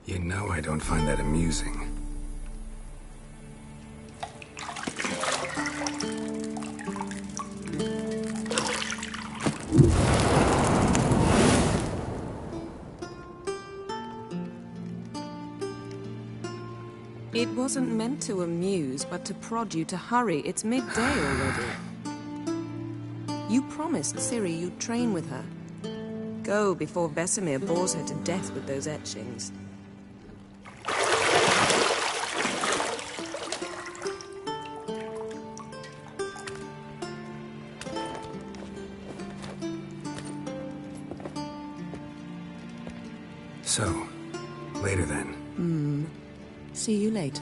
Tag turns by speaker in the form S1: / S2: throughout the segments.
S1: You know I don't find that amusing.
S2: It wasn't meant to amuse, but to prod you to hurry. It's midday already. You promised Ciri you'd train with her. Go before Vesemir bores her to death with those etchings.
S1: So, later then.
S2: See you later.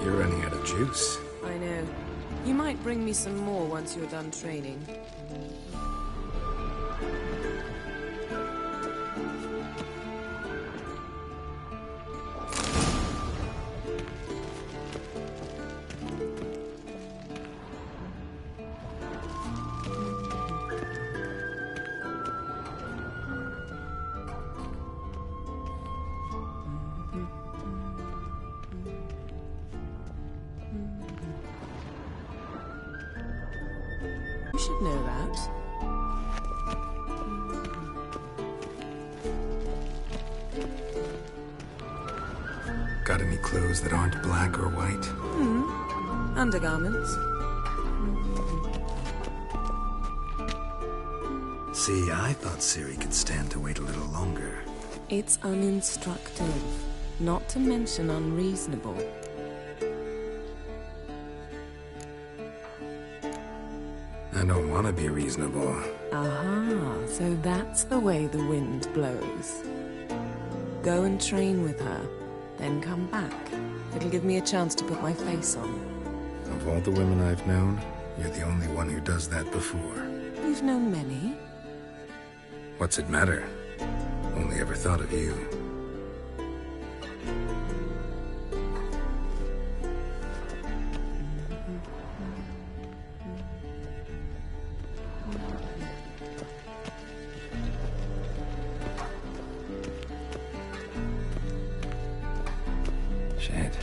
S1: You're running out of juice.
S2: I know. You might bring me some more once you're done training. You should know that.
S1: Got any clothes that aren't black or white?
S2: Undergarments.
S1: See, I thought Ciri could stand to wait a little longer.
S2: It's uninstructive, not to mention unreasonable.
S1: I don't want to be reasonable.
S2: Aha, so that's the way the wind blows. Go and train with her, then come back. It'll give me a chance to put my face on.
S1: Of all the women I've known, you're the only one who does that before.
S2: You've known many.
S1: What's it matter? Only ever thought of you. Shit.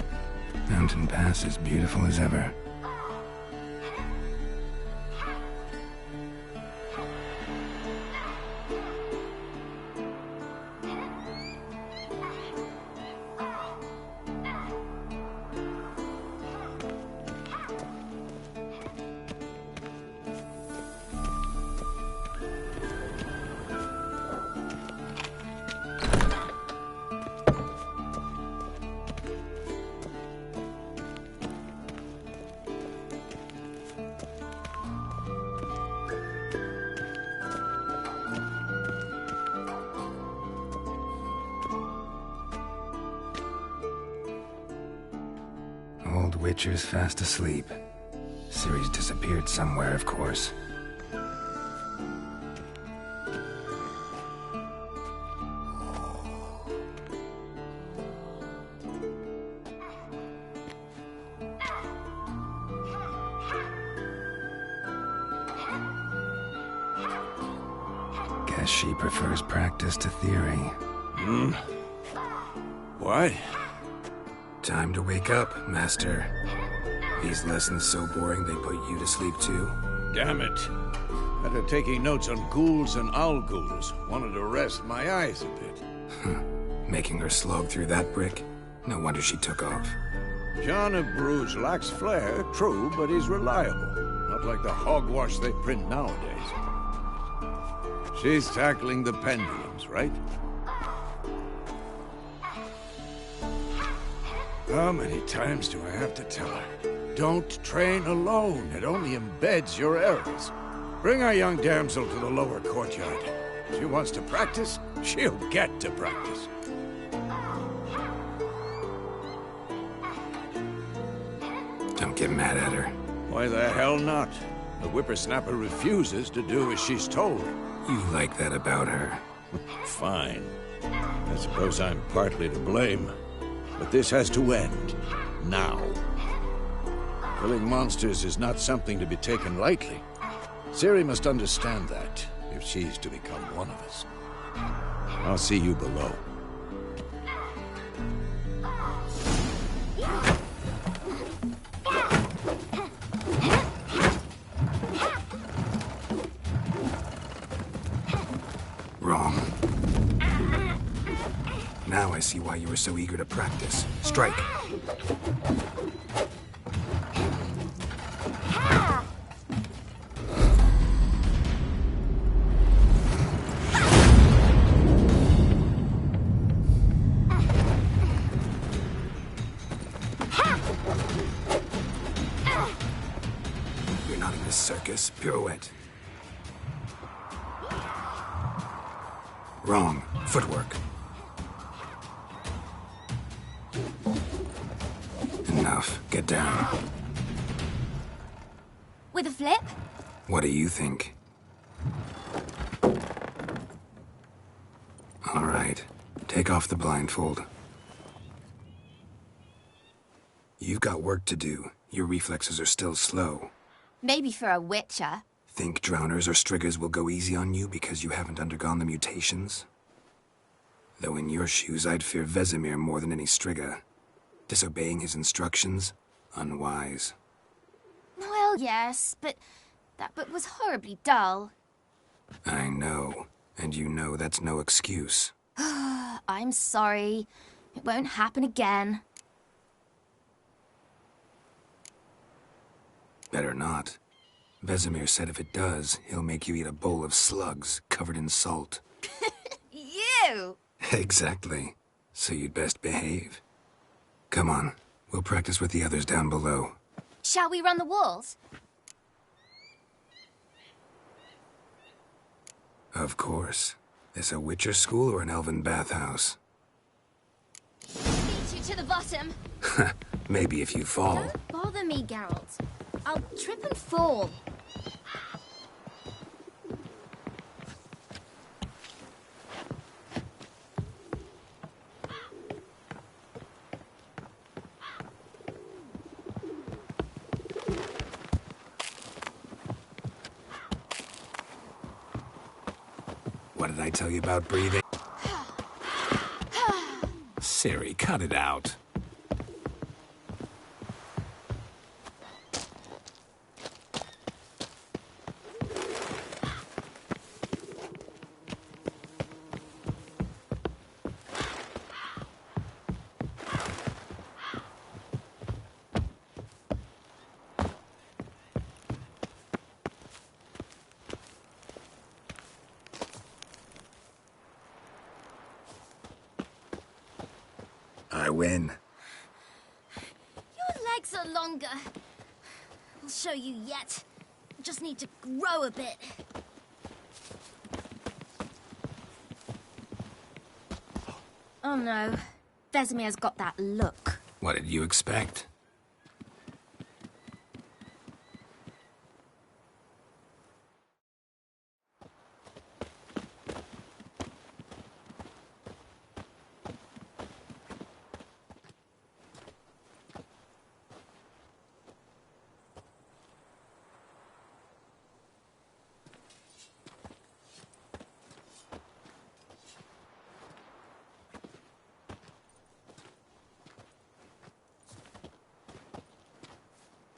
S1: Mountain Pass is beautiful as ever. Old Witcher's fast asleep. Ciri's disappeared somewhere, of course. Guess she prefers practice to theory.
S3: What?
S1: Time to wake up, Master. These lessons so boring they put you to sleep too?
S3: Damn it. After taking notes on ghouls and owl ghouls, wanted to rest my eyes a bit.
S1: Making her slog through that brick? No wonder she took off.
S3: John of Bruges lacks flair, true, but he's reliable. Not like the hogwash they print nowadays. She's tackling the pendulums, right? How many times do I have to tell her? Don't train alone. It only embeds your errors. Bring our young damsel to the lower courtyard. She wants to practice, she'll get to practice.
S1: Don't get mad at her.
S3: Why the hell not? The whippersnapper refuses to do as she's told.
S1: You like that about her.
S3: Fine. I suppose I'm partly to blame. But this has to end. Now. Killing monsters is not something to be taken lightly. Ciri must understand that, if she's to become one of us. I'll see you below.
S1: Wrong. Now I see why you were so eager to practice. Strike. You're not in this circus. Pirouette. Wrong. Footwork. Enough. Get down.
S4: With a flip?
S1: What do you think? All right. Take off the blindfold. You've got work to do. Your reflexes are still slow.
S4: Maybe for a witcher.
S1: Think drowners or striggers will go easy on you because you haven't undergone the mutations? Though in your shoes, I'd fear Vesemir more than any strigger. Disobeying his instructions? Unwise.
S4: Well, yes, but that book was horribly dull.
S1: I know. And you know that's no excuse.
S4: I'm sorry. It won't happen again.
S1: Better not. Vesemir said if it does, he'll make you eat a bowl of slugs covered in salt.
S4: You!
S1: Exactly. So you'd best behave. Come on. We'll practice with the others down below.
S4: Shall we run the walls?
S1: Of course. This a Witcher school or an elven bathhouse?
S4: Beat you to the bottom.
S1: Maybe if you fall.
S4: Don't bother me, Geralt. I'll trip and fall.
S1: What did I tell you about breathing? Ciri, cut it out. I win.
S4: Your legs are longer. I'll show you yet. Just need to grow a bit. Oh no. Vesemir's got that look.
S1: What did you expect?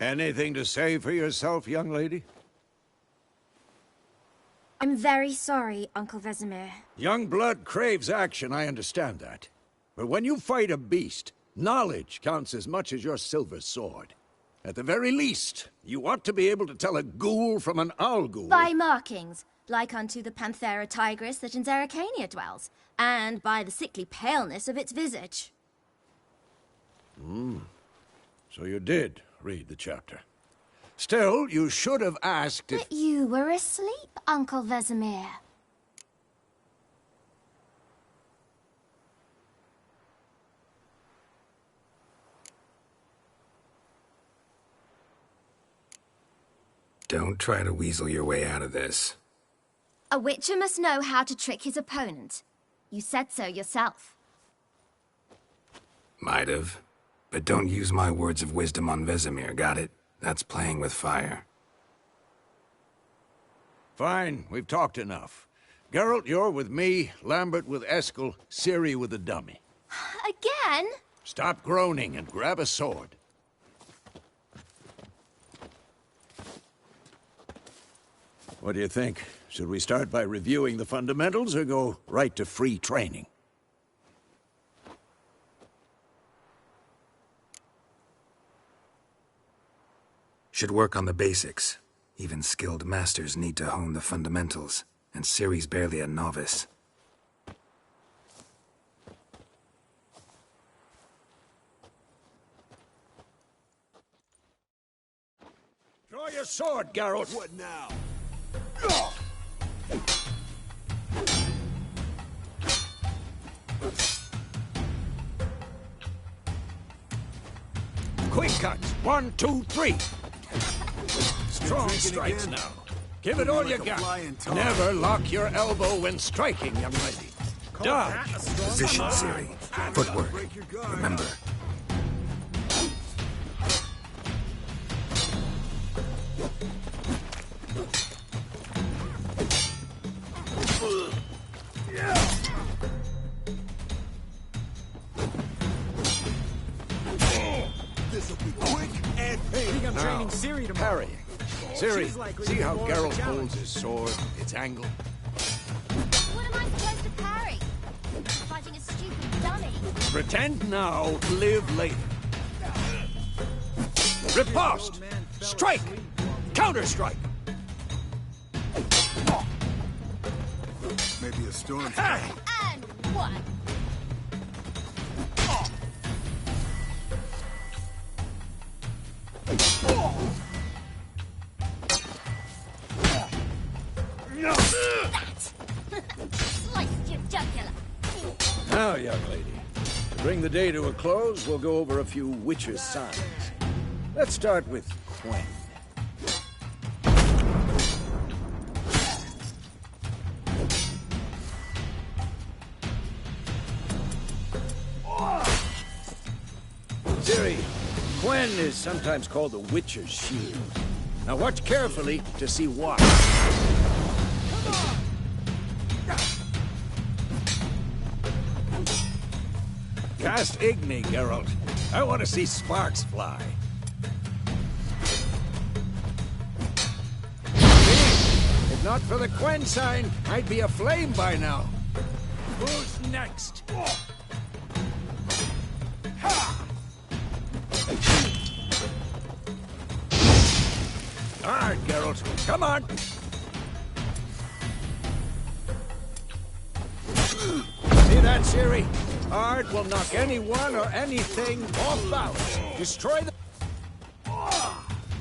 S3: Anything to say for yourself, young lady?
S4: I'm very sorry, Uncle Vesemir.
S3: Young blood craves action, I understand that. But when you fight a beast, Knowledge counts as much as your silver sword. At the very least, you ought to be able to tell a ghoul from an owl ghoul.
S4: By markings, like unto the Panthera tigris that in Zerrikania dwells, and by the sickly paleness of its visage.
S3: So you did read the chapter. Still, you should have asked if...
S4: But you were asleep, Uncle Vesemir.
S1: Don't try to weasel your way out of this.
S4: A witcher must know how to trick his opponent. You said so yourself.
S1: Might have. But don't use my words of wisdom on Vesemir, got it? That's playing with fire.
S3: Fine, we've talked enough. Geralt, you're with me, Lambert with Eskel, Ciri with the dummy.
S4: Again?
S3: Stop groaning and grab a sword. What do you think? Should we start by reviewing the fundamentals or go right to free training?
S1: Should work on the basics. Even skilled masters need to hone the fundamentals, and Ciri's barely a novice.
S3: Draw your sword, Geralt!
S5: What now?
S3: Quick cuts! 1, 2, 3! Strong
S5: drinking
S3: strikes
S5: again?
S3: now. Give it all
S5: Like
S3: you
S5: a
S3: got.
S5: flying tar.
S3: Never lock your elbow when striking, young lady. Dodge!
S1: Position, Ciri. Footwork.
S5: Break your guard.
S1: Remember.
S5: This'll be quick and painful.
S6: I'm training Ciri tomorrow.
S3: Parrying. Ciri,
S6: She's likely
S3: see
S6: to
S3: how
S6: be more of a
S3: Geralt
S6: challenge.
S3: holds his sword, its angle?
S4: What am I supposed to parry? Fighting a stupid dummy.
S3: Pretend now, live later. Riposte! Strike! Counter-strike!
S5: Maybe a storm.
S4: And one. Sliced your jugular.
S3: Now, young lady, to bring the day to a close, we'll go over a few witches' signs. Let's start with Quen. Ciri, Quen is sometimes called the Witcher's Shield. Now watch carefully to see why. Cast Igni, Geralt. I want to see sparks fly. See? If not for the Quen sign, I'd be aflame by now. Who's next? Hard, Geralt. Come on. See that, Ciri? Ard will knock anyone or anything off balance. Destroy the...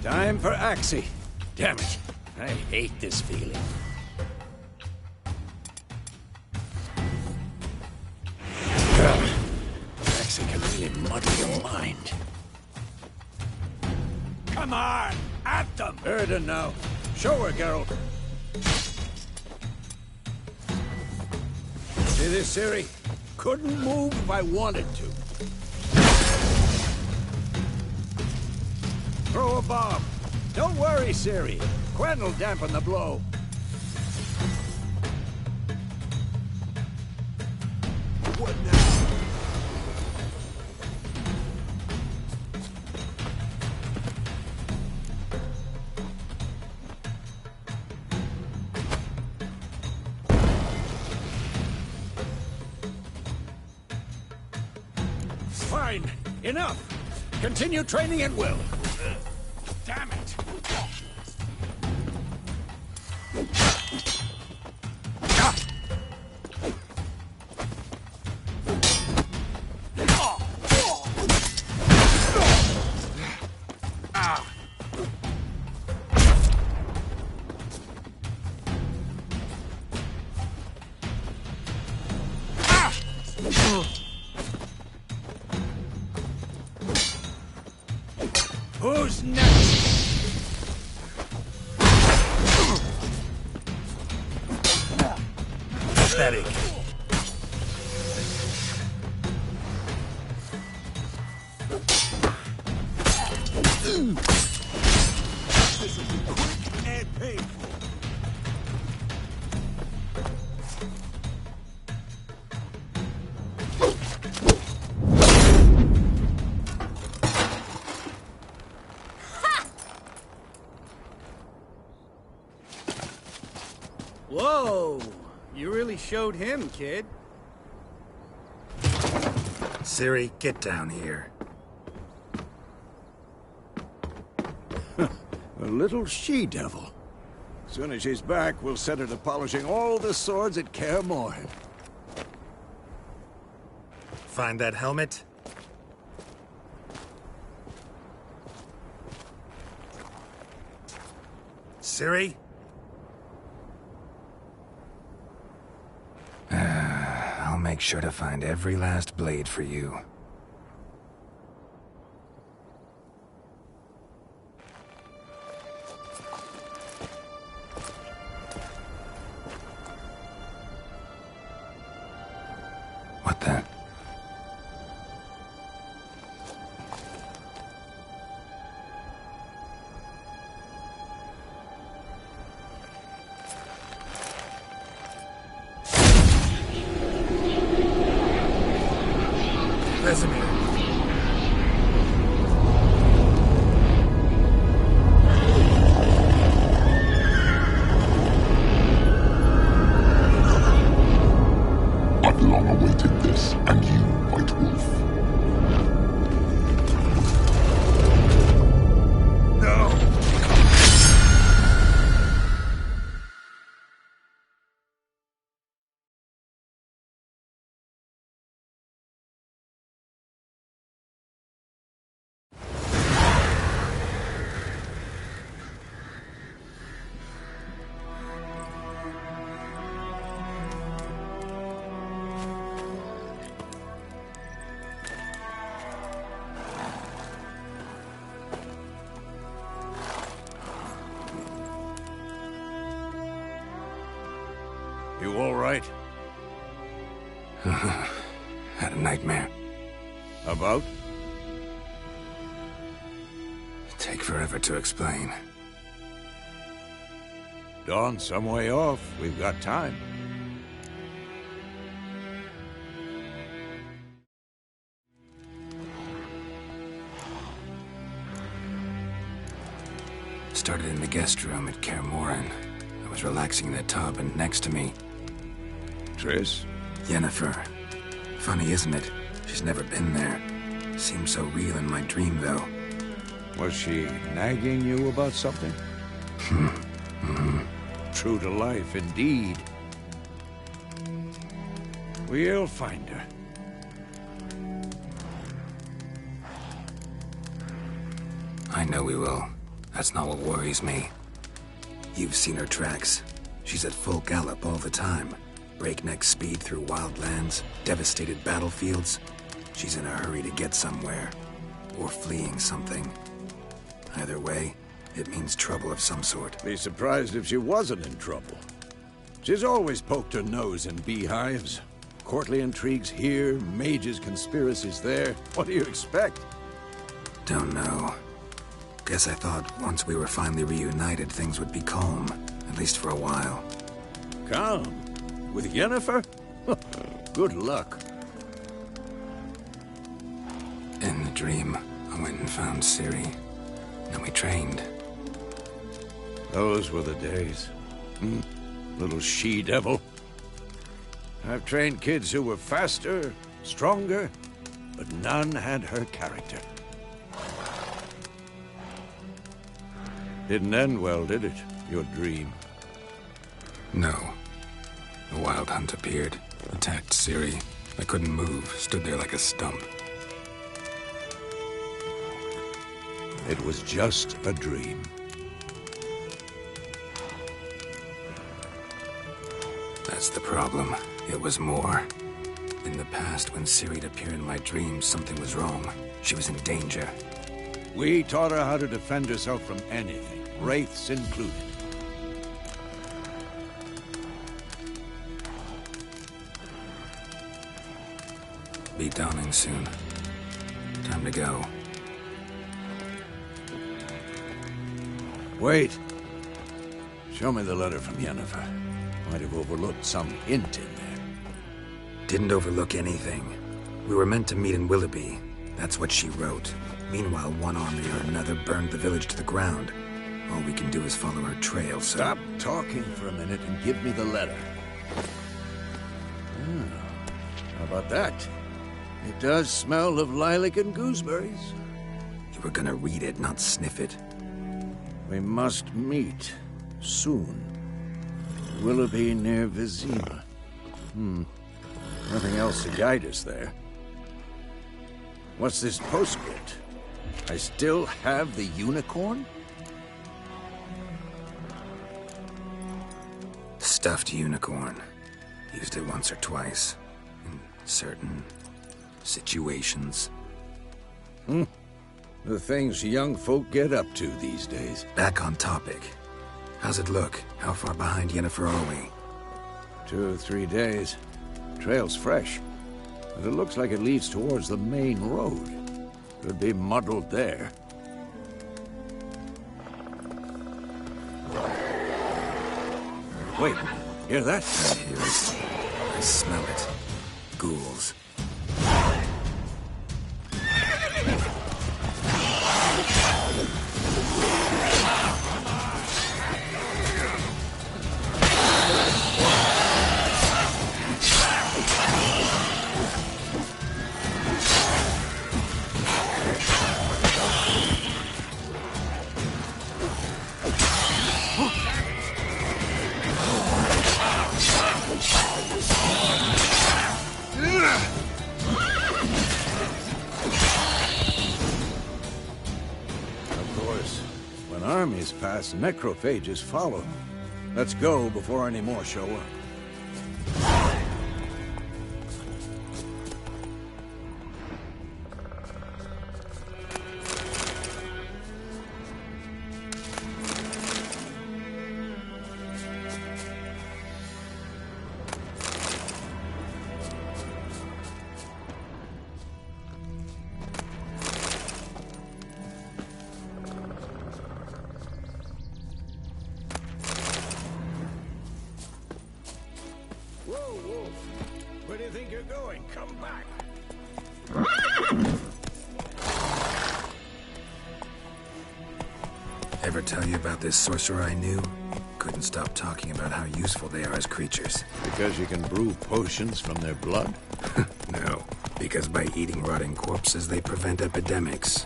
S3: Time for Axie. Damn it. I hate this feeling. Axie can really muddy your mind. Come on! At them! Erden now. Show her, Geralt. See this, Ciri? Couldn't move if I wanted to. Throw a bomb. Don't worry, Ciri. Quen will dampen the blow.
S5: What now?
S3: Fine. Enough! Continue training at will. Damn it! Who's next?
S1: Pathetic.
S5: This will be quick and painful.
S6: Whoa! You really showed him, kid.
S1: Siri, get down here.
S3: A little she-devil. Soon as she's back, we'll set her to polishing all the swords at Kaer Morhen.
S1: Find that helmet? Siri? I'll make sure to find every last blade for you. What the? Vesemir.
S7: I've long awaited this, and you, White Wolf.
S1: No!
S3: You all right?
S1: Had a nightmare.
S3: About?
S1: Take forever to explain.
S3: Dawn's some way off. We've got time.
S1: Started in the guest room at Kaer Morhen. I was relaxing in the tub, and next to me,
S3: Triss?
S1: Yennefer. Funny, isn't it? She's never been there. Seemed so real in my dream, though.
S3: Was she nagging you about something? True to life, indeed. We'll find her.
S1: I know we will. That's not what worries me. You've seen her tracks. She's at full gallop all the time. Breakneck speed through wild lands, devastated battlefields. She's in a hurry to get somewhere. Or fleeing something. Either way, it means trouble of some sort.
S3: Be surprised if she wasn't in trouble. She's always poked her nose in beehives. Courtly intrigues here, mages' conspiracies there. What do you expect?
S1: Don't know. Guess I thought once we were finally reunited, things would be calm. At least for a while.
S3: Calm? With Yennefer? Good luck.
S1: In the dream, I went and found Ciri. Then we trained.
S3: Those were the days. Little she-devil. I've trained kids who were faster, stronger, but none had her character. Didn't end well, did it? Your dream?
S1: No. The Wild Hunt appeared, attacked Ciri. I couldn't move, stood there like a stump.
S3: It was just a dream.
S1: That's the problem. It was more. In the past, when Ciri'd appear in my dreams, something was wrong. She was in danger.
S3: We taught her how to defend herself from anything, wraiths included.
S1: Be dawning soon. Time to go.
S3: Wait. Show me the letter from Yennefer. Might have overlooked some hint in there.
S1: Didn't overlook anything. We were meant to meet in Willoughby. That's what she wrote. Meanwhile, one army or another burned the village to the ground. All we can do is follow her trail, so...
S3: Stop talking for a minute and give me the letter. How about that? It does smell of lilac and gooseberries.
S1: You were gonna read it, not sniff it.
S3: We must meet. Soon. Willoughby near Vizima. Nothing else to guide us there. What's this postscript? I still have the unicorn?
S1: Stuffed unicorn. Used it once or twice. In certain situations.
S3: The things young folk get up to these days.
S1: Back on topic. How's it look? How far behind Yennefer are we?
S3: 2 or 3 days. Trail's fresh, but it looks like it leads towards the main road. Could be muddled there. Wait, hear that?
S1: I hear it. I smell it. Ghouls.
S3: Armies pass, necrophages follow. Let's go before any more show up. Where do you think you're going? Come back!
S1: Ever tell you about this sorcerer I knew? Couldn't stop talking about how useful they are as creatures.
S3: Because you can brew potions from their blood?
S1: No, because by eating rotting corpses, they prevent epidemics.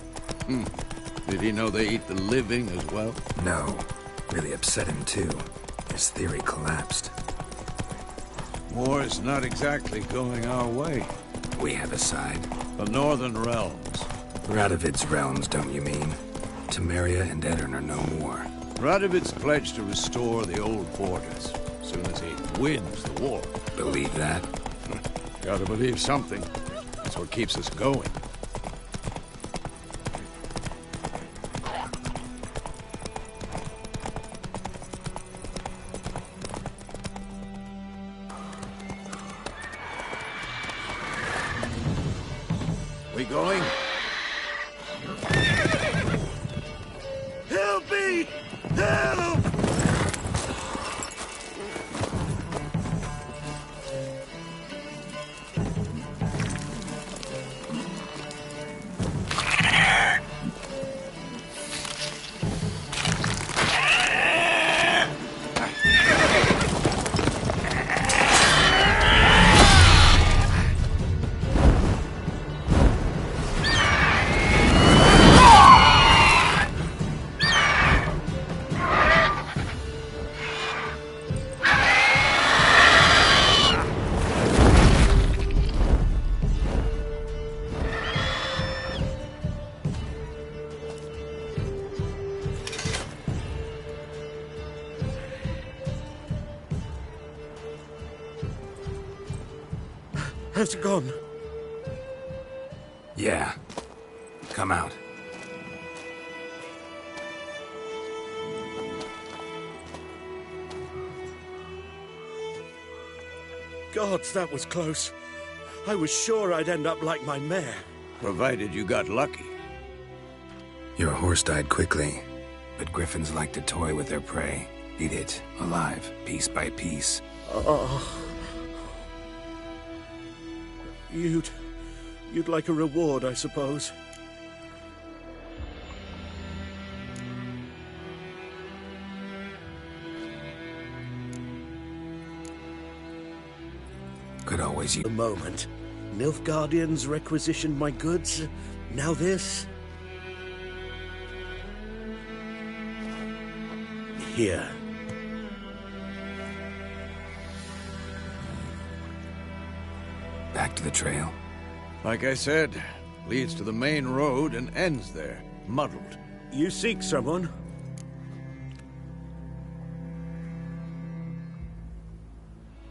S3: Did he know they eat the living as well?
S1: No. Really upset him, too. His theory collapsed.
S3: War's not exactly going our way.
S1: We have a side.
S3: The Northern Realms.
S1: Radovid's realms, don't you mean? Temeria and Edirn are no more.
S3: Radovid's pledged to restore the old borders, as soon as he wins the war.
S1: Believe that?
S3: Gotta believe something. That's what keeps us going. We going? Help me! Help!
S5: How's it gone?
S1: Yeah. Come out.
S5: Gods, that was close. I was sure I'd end up like my mare.
S3: Provided you got lucky.
S1: Your horse died quickly, but griffins like to toy with their prey. Eat it, alive, piece by piece.
S5: You'd like a reward, I suppose.
S1: Could always use
S5: A moment. Nilfgaardians requisitioned my goods. Now this. Here.
S1: back to the trail.
S3: Like I said, leads to the main road and ends there, muddled.
S5: You seek someone?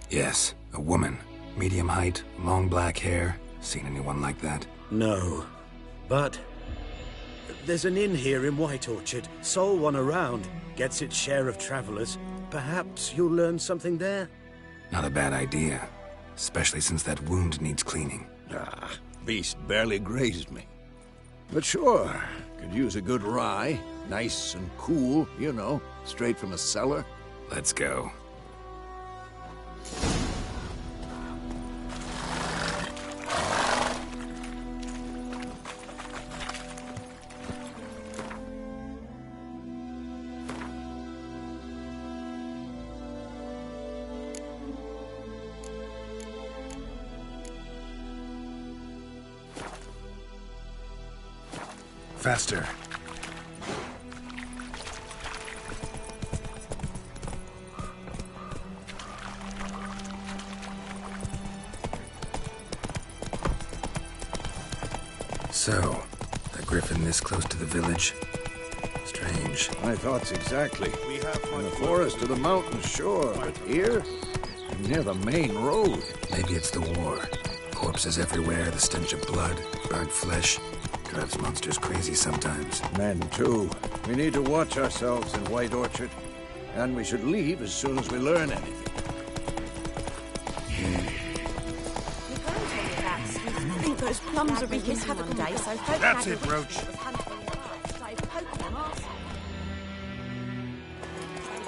S1: Yes, a woman. Medium height, long black hair. Seen anyone like that?
S5: No. But there's an inn here in White Orchard. Sole one around. Gets its share of travelers. Perhaps you'll learn something there?
S1: Not a bad idea. Especially since that wound needs cleaning.
S3: Ah, beast barely grazed me. But sure, could use a good rye. Nice and cool, you know, straight from a cellar.
S1: Let's go. Faster. So, a griffin this close to the village? Strange.
S3: My thoughts exactly. In the forest or the mountains, sure, but here? Near the main road.
S1: Maybe it's the war. Corpses everywhere, the stench of blood, burnt flesh. Drives monsters crazy sometimes.
S3: Men, too. We need to watch ourselves in White Orchard. And we should leave as soon as we learn anything.
S8: I think those plums are wreaking havoc one day, so
S5: That's it, Roach.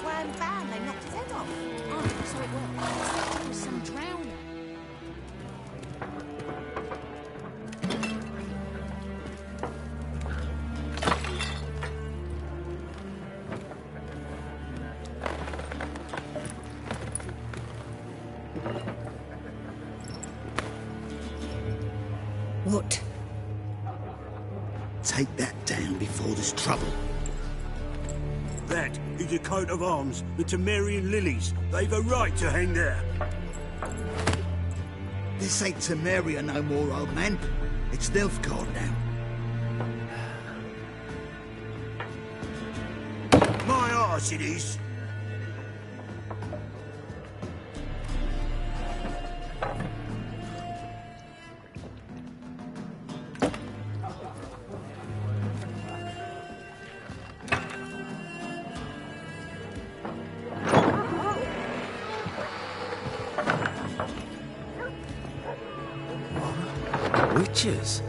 S8: Wham bam, they knocked his head off.
S4: Oh, so it was. It was some drowning.
S8: What?
S9: Take that down before there's trouble.
S5: That is a coat of arms, the Temerian lilies. They've a right to hang there.
S9: This ain't Temeria no more, old man. It's Nilfgaard now.
S5: My arse it is.
S9: Witches?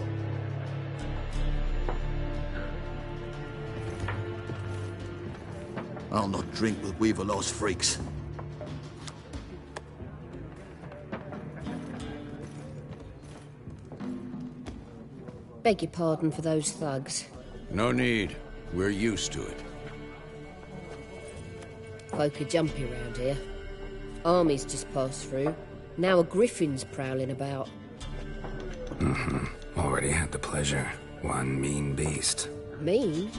S9: I'll not drink with Weaverlaw's freaks.
S10: Beg your pardon for those thugs.
S3: No need. We're used to it.
S10: Folk are jumpy round here. Armies just passed through. Now a griffin's prowling about.
S1: Already had the pleasure. One mean beast.
S10: Mean?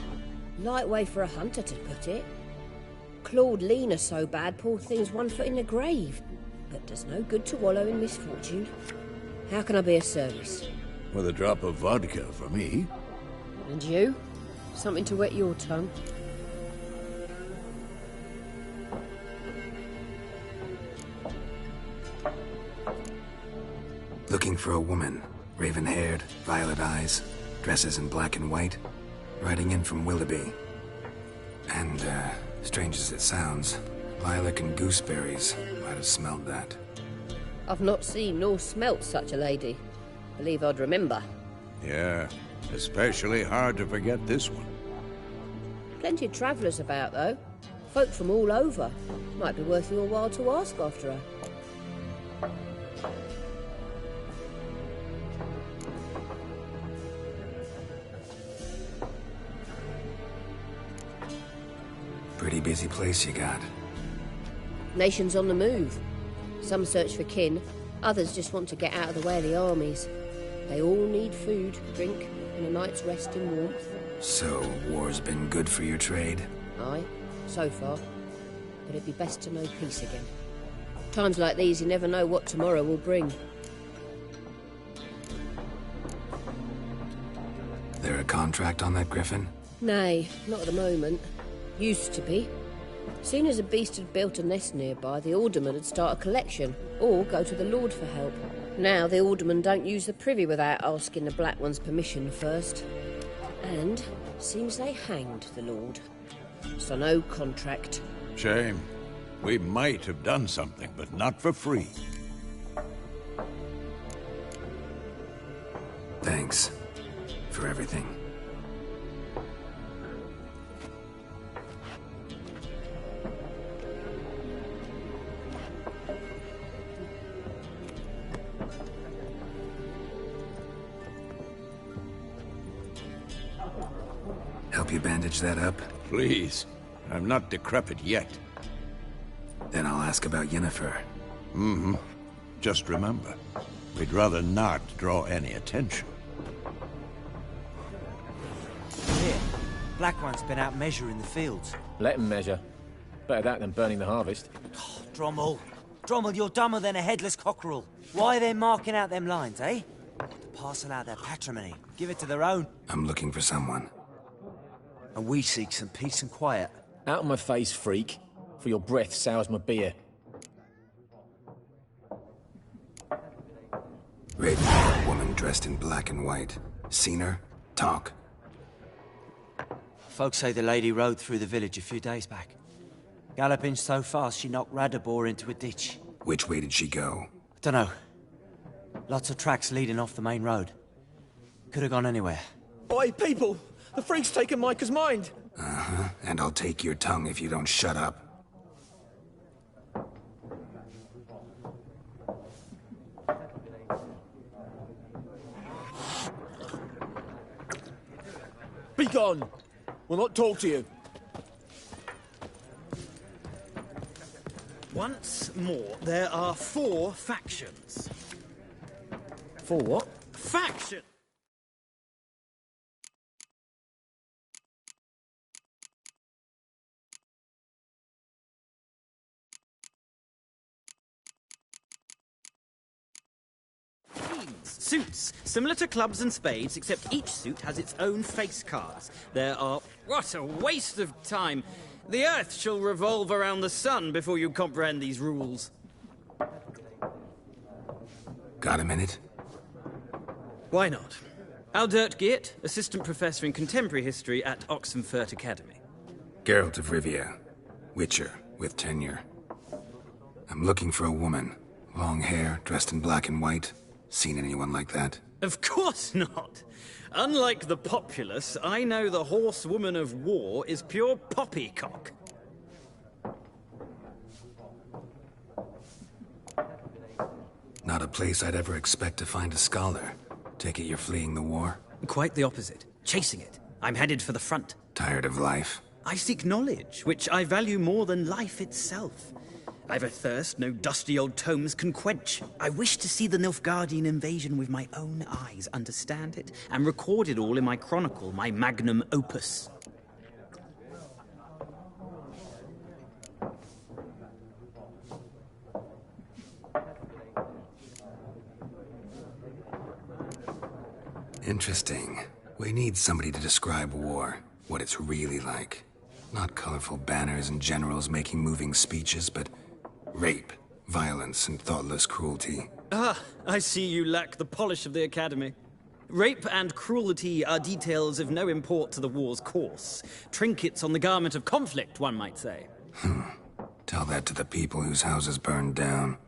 S10: Light way for a hunter to put it. Clawed Lena so bad, poor thing's 1 foot in the grave. But does no good to wallow in misfortune. How can I be of service?
S3: With a drop of vodka for me.
S10: And you? Something to wet your tongue?
S1: Looking for a woman. Raven-haired, violet eyes, dresses in black and white. Riding in from Willoughby. And, strange as it sounds, lilac and gooseberries might have smelled that.
S10: I've not seen nor smelt such a lady. Believe I'd remember.
S3: Yeah, especially hard to forget this one.
S10: Plenty of travellers about, though. Folk from all over. Might be worth your while to ask after her.
S1: Pretty busy place you got.
S10: Nations on the move. Some search for kin, others just want to get out of the way of the armies. They all need food, drink, and a night's rest in warmth.
S1: So, war's been good for your trade?
S10: Aye, so far. But it'd be best to know peace again. Times like these, you never know what tomorrow will bring.
S1: There a contract on that griffin?
S10: Nay, not at the moment. Used to be. Soon as a beast had built a nest nearby, the alderman would start a collection, or go to the Lord for help. Now the aldermen don't use the privy without asking the Black One's permission first. And seems they hanged the Lord. So no contract.
S3: Shame. We might have done something, but not for free.
S1: Thanks for everything. Help you bandage that up?
S3: Please. I'm not decrepit yet.
S1: Then I'll ask about Yennefer.
S3: Mm-hmm. Just remember, we'd rather not draw any attention.
S11: Here, Black One's been out measuring the fields.
S12: Let him measure. Better that than burning the harvest.
S11: Oh, Drommel. Drommel, you're dumber than a headless cockerel. Why are they marking out them lines, eh? To parcel out their patrimony. Give it to their own.
S1: I'm looking for someone.
S11: And we seek some peace and quiet.
S12: Out of my face, freak. For your breath sours my beer.
S1: Raven, woman dressed in black and white. Seen her? Talk.
S11: Folks say the lady rode through the village a few days back. Galloping so fast she knocked Radabor into a ditch.
S1: Which way did she go?
S11: Dunno. Lots of tracks leading off the main road. Could have gone anywhere.
S13: Oi, people! The freak's taken Micah's mind!
S1: Uh-huh. And I'll take your tongue if you don't shut up.
S13: Be gone! We'll not talk to you.
S6: Once more, there are 4 factions.
S12: 4 what?
S6: Faction! Suits, similar to clubs and spades, except each suit has its own face cards. There are... What a waste of time! The Earth shall revolve around the sun before you comprehend these rules.
S1: Got a minute?
S6: Why not? Aldert Geert, Assistant Professor in Contemporary History at Oxenfurt Academy.
S1: Geralt of Rivia. Witcher, with tenure. I'm looking for a woman. Long hair, dressed in black and white. Seen anyone like that?
S6: Of course not. Unlike the populace, I know the horsewoman of war is pure poppycock.
S1: Not a place I'd ever expect to find a scholar. Take it you're fleeing the war?
S6: Quite the opposite. Chasing it. I'm headed for the front.
S1: Tired of life?
S6: I seek knowledge, which I value more than life itself. I've a thirst no dusty old tomes can quench. I wish to see the Nilfgaardian invasion with my own eyes, understand it, and record it all in my chronicle, my magnum opus.
S1: Interesting. We need somebody to describe war, what it's really like. Not colorful banners and generals making moving speeches, but rape, violence, and thoughtless cruelty.
S6: Ah, I see you lack the polish of the Academy. Rape and cruelty are details of no import to the war's course. Trinkets on the garment of conflict, one might say.
S1: Tell that to the people whose houses burned down.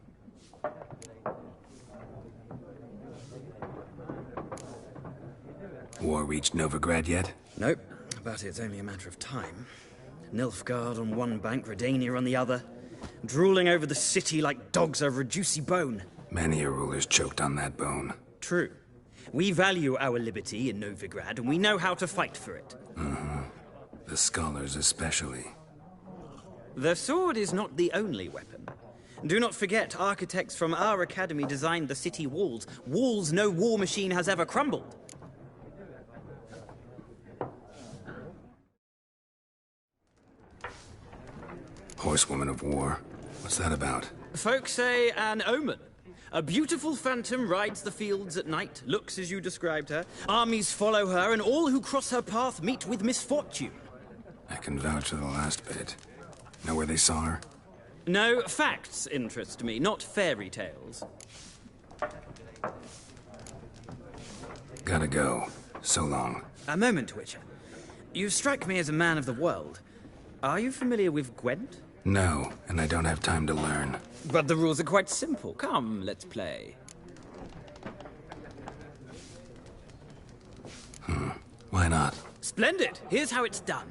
S1: War reached Novigrad yet?
S6: Nope, but it's only a matter of time. Nilfgaard on one bank, Redania on the other, drooling over the city like dogs over a juicy bone.
S1: Many a ruler's choked on that bone.
S6: True. We value our liberty in Novigrad, and we know how to fight for it.
S1: The scholars especially.
S6: The sword is not the only weapon. Do not forget, architects from our academy designed the city walls. Walls no war machine has ever crumbled.
S1: Horsewoman of War. What's that about?
S6: Folk say an omen. A beautiful phantom rides the fields at night, looks as you described her. Armies follow her, and all who cross her path meet with misfortune.
S1: I can vouch for the last bit. Know where they saw her?
S6: No, facts interest me, not fairy tales.
S1: Gotta go. So long.
S6: A moment, Witcher. You strike me as a man of the world. Are you familiar with Gwent?
S1: No, and I don't have time to learn.
S6: But the rules are quite simple. Come, let's play.
S1: Why not?
S6: Splendid! Here's how it's done.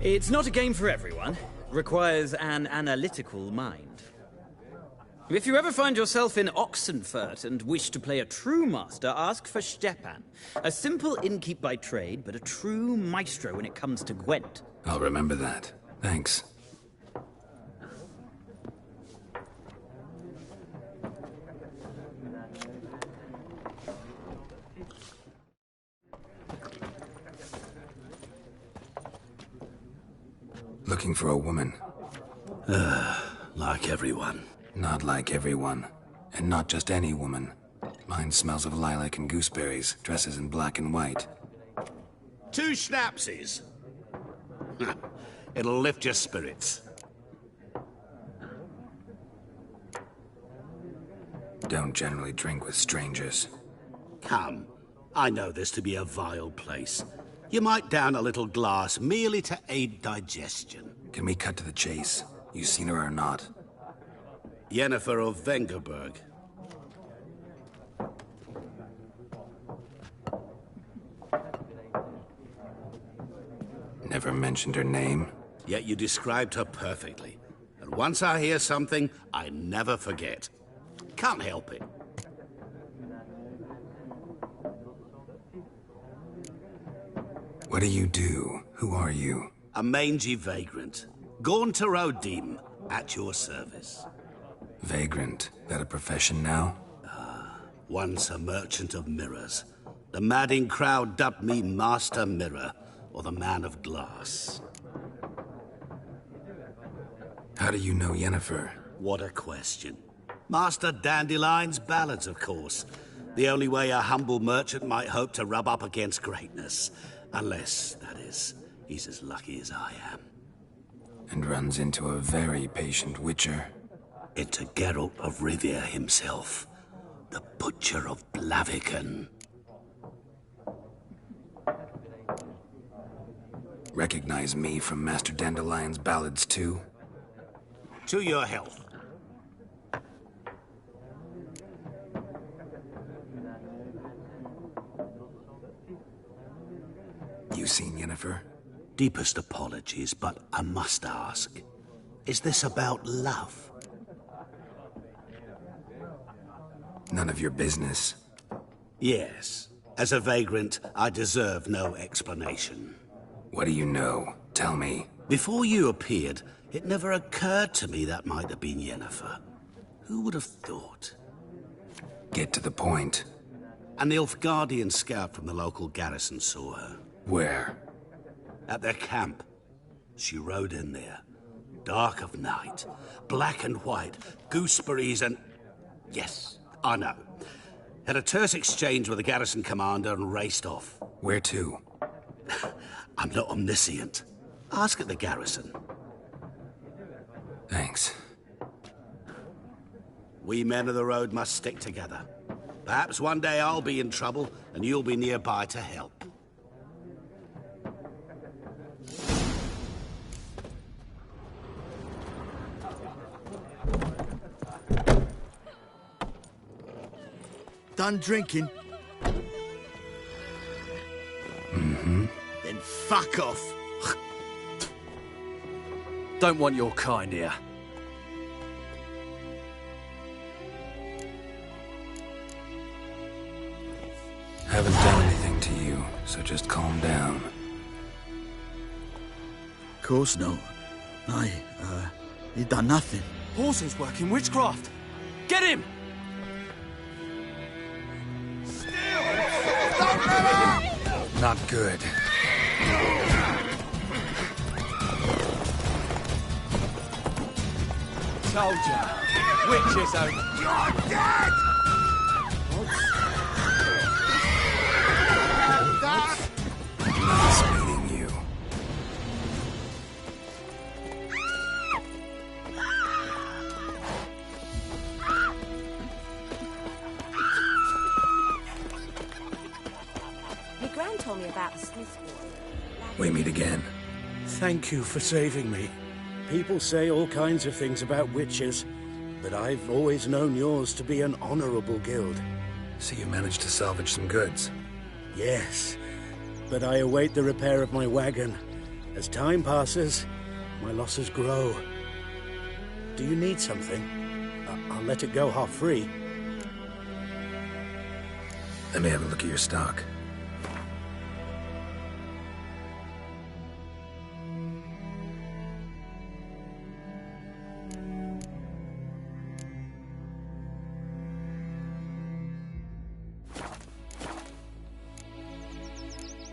S6: It's not a game for everyone. Requires an analytical mind. If you ever find yourself in Oxenfurt and wish to play a true master, ask for Stepan. A simple innkeep by trade, but a true maestro when it comes to Gwent.
S1: I'll remember that. Thanks. Looking for a woman.
S14: Like everyone.
S1: Not like everyone. And not just any woman. Mine smells of lilac and gooseberries, dresses in black and white.
S14: 2 schnapsies. It'll lift your spirits.
S1: Don't generally drink with strangers.
S14: Come. I know this to be a vile place. You might down a little glass merely to aid digestion.
S1: Can we cut to the chase? You seen her or not?
S14: Yennefer of Vengerberg.
S1: Never mentioned her name?
S14: Yet you described her perfectly. And once I hear something, I never forget. Can't help it.
S1: What do you do? Who are you?
S14: A mangy vagrant. Gaunter Odim, at your service.
S1: Vagrant? That a profession now?
S14: Once a merchant of mirrors. The madding crowd dubbed me Master Mirror, or the Man of Glass.
S1: How do you know Yennefer?
S14: What a question. Master Dandelion's ballads, of course. The only way a humble merchant might hope to rub up against greatness. Unless, that is, he's as lucky as I am.
S1: And runs into a very patient witcher.
S14: Into Geralt of Rivia himself. The Butcher of Blaviken.
S1: Recognize me from Master Dandelion's ballads, too?
S14: To your health.
S1: You seen Yennefer?
S14: Deepest apologies, but I must ask. Is this about love?
S1: None of your business.
S14: Yes. As a vagrant, I deserve no explanation.
S1: What do you know? Tell me.
S14: Before you appeared, it never occurred to me that might have been Yennefer. Who would have thought?
S1: Get to the point.
S14: An Nilfgaardian scout from the local garrison saw her.
S1: Where?
S14: At their camp. She rode in there. Dark of night. Black and white. Gooseberries and... Yes, I know. Had a terse exchange with the garrison commander and raced off.
S1: Where to?
S14: I'm not omniscient. Ask at the garrison.
S1: Thanks.
S14: We men of the road must stick together. Perhaps one day I'll be in trouble and you'll be nearby to help.
S9: Done drinking?
S1: Mm-hmm.
S9: Then fuck off.
S15: Don't want your kind here.
S1: Haven't done anything to you, so just calm down.
S9: Of course not. He done nothing.
S15: Horses working witchcraft. Get him!
S1: Not good.
S15: Soldier. Witches are...
S9: You're dead!
S1: Nice meeting you.
S8: My gran told me about the Smith boy.
S1: We meet again.
S5: Thank you for saving me. People say all kinds of things about witches, but I've always known yours to be an honorable guild.
S1: So you managed to salvage some goods?
S5: Yes, but I await the repair of my wagon. As time passes, my losses grow. Do you need something? I'll let it go half-free.
S1: Let me have a look at your stock.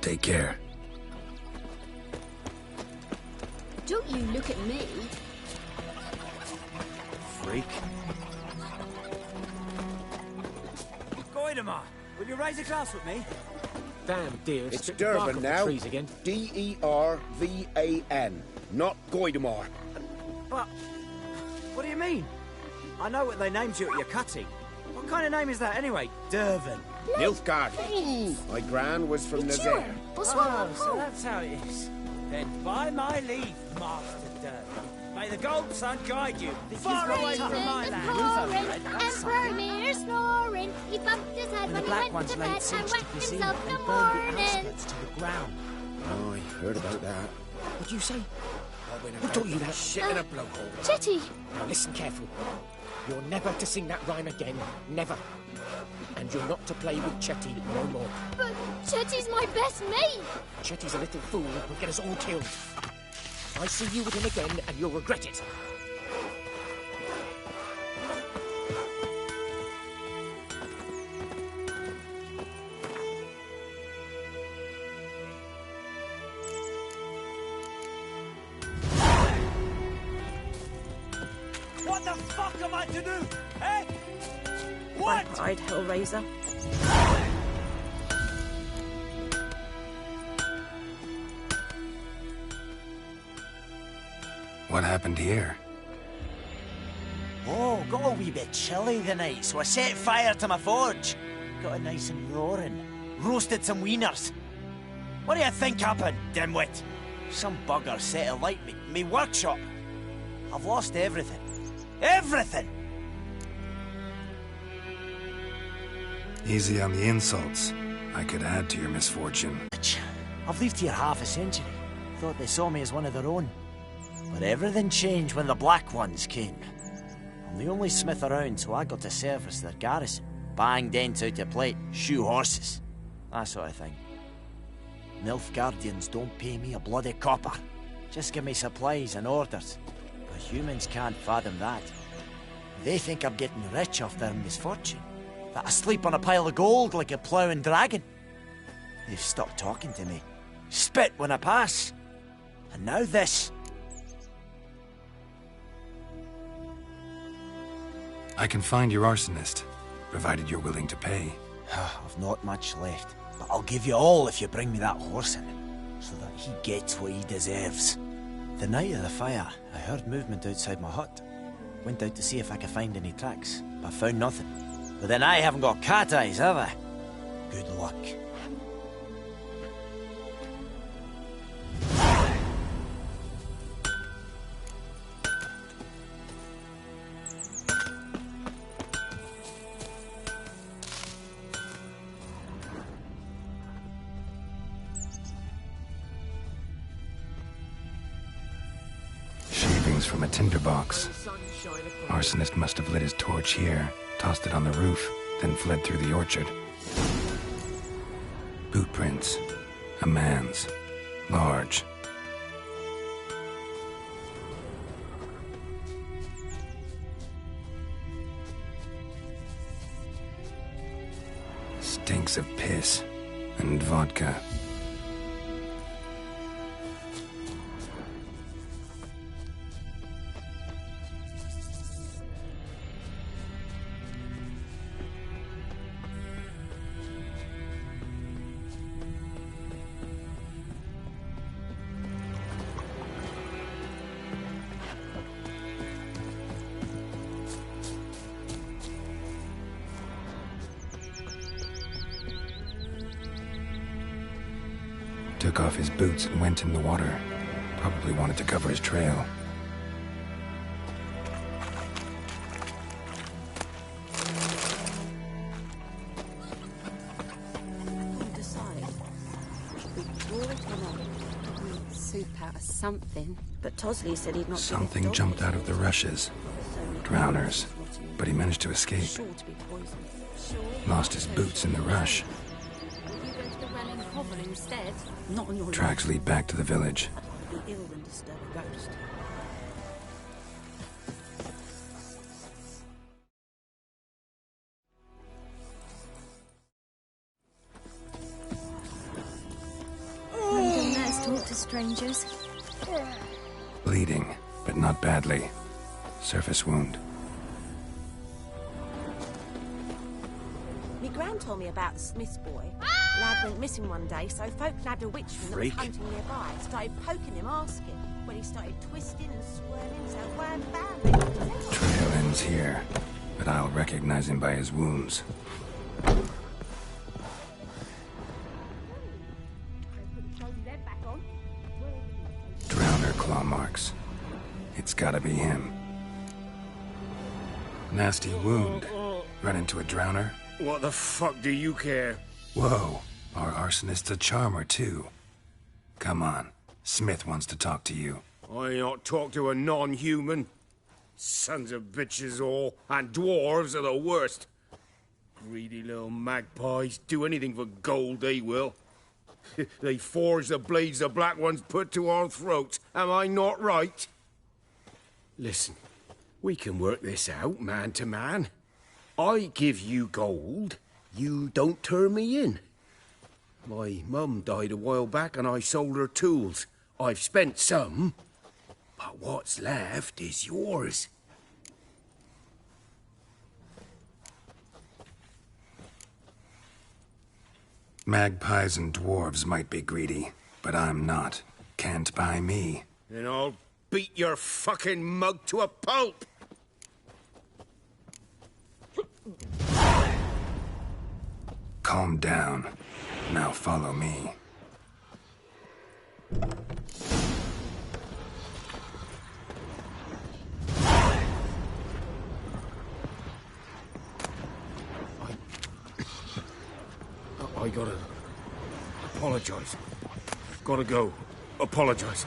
S1: Take care.
S16: Don't you look at me.
S11: Freak. Goidemar, will you raise a glass with me?
S12: Damn dear,
S17: It's
S12: stripped the bark
S17: Durban
S12: off the
S17: now.
S12: trees again.
S17: D-E-R-V-A-N, not Goidemar.
S11: But, what do you mean? I know what they named you at your cutting. What kind of name is that anyway? Durban.
S17: Nilfgaard. My gran was from Nazaire.
S11: So that's how it is. Then by my leave, Master Durban. May the Gold Sun guide you far away from my land.
S16: Emperor near snoring. He bumped his head when he went to bed and wet himself in the morning.
S11: To the ground.
S17: Oh, I heard about that.
S12: What do you say? Who taught you that?
S17: Shit in a blowhole.
S16: Chetty!
S12: Now listen careful. You're never to sing that rhyme again. Never. And you're not to play with Chetty no more.
S16: But Chetty's my best mate!
S12: Chetty's a little fool who will get us all killed. I see you with him again and you'll regret it.
S11: What the fuck am I to do? Eh? What?
S8: My pride, Hellraiser.
S1: What happened here?
S11: Oh, got a wee bit chilly the night, so I set fire to my forge. Got it nice and roaring. Roasted some wieners. What do you think happened, dimwit? Some bugger set alight me workshop. I've lost everything. Everything!
S1: Easy on the insults. I could add to your misfortune.
S11: I've lived here half a century. Thought they saw me as one of their own. But everything changed when the Black Ones came. I'm the only smith around, so I got to service their garrison. Bang dents out of plate, shoe horses. That sort of thing. Nilfgaardians don't pay me a bloody copper. Just give me supplies and orders. But humans can't fathom that. They think I'm getting rich off their misfortune. That I sleep on a pile of gold like a ploughing dragon. They've stopped talking to me. Spit when I pass. And now this.
S1: I can find your arsonist, provided you're willing to pay.
S11: I've not much left, but I'll give you all if you bring me that horse in, so that he gets what he deserves. The night of the fire, I heard movement outside my hut. Went out to see if I could find any tracks, but found nothing. But then I haven't got cat eyes, have I? Good luck.
S1: Shavings from a tinderbox. Arsonist must have lit his torch here, tossed it on the roof, then fled through the orchard. Boot prints. A man's. Large. Stinks of piss and vodka. Took off his boots and went in the water. Probably wanted to cover his trail.
S2: Decide. We draw it or not. Soup
S8: about a something. But Tosley said he'd not been
S1: Something
S8: dog
S1: jumped out of the rushes. Drowners. But he managed to escape.
S8: Sure to be poisoned.
S1: Lost his boots in the rush.
S8: You go to the Welling Hovel instead. Not on your
S1: Tracks lead back to the village.
S8: Be ill and disturb a ghost.
S4: London nurse talk to strangers.
S1: Bleeding, but not badly. Surface wound.
S8: Me gran told me about the Smith's boy. Lad went missing one day, so folk nabbed a witchman that was hunting nearby. Started poking him, asking. When he started twisting and swirling, so wham bam.
S1: Trail ends here, but I'll recognize him by his wounds. Drowner claw marks. It's gotta be him. Nasty wound. Run into a drowner?
S17: What the fuck do you care?
S1: Whoa, our arsonist's a charmer too. Come on, Smith wants to talk to you.
S17: I not talk to a non-human. Sons of bitches all, and dwarves are the worst. Greedy little magpies, do anything for gold, they will. They forge the blades the black ones put to our throats. Am I not right? Listen, we can work this out, man to man. I give you gold, you don't turn me in. My mum died a while back and I sold her tools. I've spent some, but what's left is yours.
S1: Magpies and dwarves might be greedy, but I'm not. Can't buy me.
S17: Then I'll beat your fucking mug to a pulp!
S1: Calm down. Now follow me.
S17: I gotta apologize. Gotta go. Apologize.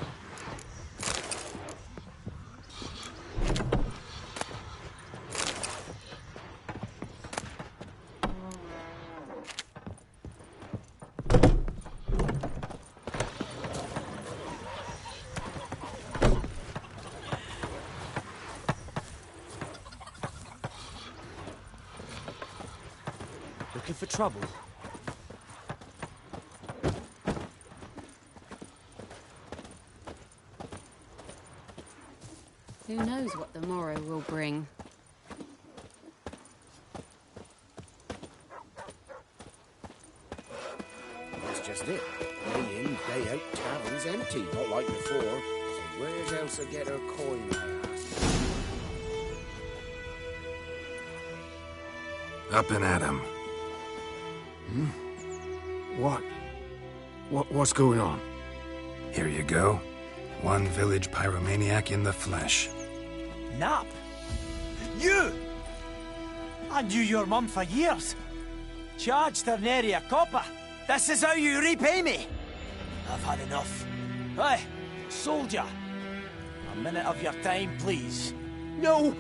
S12: Looking for trouble?
S8: Who knows what the morrow will bring?
S17: That's just it. Day in, day out, tavern's empty. Not like before. So where's Elsa get her coin, I ask?
S1: Up and at 'em.
S17: What's going on?
S1: Here you go. One village pyromaniac in the flesh.
S11: Nap? You! I knew your mum for years. Charged her nary a copper. This is how you repay me. I've had enough. Hey, soldier. A minute of your time, please.
S17: No!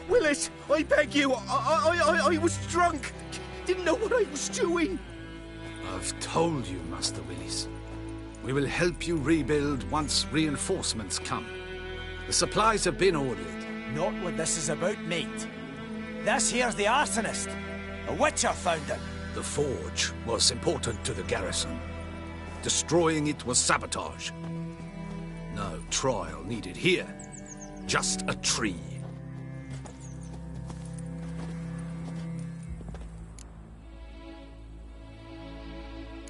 S17: Willis, I beg you. I was drunk. Didn't know what I was doing.
S18: I've told you, Master Willis. We will help you rebuild once reinforcements come. The supplies have been ordered.
S11: Not what this is about, mate. This here's the arsonist. A witcher found him.
S18: The forge was important to the garrison. Destroying it was sabotage. No trial needed here. Just a tree.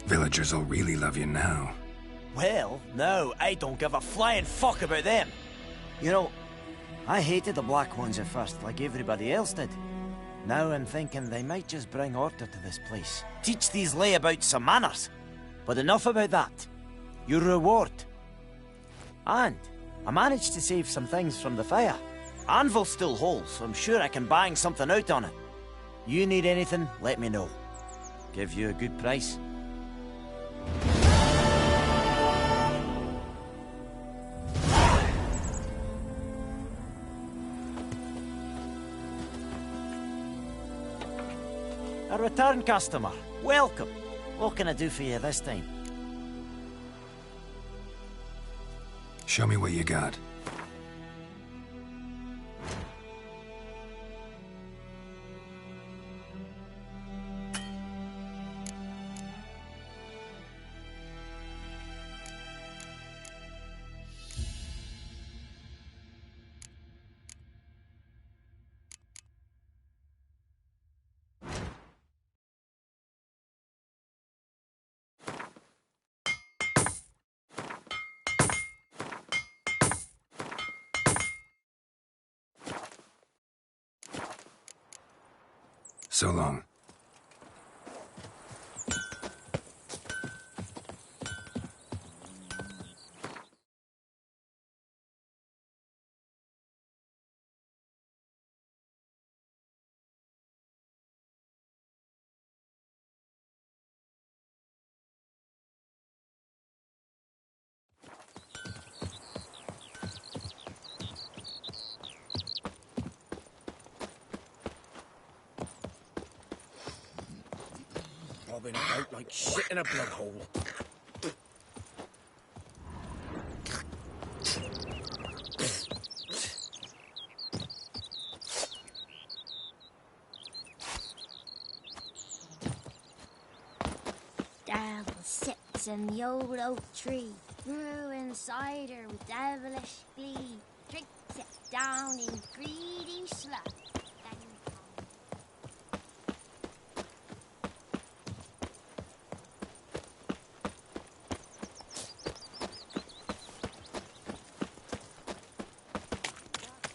S1: Villagers will really love you now.
S11: Well, no, I don't give a flying fuck about them. You know, I hated the Black Ones at first, like everybody else did. Now I'm thinking they might just bring order to this place. Teach these layabouts some manners. But enough about that. Your reward. And I managed to save some things from the fire. Anvil still holds, so I'm sure I can bang something out on it. You need anything, let me know. Give you a good price. A return customer. Welcome. What can I do for you this time?
S1: Show me what you got. So long.
S17: Bobbing about like shit in a blood hole.
S4: Devil sits in the old oak tree, brewing cider with devilish glee. Drinks it down in greedy sloth.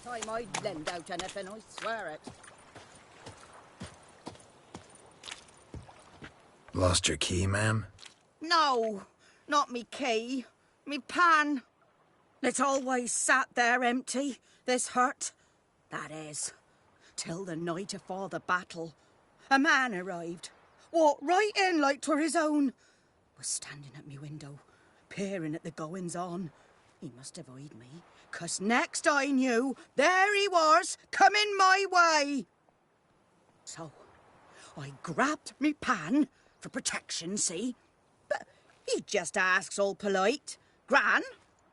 S19: Time I'd lend out anything, I swear it.
S1: Lost your key, ma'am?
S19: No, not me key. Me pan. It's always sat there empty, this hut. That is, till the night afore the battle. A man arrived, walked right in like 'twere his own. Was standing at me window, peering at the goings-on. He must have eyed me, 'cause next I knew, there he was, coming my way. So, I grabbed me pan, for protection, see? But he just asks all polite, Gran,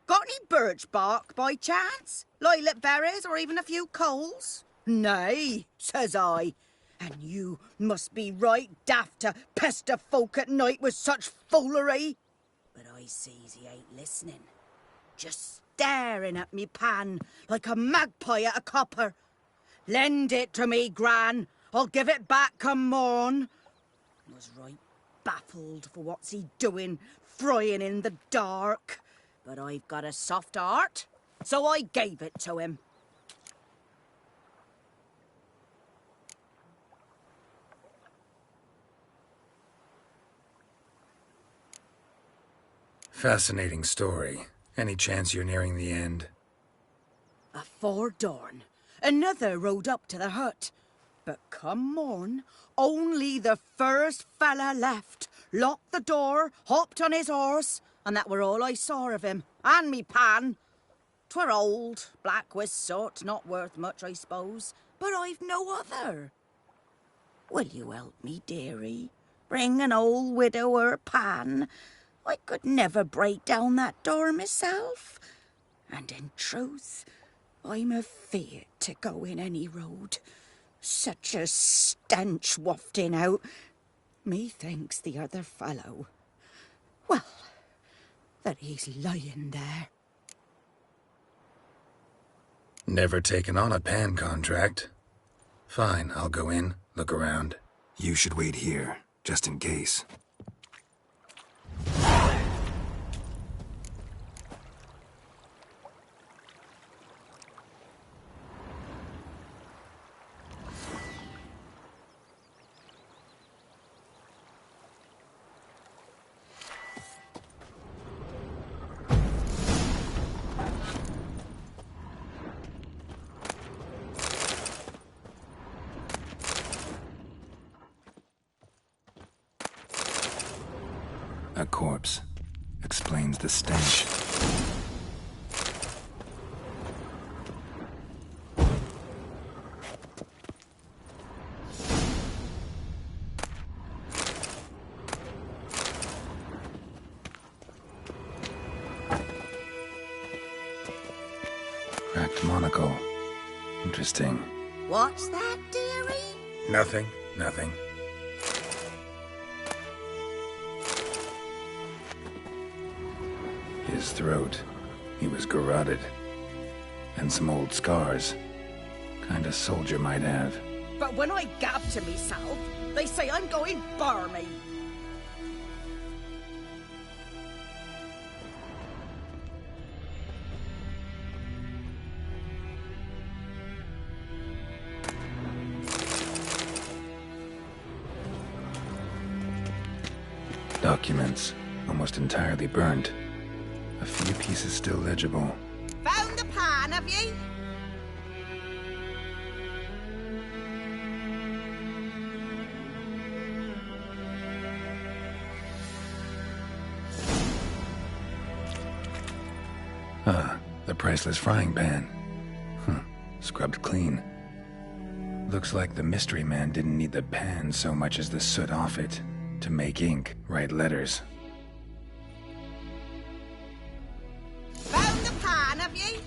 S19: got any birch bark by chance? Lilac berries or even a few coals? Nay, says I. And you must be right daft to pester folk at night with such foolery. But I sees he ain't listening. Just staring at me pan like a magpie at a copper. Lend it to me, Gran. I'll give it back come morn. Was right baffled for what's he doing, frying in the dark. But I've got a soft heart, so I gave it to him.
S1: Fascinating story. Any chance you're nearing the end?
S19: Afore dawn, another rode up to the hut. But come morn, only the first fella left, locked the door, hopped on his horse, and that were all I saw of him, and me pan. 'Twere old, black with soot, not worth much, I suppose, but I've no other. Will you help me, dearie? Bring an old widower pan. I could never break down that door myself. And in truth, I'm afeard to go in any road. Such a stench wafting out. Methinks the other fellow, well, that he's lying there.
S1: Never taken on a pan contract. Fine, I'll go in, look around. You should wait here, just in case. A corpse. Explains the stench. knuckle. Interesting.
S19: What's that, dearie?
S1: Nothing. His throat. He was garroted. And some old scars. Kind a soldier might have.
S19: But when I gab to myself, they say I'm going barmy.
S1: Documents. Almost entirely burnt. A few pieces still legible.
S19: Found the pan, have ye?
S1: Ah, the priceless frying pan. Scrubbed clean. Looks like the mystery man didn't need the pan so much as the soot off it to make ink, write letters.
S19: Found the pan, have ye?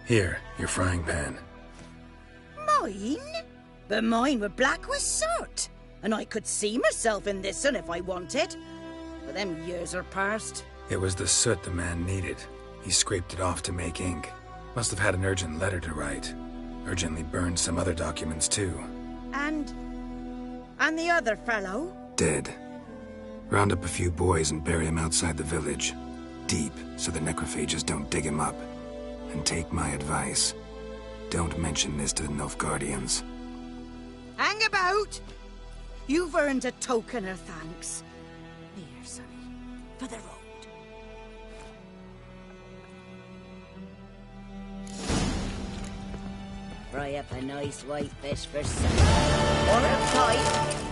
S1: Here, your frying pan.
S19: Mine? But mine were black with soot. And I could see myself in this one if I wanted. But them years are past.
S1: It was the soot the man needed. He scraped it off to make ink. Must have had an urgent letter to write. Urgently burned some other documents too.
S19: And the other fellow?
S1: Dead. Round up a few boys and bury him outside the village. Deep, so the necrophages don't dig him up. And take my advice. Don't mention this to the Nilfgaardians.
S19: Hang about! You've earned a token of thanks. Here, sonny, for the road. Fry up a nice white fish for supper. Or a pie.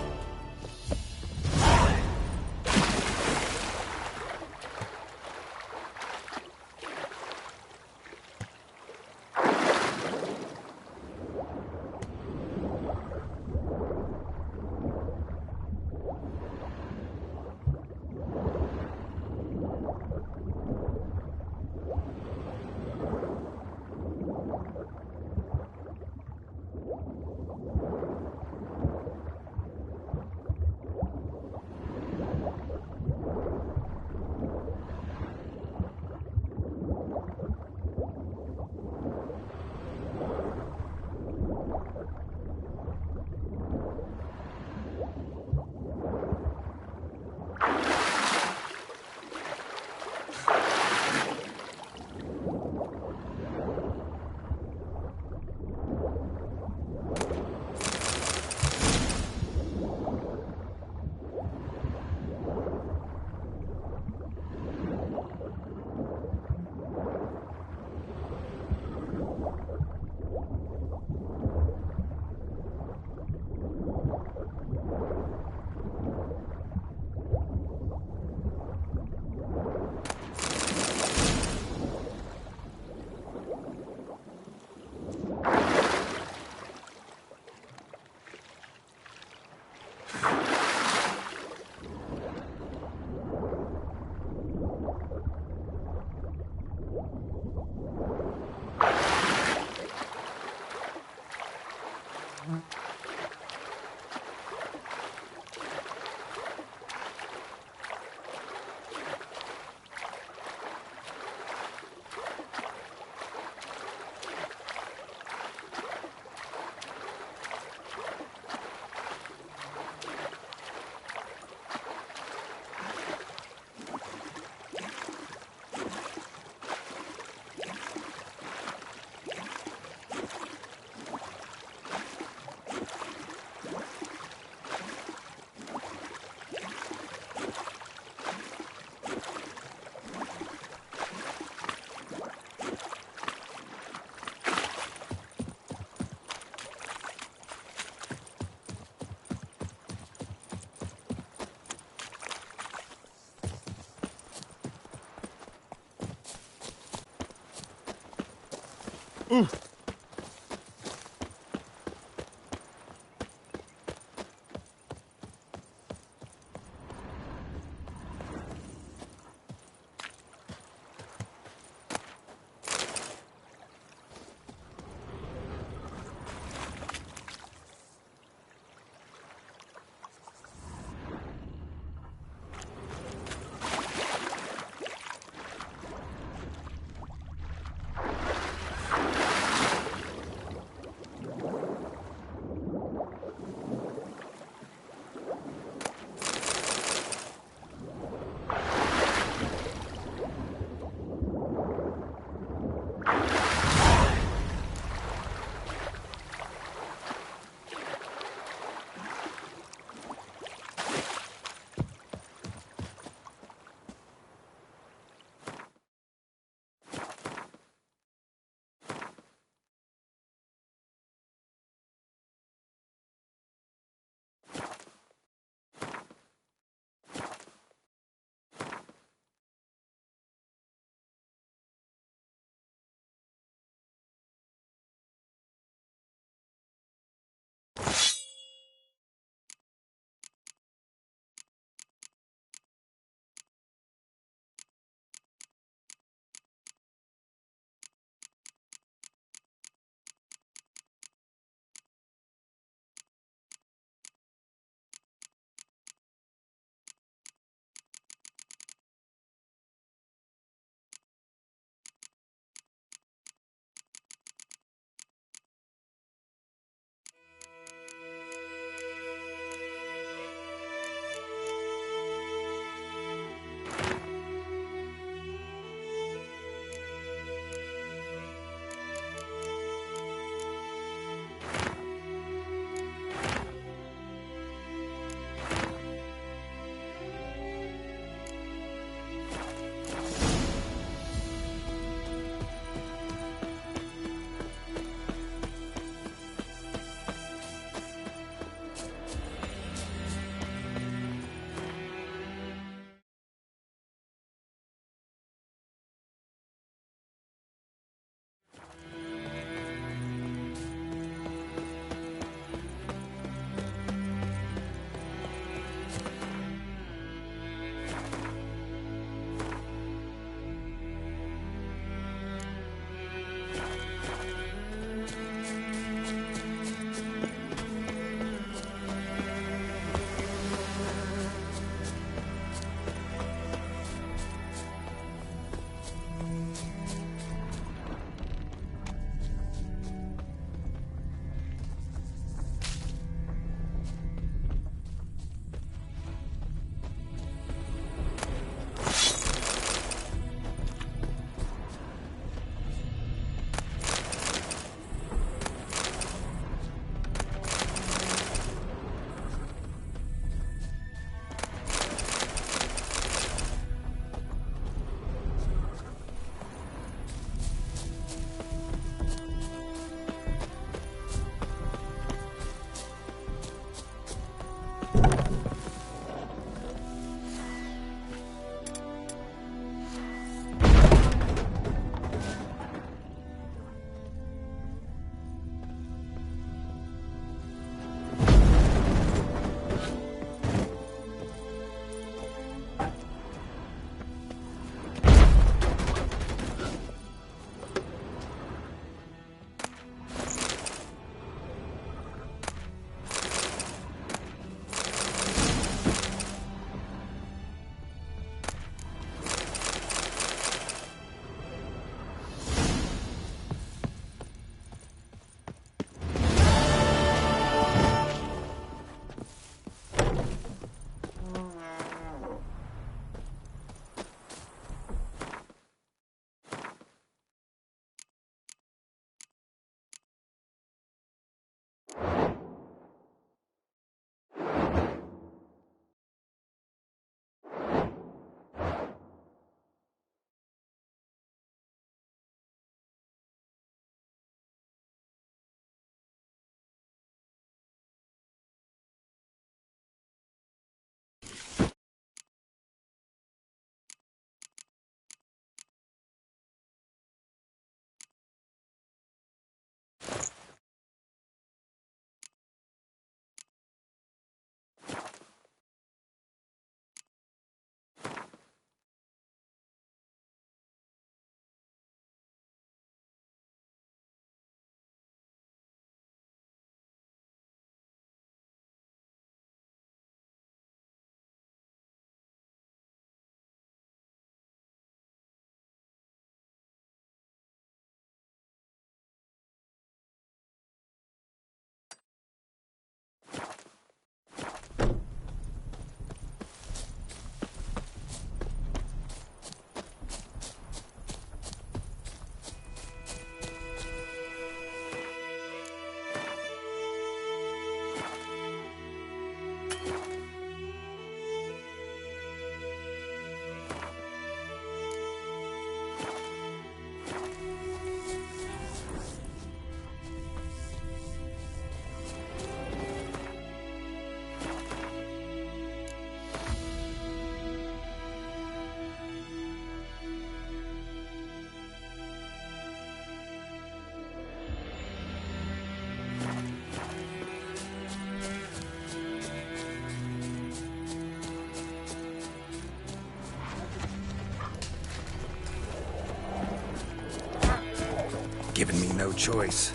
S1: given me no choice.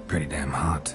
S1: Pretty damn hot.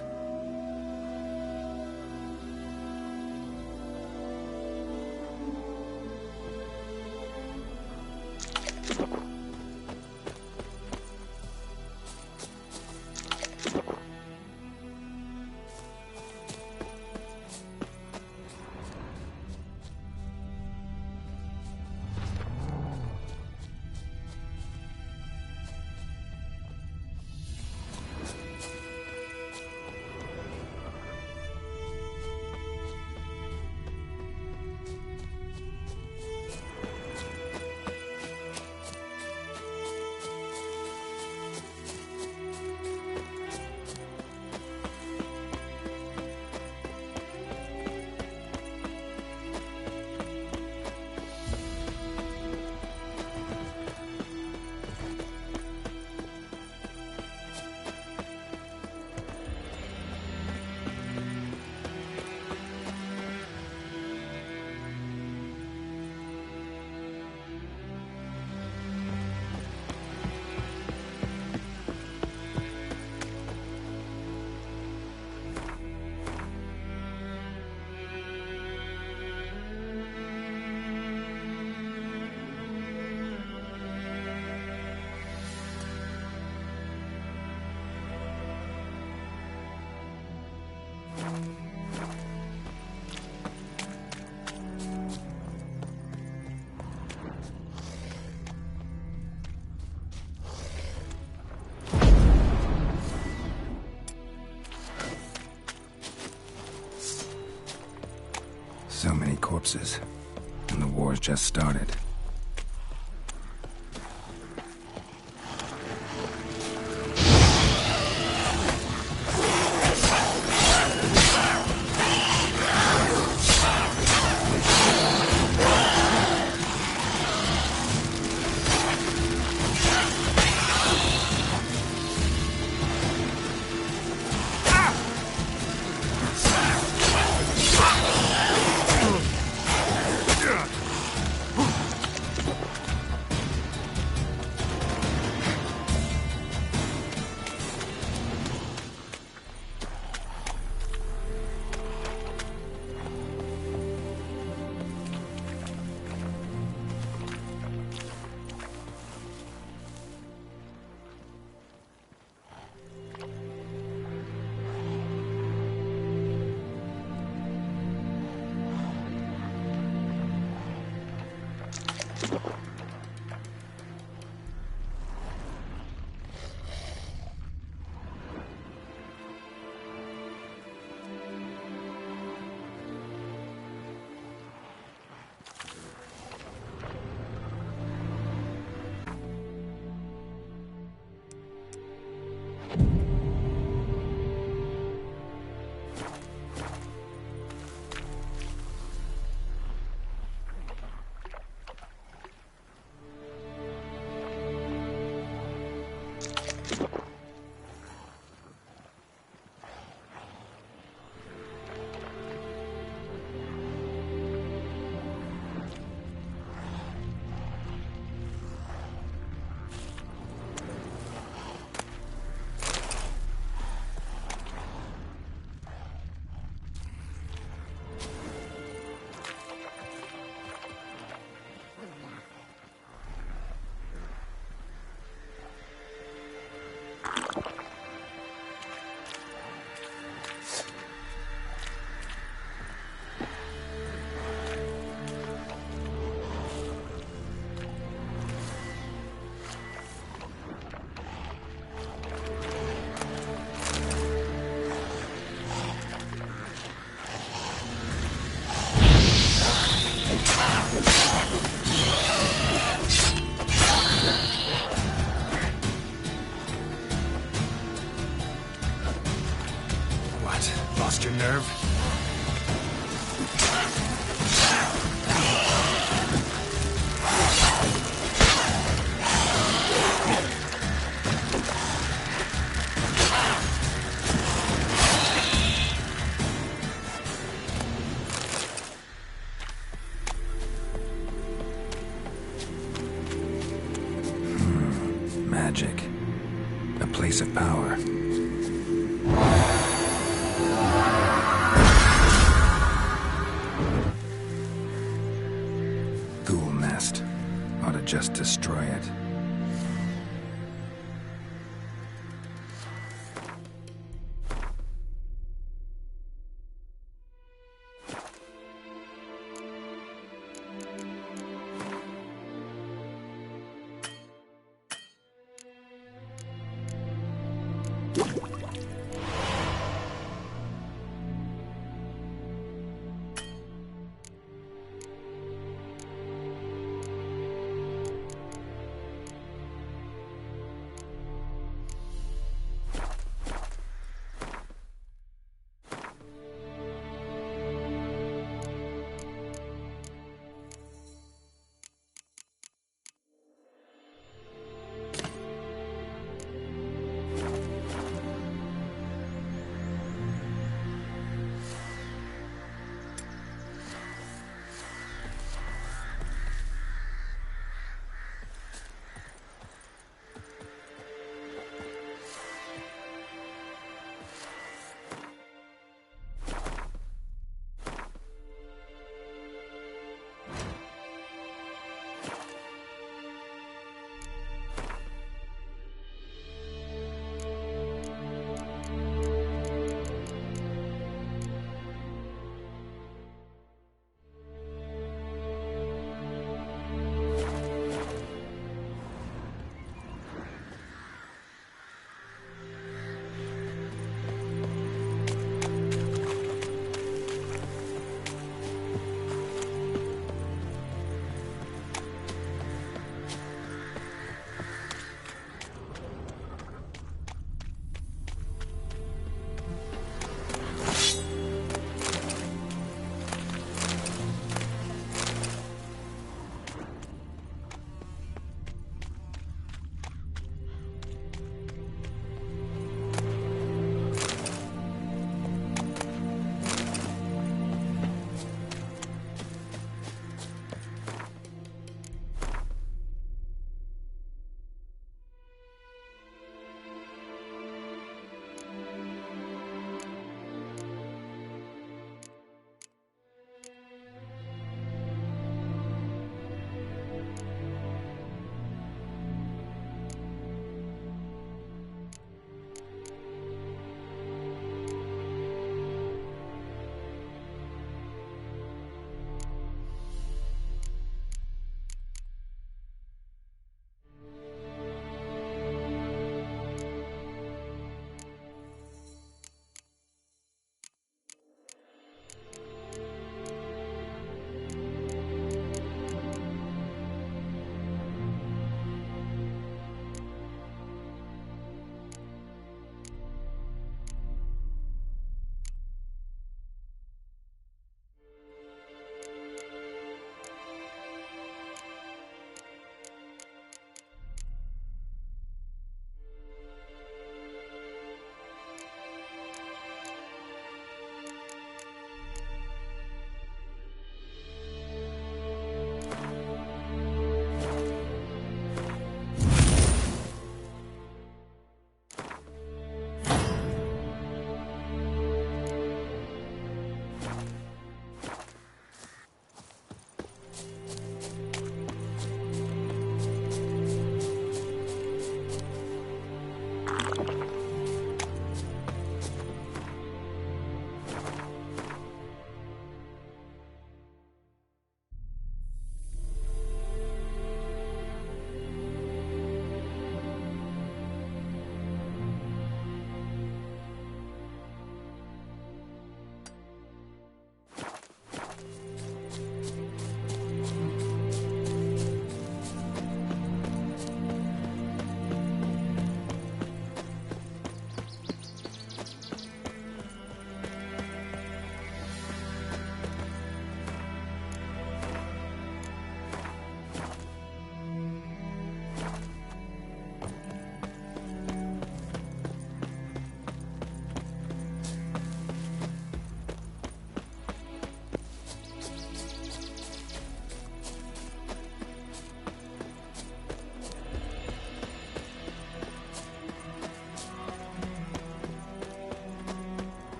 S1: So many corpses, and the war's just started. nerve. Magic. A place of power. Ghoul nest. Ought to just destroy it.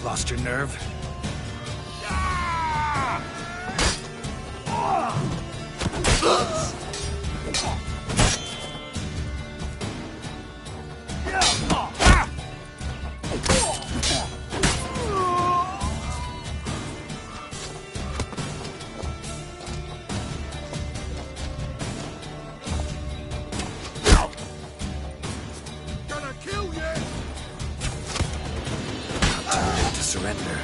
S1: Lost your nerve?
S17: Gonna kill you!
S1: To surrender.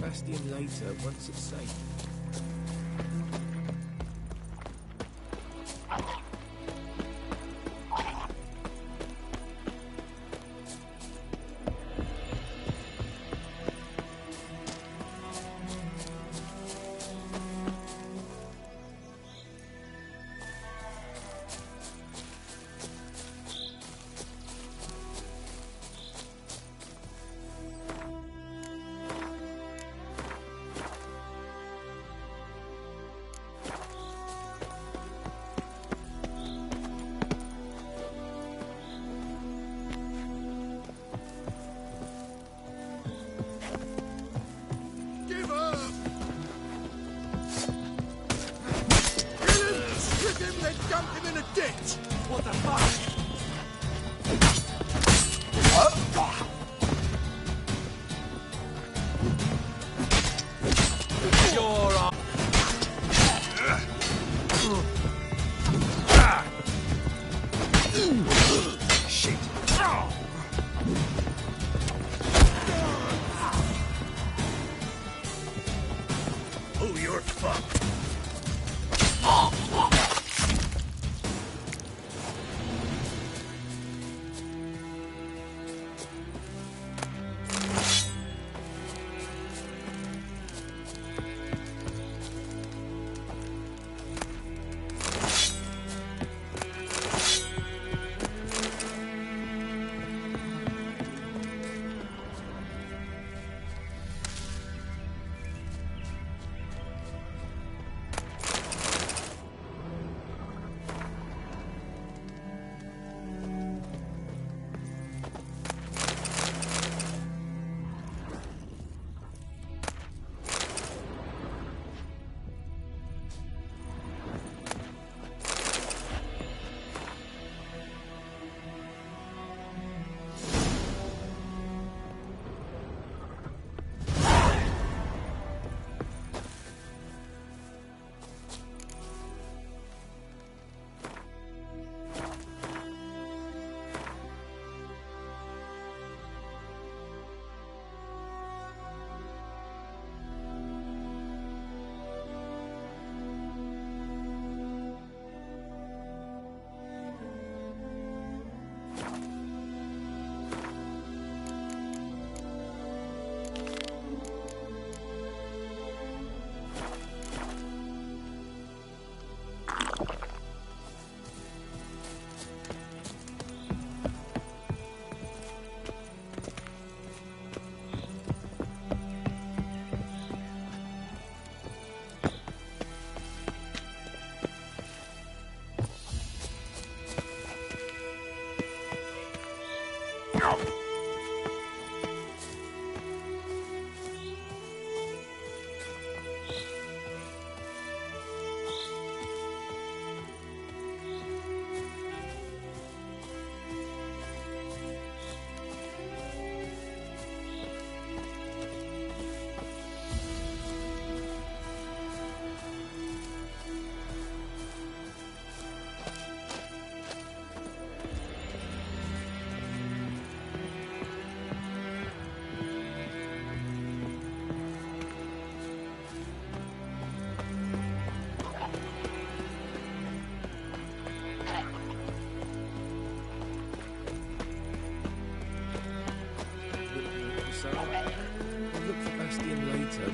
S12: Bastion later, once it's safe.
S18: You're fucked.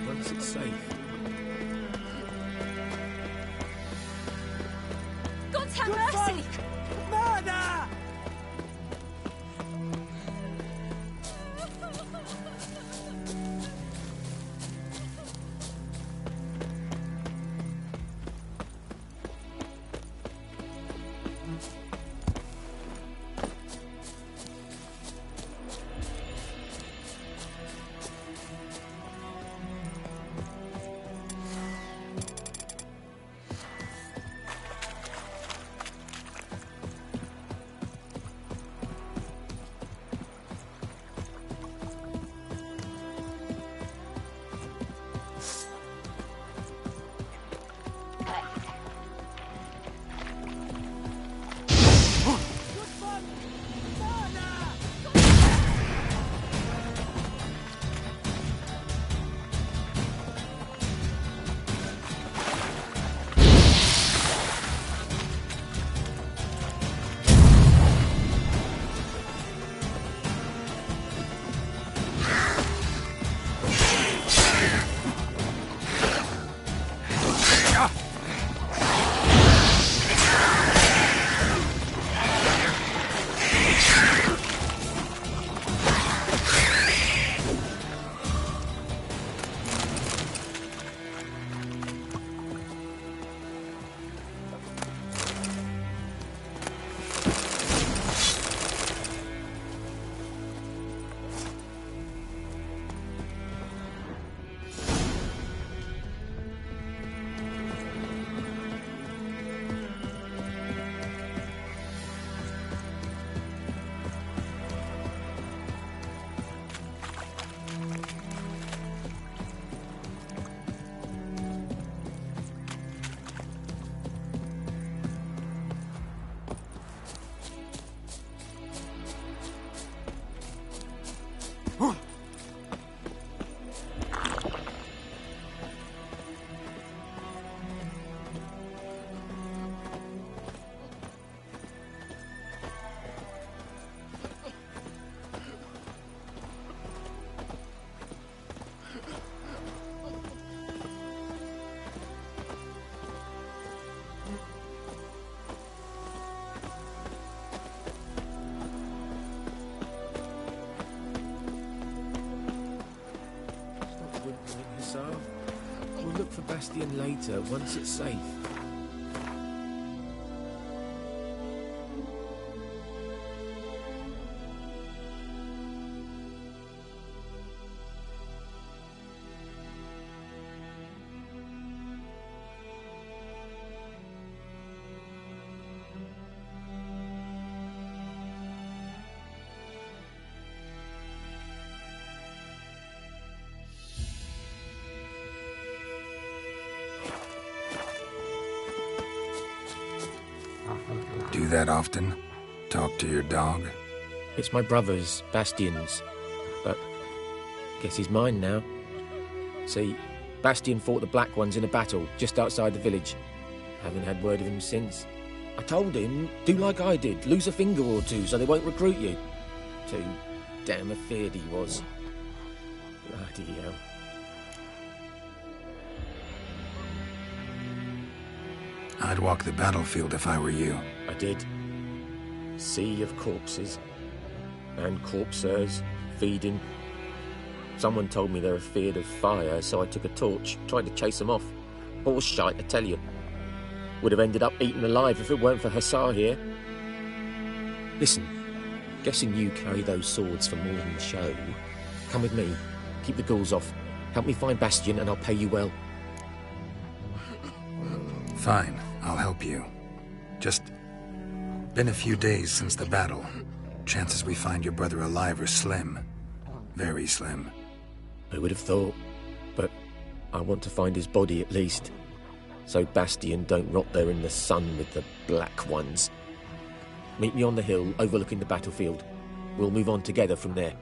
S17: Once it's safe.
S16: God have mercy!
S15: Murder!
S12: for Bastion later, once it's safe.
S1: Do that often? Talk to your dog?
S12: It's my brother's, Bastion's. But guess he's mine now. See, Bastion fought the Black Ones in a battle just outside the village. Haven't had word of him since. I told him, do like I did, lose a finger or two so they won't recruit you. Too damn afeard he was. Bloody hell.
S1: I'd walk the battlefield if I were you.
S12: I did. Sea of corpses. And corpsers, feeding. Someone told me they were feared of fire, so I took a torch, tried to chase them off. Horse shite, I tell you. Would have ended up eaten alive if it weren't for Hussar here. Listen, guessing you carry those swords for more than the show. Come with me, keep the ghouls off. Help me find Bastion and I'll pay you well.
S1: Fine, I'll help you. Just been a few days since the battle. Chances we find your brother alive are slim. Very slim.
S12: I would have thought, but I want to find his body at least. So Bastion don't rot there in the sun with the Black Ones. Meet me on the hill overlooking the battlefield. We'll move on together from there.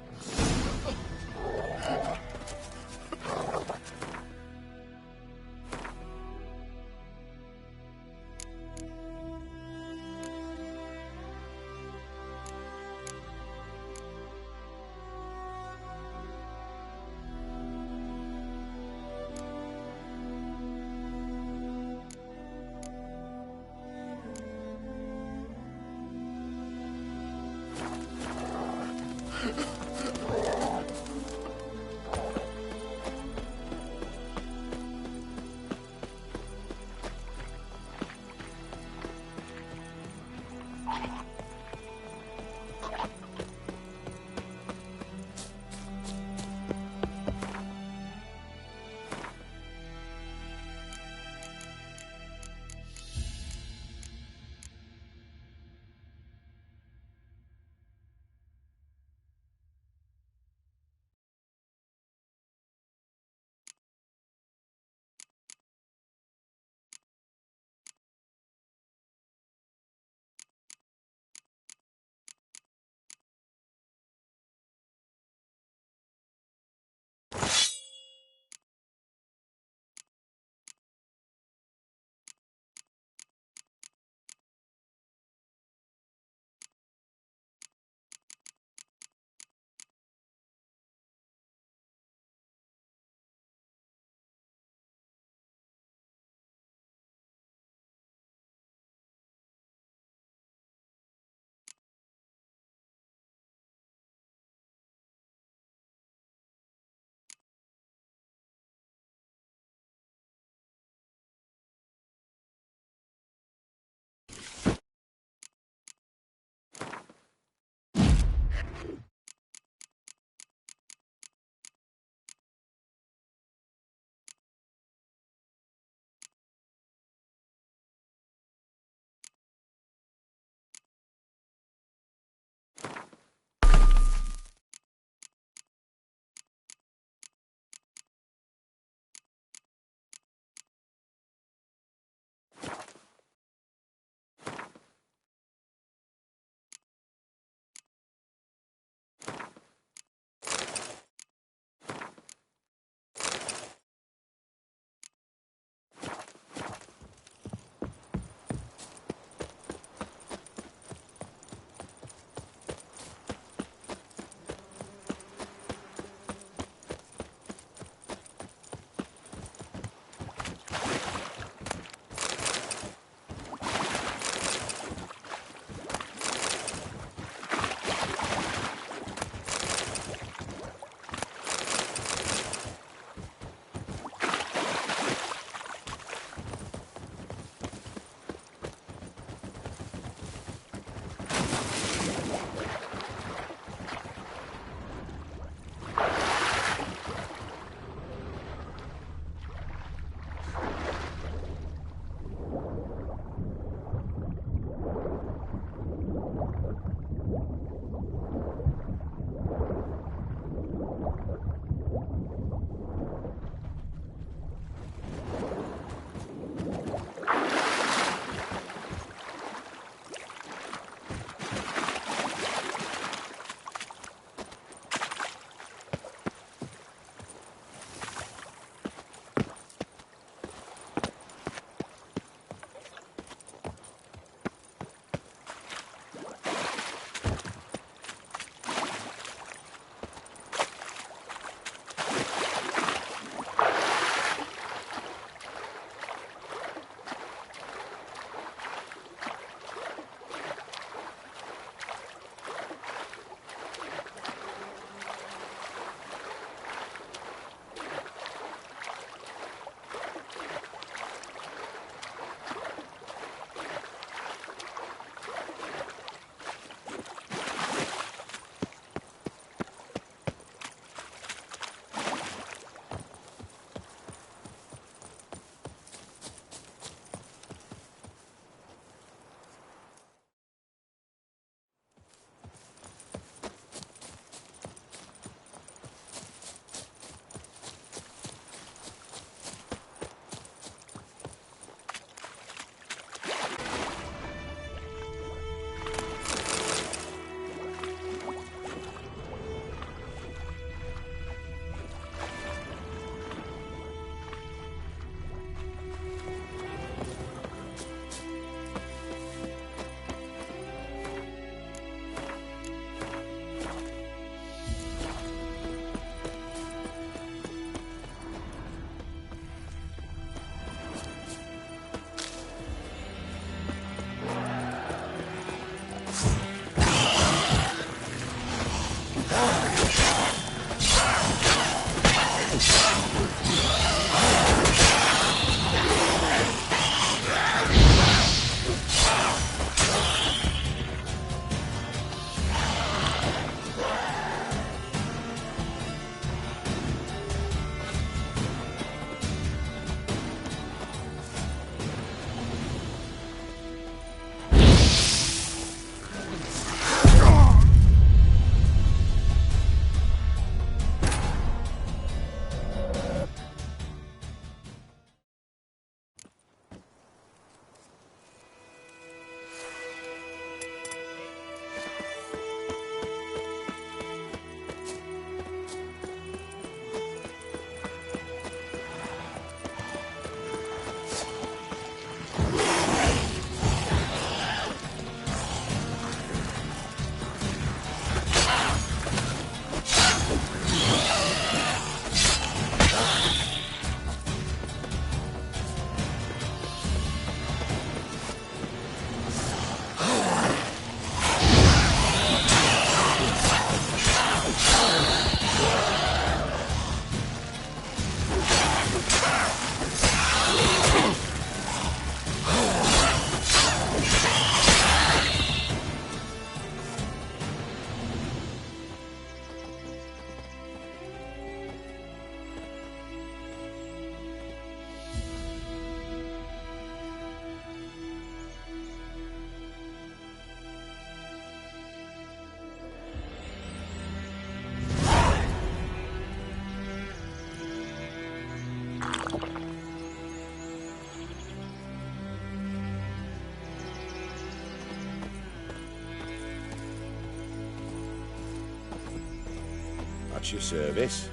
S3: At your service.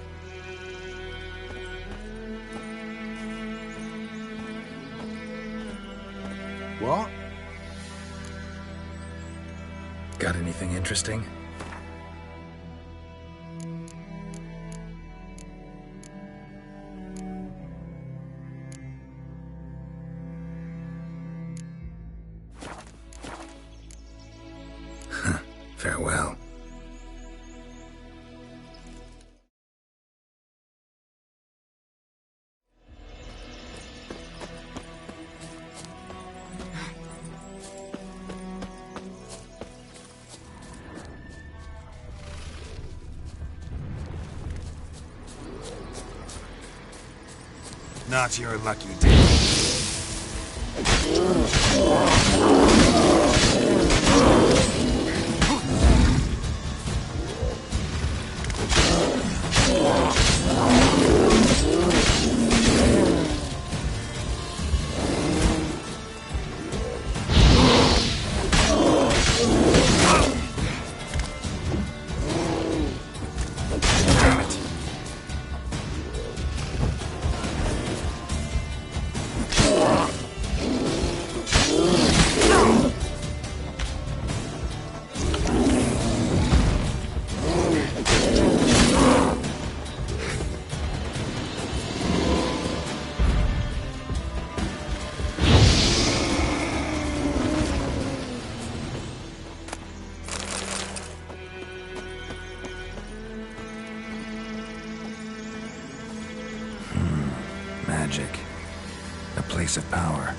S18: What?
S1: Got anything interesting? Farewell. Not your lucky day. Magic. A place of power.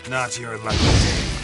S1: Not your lucky day.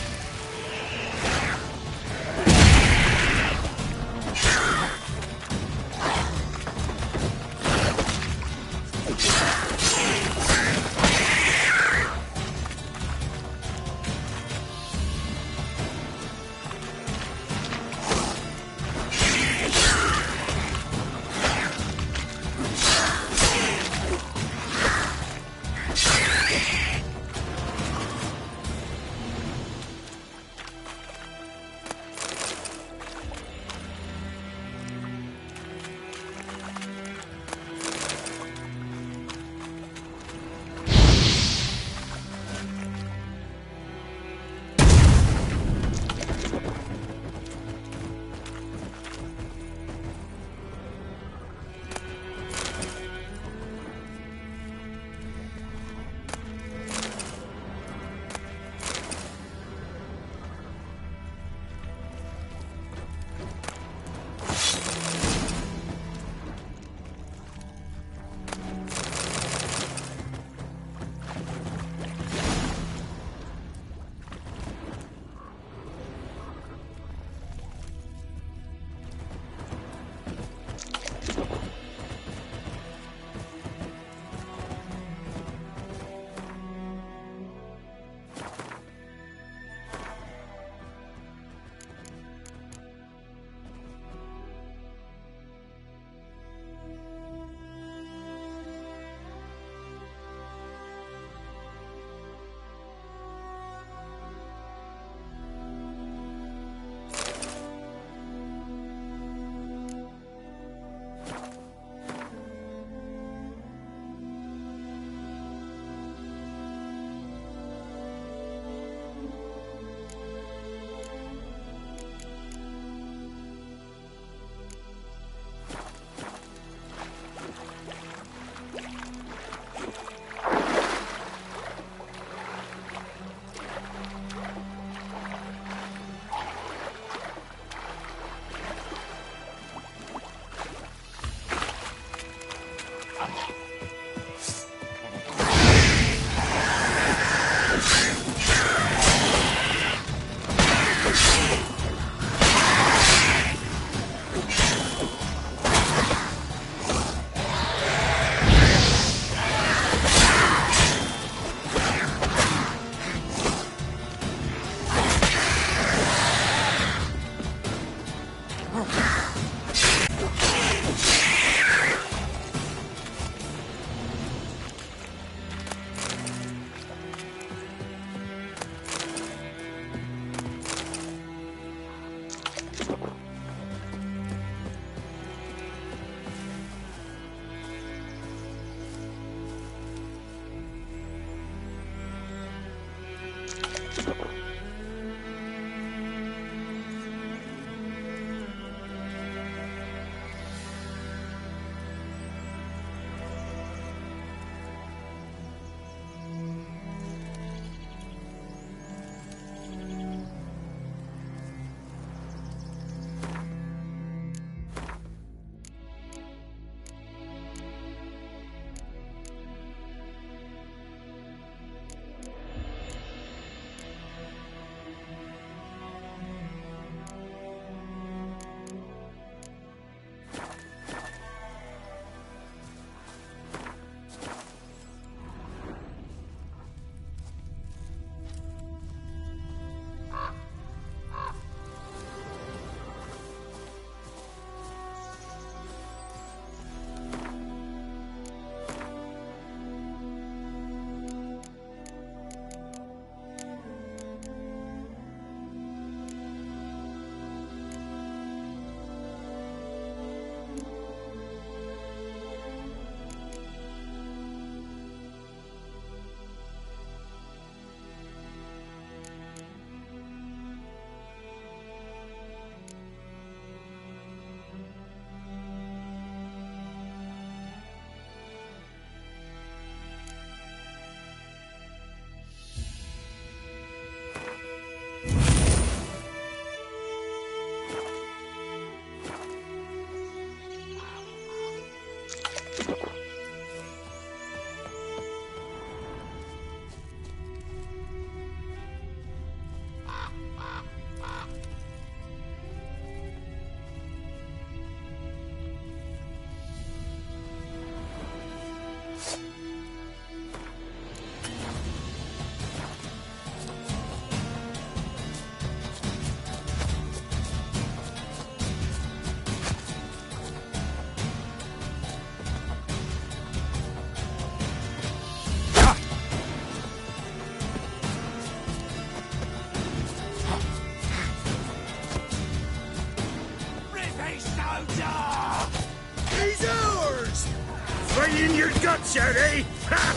S17: Gotcha, eh? Ha!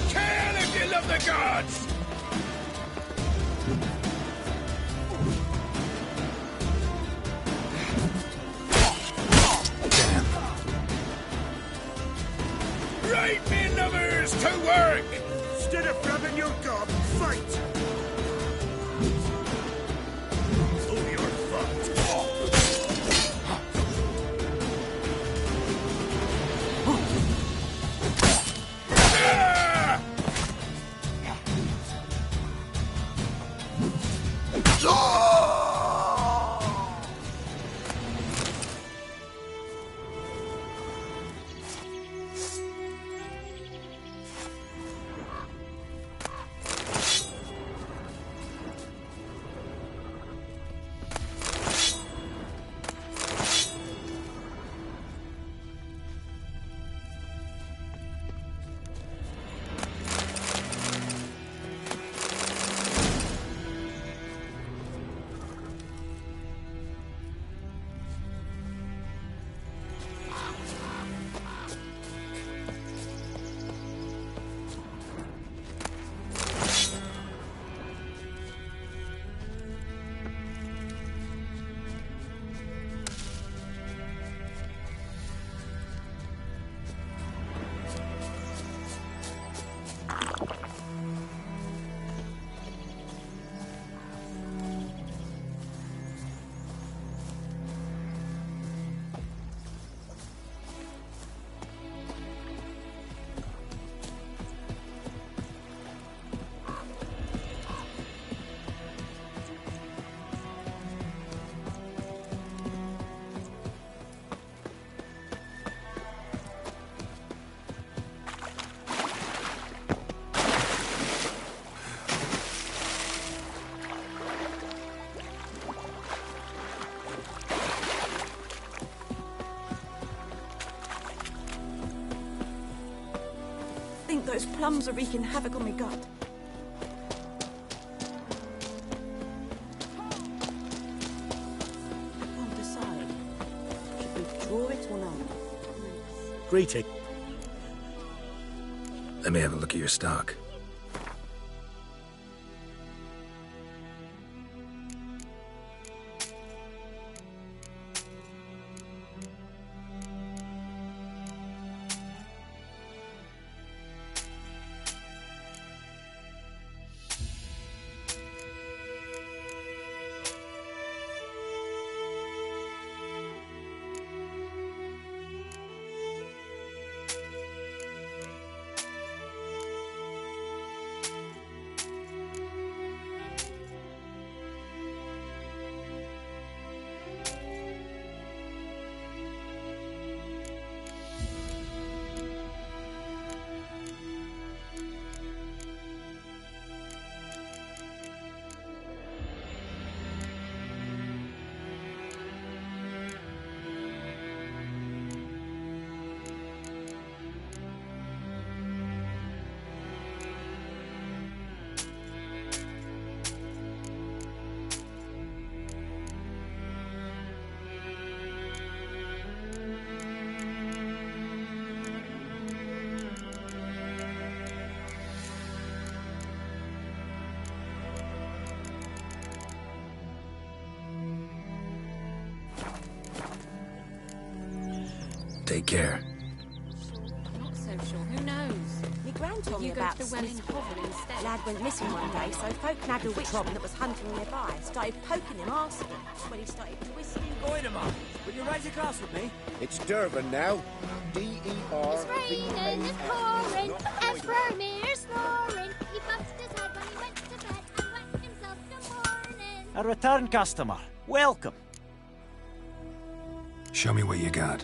S3: Kill if you love the gods! Right, me lovers, to work!
S17: Instead of grabbing your gob, fight! Oh, you're fucked.
S8: Those plums are wreaking havoc on my gut. I can't decide. Should we draw it or not?
S5: Greeting.
S1: Let me have a look at your stock. Take care.
S8: Not so sure. Who knows? My gran told me about this lad went missing one day, so folk nabbed a witchman that was hunting nearby. Started poking him, asking. When he started twisting.
S13: Goidemar, will you raise a glass with me?
S20: It's Durban now. D-E-R.
S16: It's raining, it's pouring, and Vermeer's snoring. He bumped his head when he went to bed and wet himself till morning.
S11: A return customer. Welcome.
S1: Show me what you got.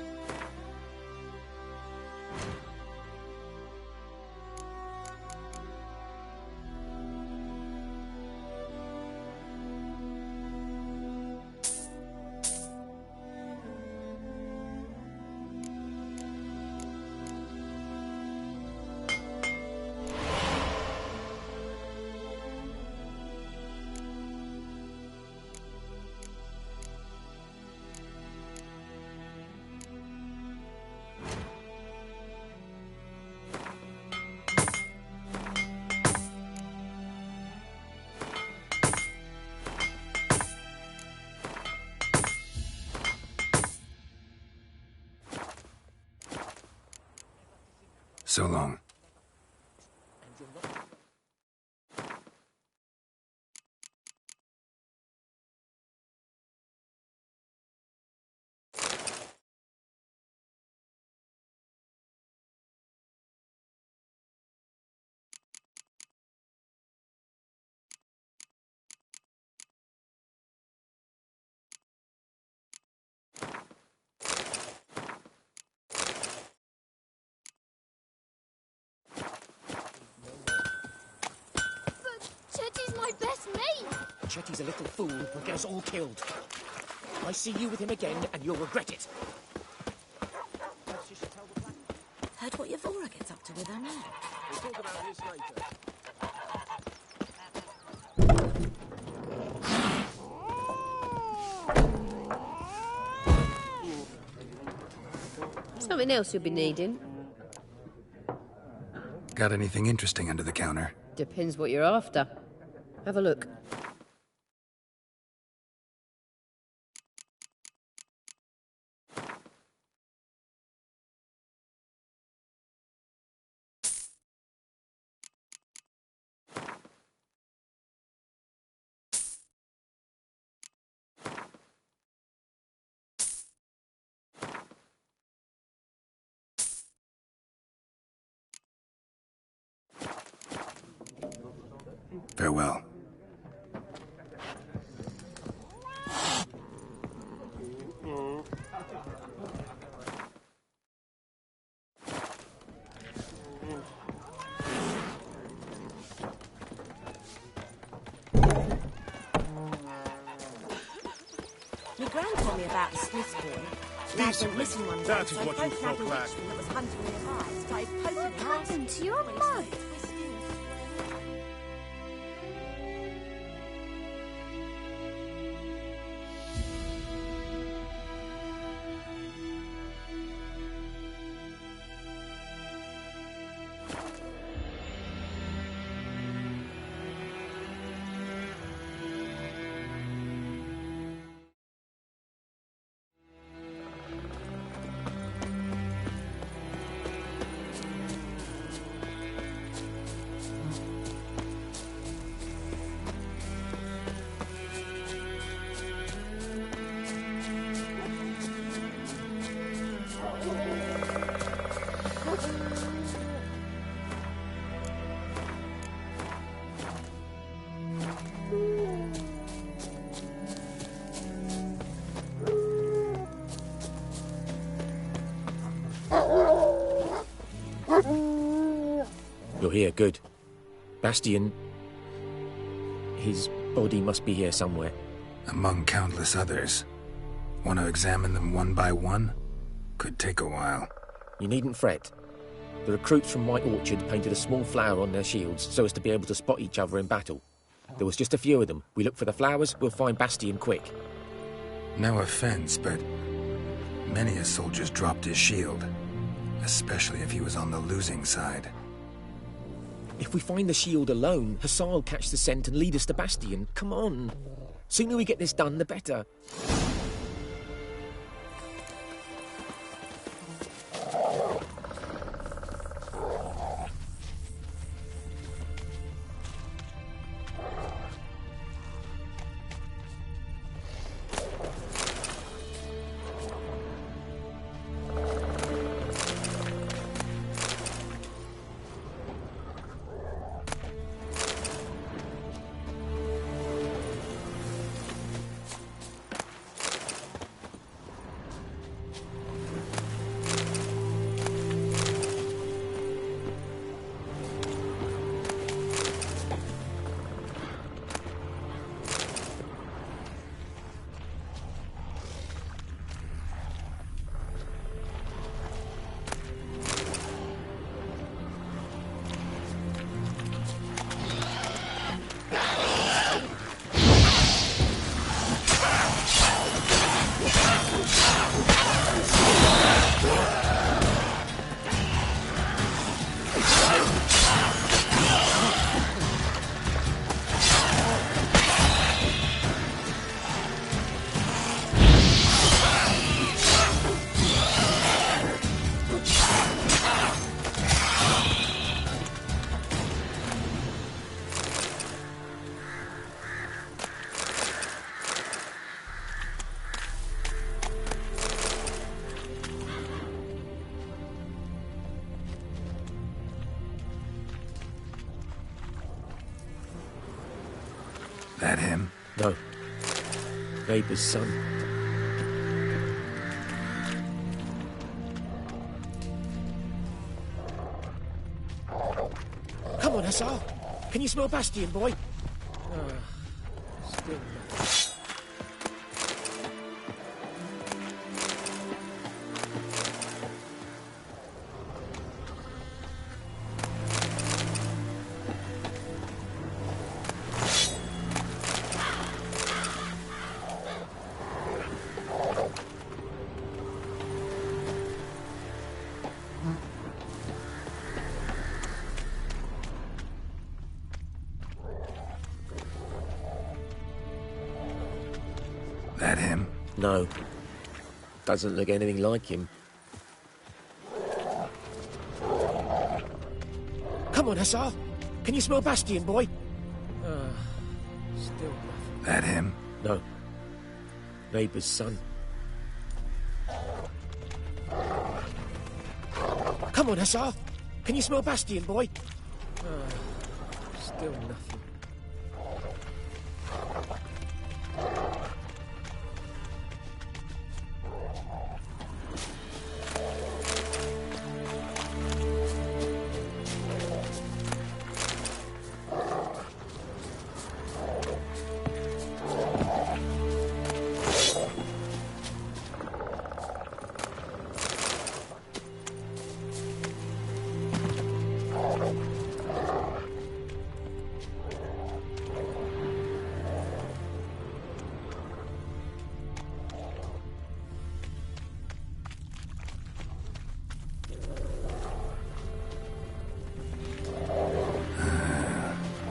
S1: So long.
S16: Chetty's my best mate!
S12: Chetty's a little fool who'll get us all killed. I see you with him again, and you'll regret it.
S8: Heard what Yavora gets up to with her man.
S18: We'll talk about this later.
S10: Something else you'll be needing.
S1: Got anything interesting under the counter?
S10: Depends what you're after. Have a look.
S1: Farewell.
S8: My gran told me about the Smith's boy. Lad went missing one day,
S17: That is
S8: so
S17: what
S8: folk
S17: you
S8: nabbed
S17: thought,
S8: a
S17: lad.
S8: witchman that was hunting nearby. Started poking
S16: What
S8: him
S16: happened to your mug?
S12: You're here, good. Bastian... his body must be here somewhere.
S1: Among countless others. Want to examine them one by one? Could take a while.
S12: You needn't fret. The recruits from White Orchard painted a small flower on their shields so as to be able to spot each other in battle. There was just a few of them. We look for the flowers, we'll find Bastian quick.
S1: No offense, but many a soldier's dropped his shield. Especially if he was on the losing side.
S12: If we find the shield alone, Hussar will catch the scent and lead us to Bastian. Come on. Sooner we get this done, the better.
S1: That him?
S12: No. Neighbour's son.
S9: Come on, Hussar. Can you smell Bastion, boy?
S12: Still
S1: That him?
S12: No. Doesn't look anything like him.
S9: Come on, Hussar. Can you smell Bastion, boy?
S12: Still nothing.
S1: That him?
S12: No. Neighbour's son.
S9: Come on, Hussar. Can you smell Bastion, boy?
S12: Still nothing.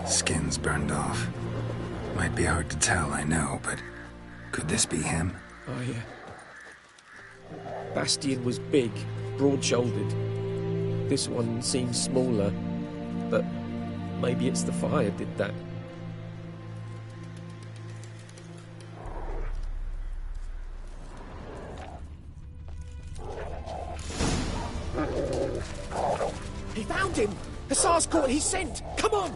S1: Skin's burned off. Might be hard to tell, I know, but could this be him?
S12: Oh, yeah. Bastion was big, broad-shouldered. This one seems smaller, but maybe it's the fire did that.
S9: He found him! Hussar's caught his scent! Come on!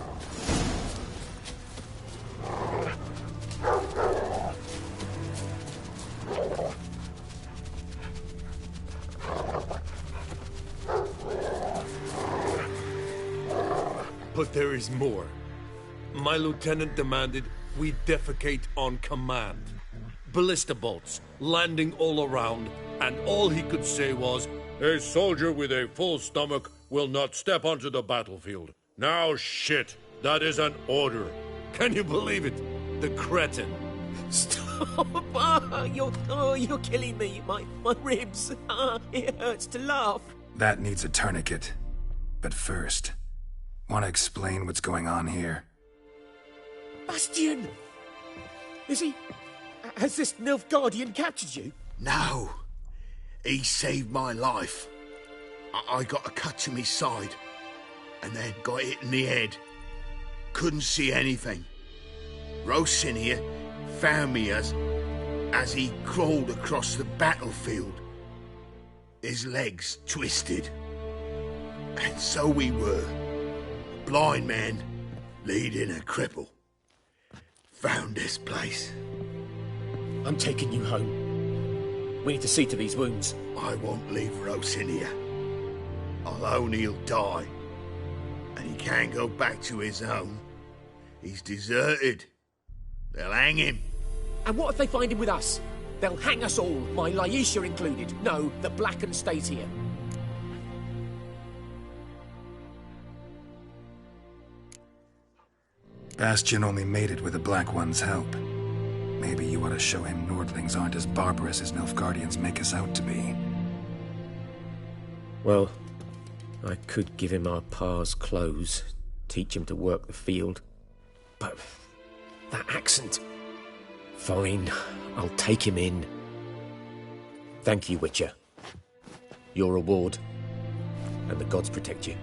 S21: But there is more. My lieutenant demanded we defecate on command. Ballista bolts, landing all around, and all he could say was, "A soldier with a full stomach will not step onto the battlefield." Now shit, that is an order. Can you believe it? The cretin.
S12: Stop! You're killing me. My ribs. It hurts to laugh.
S1: That needs a tourniquet. But first, want to explain what's going on here?
S9: Bastion! Has this Nilfgaardian captured you?
S14: No. He saved my life. I got a cut to my side, and then got hit in the head. Couldn't see anything. Rosinia found me as he crawled across the battlefield. His legs twisted. And so we were. Blind man leading a cripple. Found this place.
S9: I'm taking you home. We need to see to these wounds.
S14: I won't leave Rosinia. Alone he'll die. And he can't go back to his home. He's deserted. They'll hang him.
S9: And what if they find him with us? They'll hang us all, my Laisha included. No, the Blacken stays here.
S1: Bastion only made it with the Black One's help. Maybe you ought to show him Nordlings aren't as barbarous as Nilfgaardians make us out to be.
S12: Well, I could give him our pa's clothes, teach him to work the field. But that accent... Fine, I'll take him in. Thank you, Witcher. Your reward. And the gods protect you.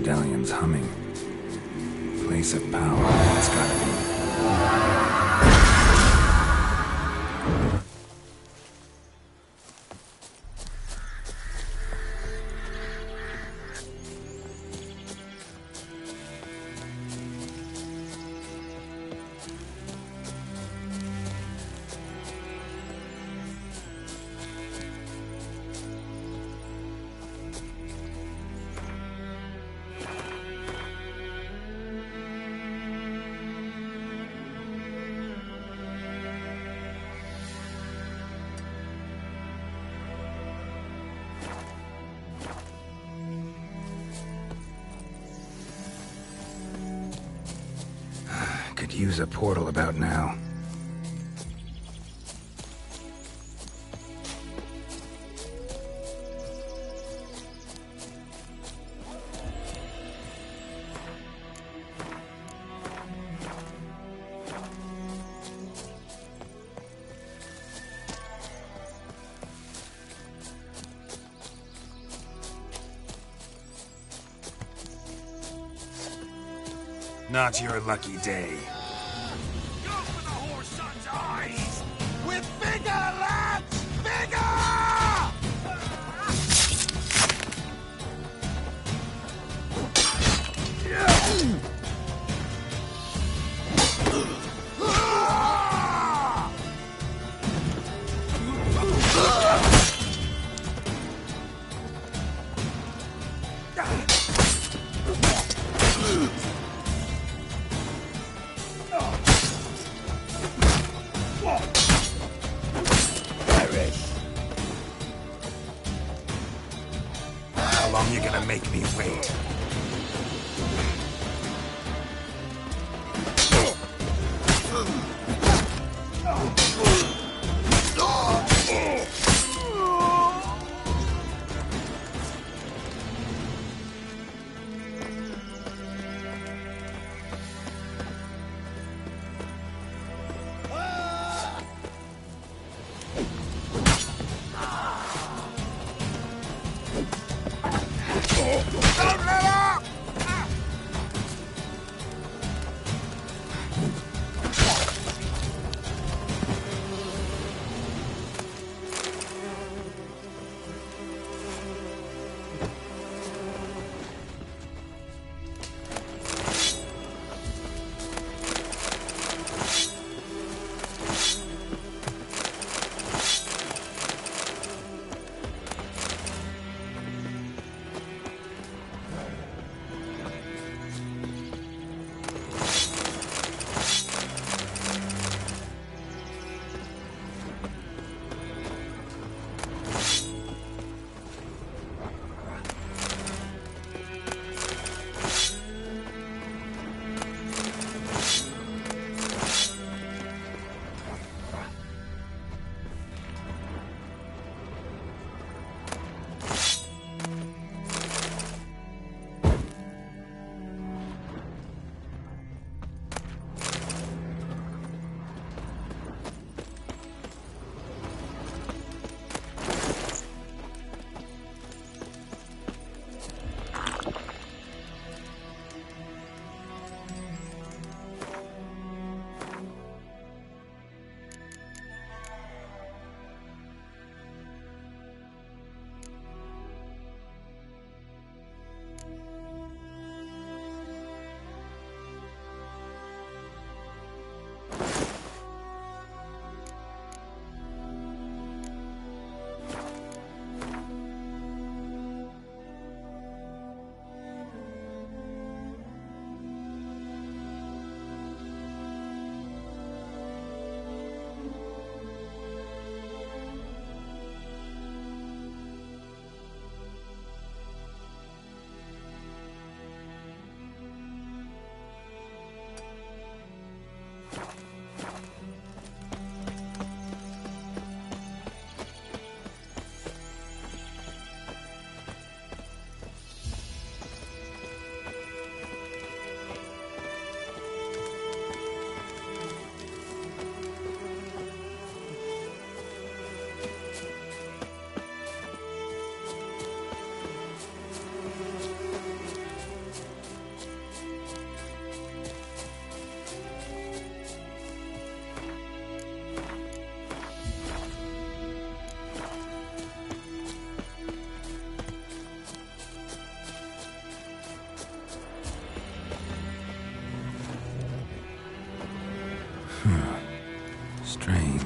S1: medallion's humming. Place of power, it's gotta be. Could use a portal about now. Not your lucky day.
S15: Go for the horse son's eyes! With bigger, lads! Bigger!
S1: How long you gonna make me wait?
S15: Don't let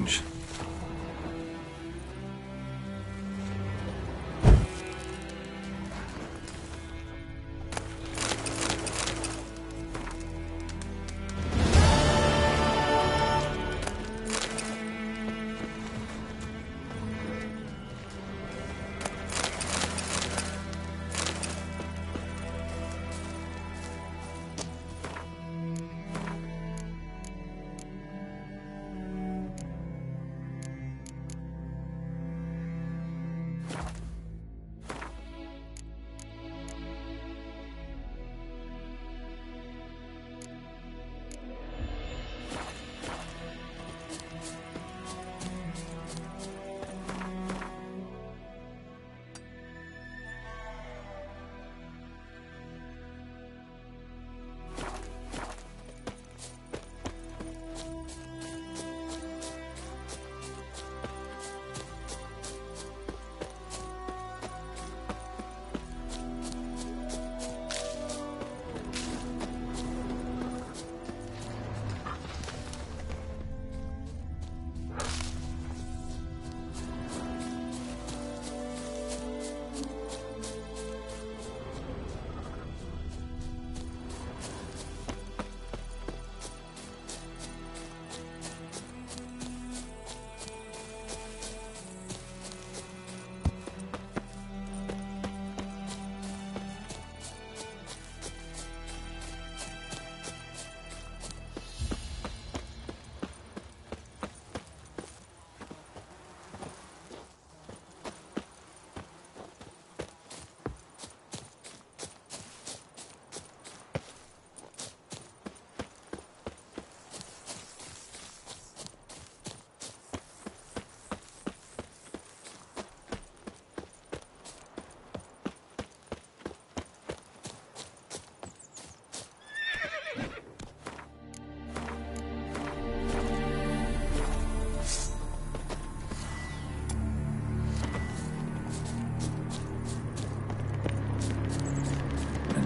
S1: change.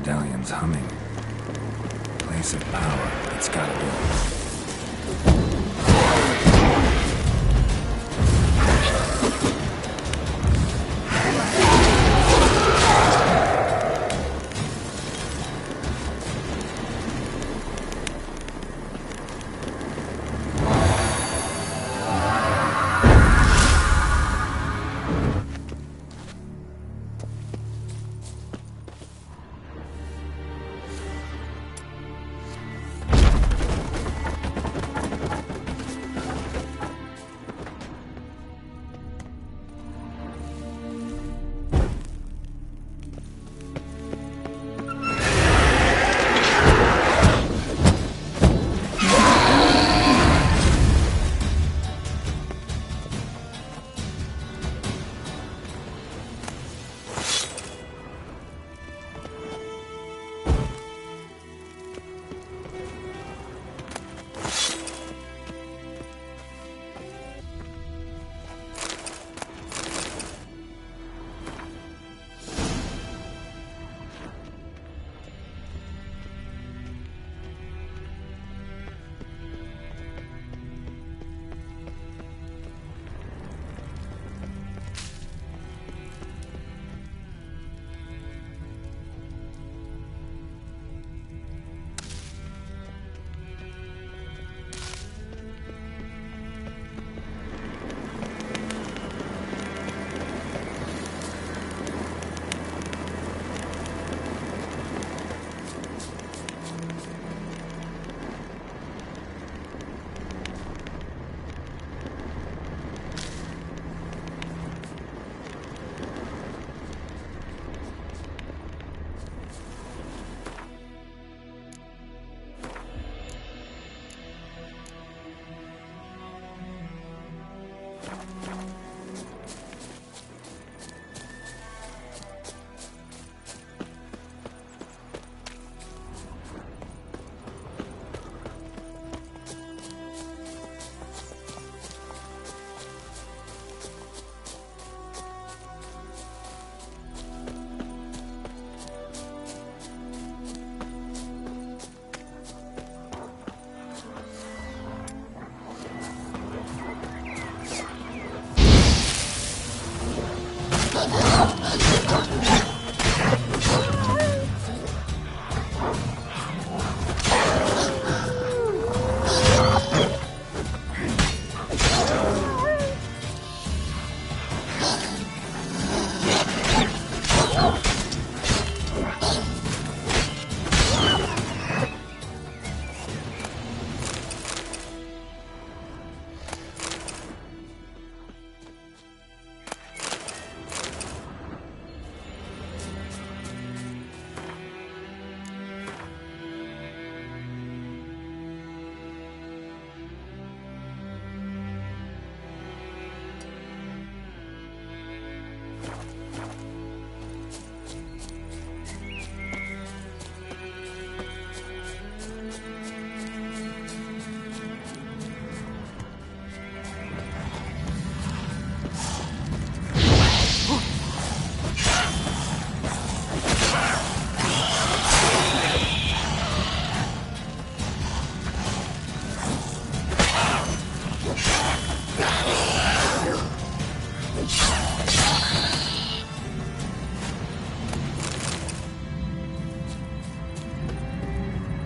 S1: Medallion's humming. Place of power, it's gotta be.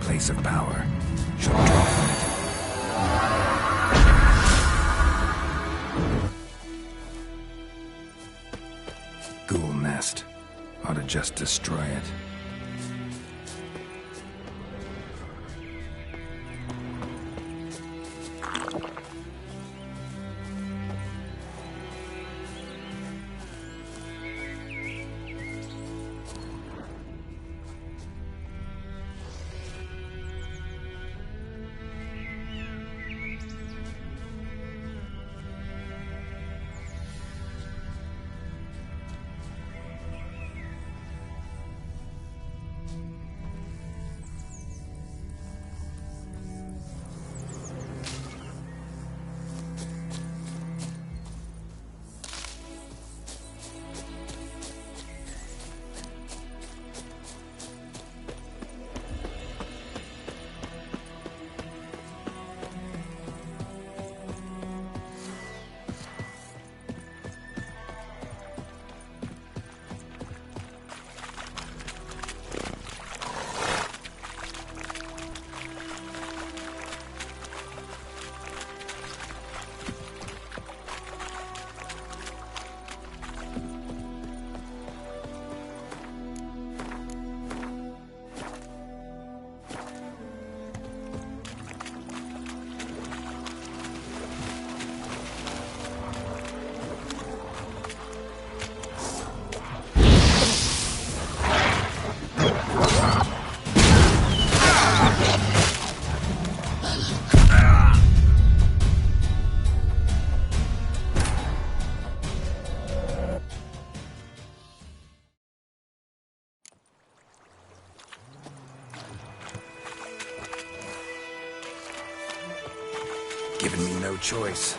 S1: Place of power. Should draw from it. Ghoul nest. Ought to just destroy it. Given me no choice.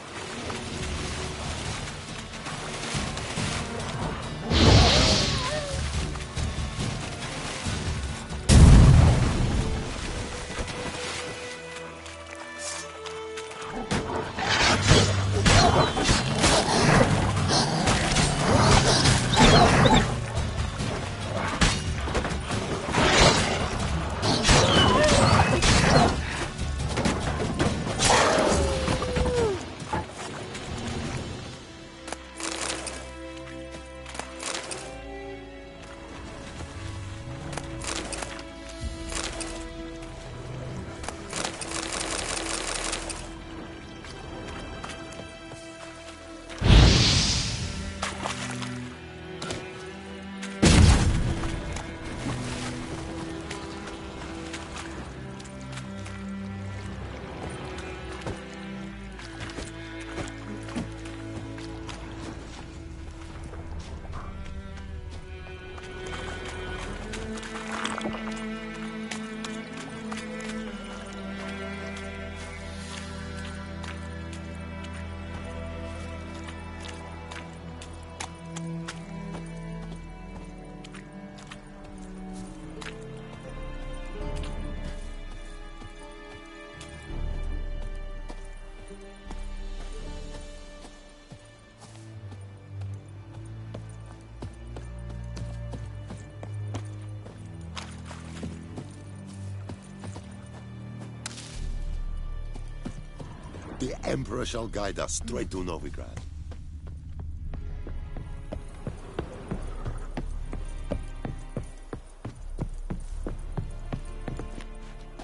S7: The Emperor shall guide us straight to Novigrad.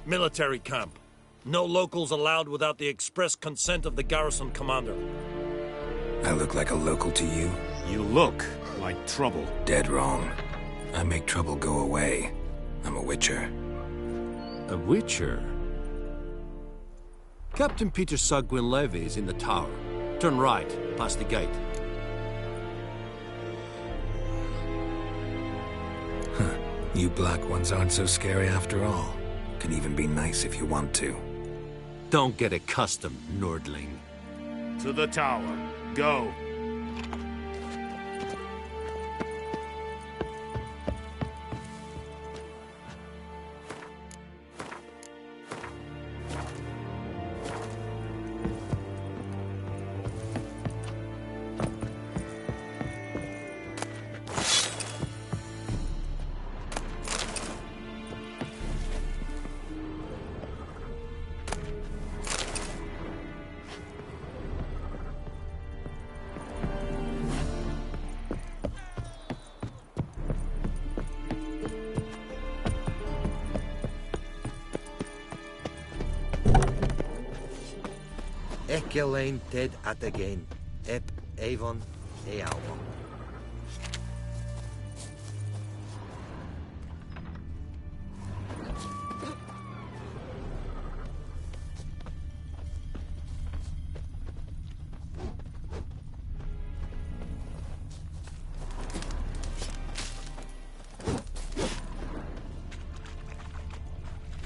S21: Military camp. No locals allowed without the express consent of the garrison commander.
S1: I look like a local to you?
S17: You look like trouble.
S1: Dead wrong. I make trouble go away. I'm a witcher.
S21: A witcher? Captain Peter Sugwin Levy is in the tower. Turn right, past the gate.
S1: Huh. You black ones aren't so scary after all. Can even be nice if you want to.
S21: Don't get accustomed, Nordling.
S17: To the tower. Go.
S22: Ekelain ted at again. Ep Avon Ealma.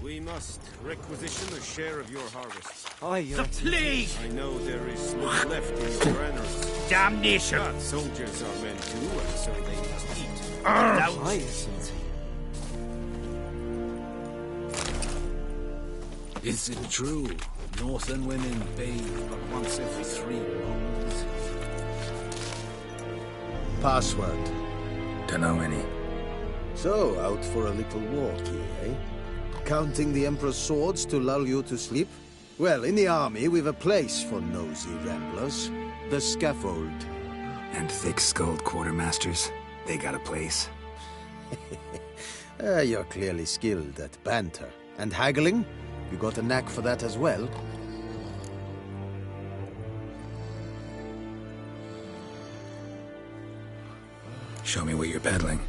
S17: We must requisition a share of your harvests.
S11: Aye, Your
S17: Please! I know there is little left in your granaries.
S15: Damnation!
S17: But soldiers are men too, and so they must eat.
S11: Aye, Excellency.
S18: Is it true? Northern women bathe but once every 3 moons? Password.
S1: Dunno any.
S23: So, out for a little walk, eh? Counting the Emperor's swords to lull you to sleep? Well, in the army, we've a place for nosy ramblers. The scaffold.
S1: And thick-skulled quartermasters. They got a place.
S23: You're clearly skilled at banter. And haggling? You got a knack for that as well?
S1: Show me what you're peddling.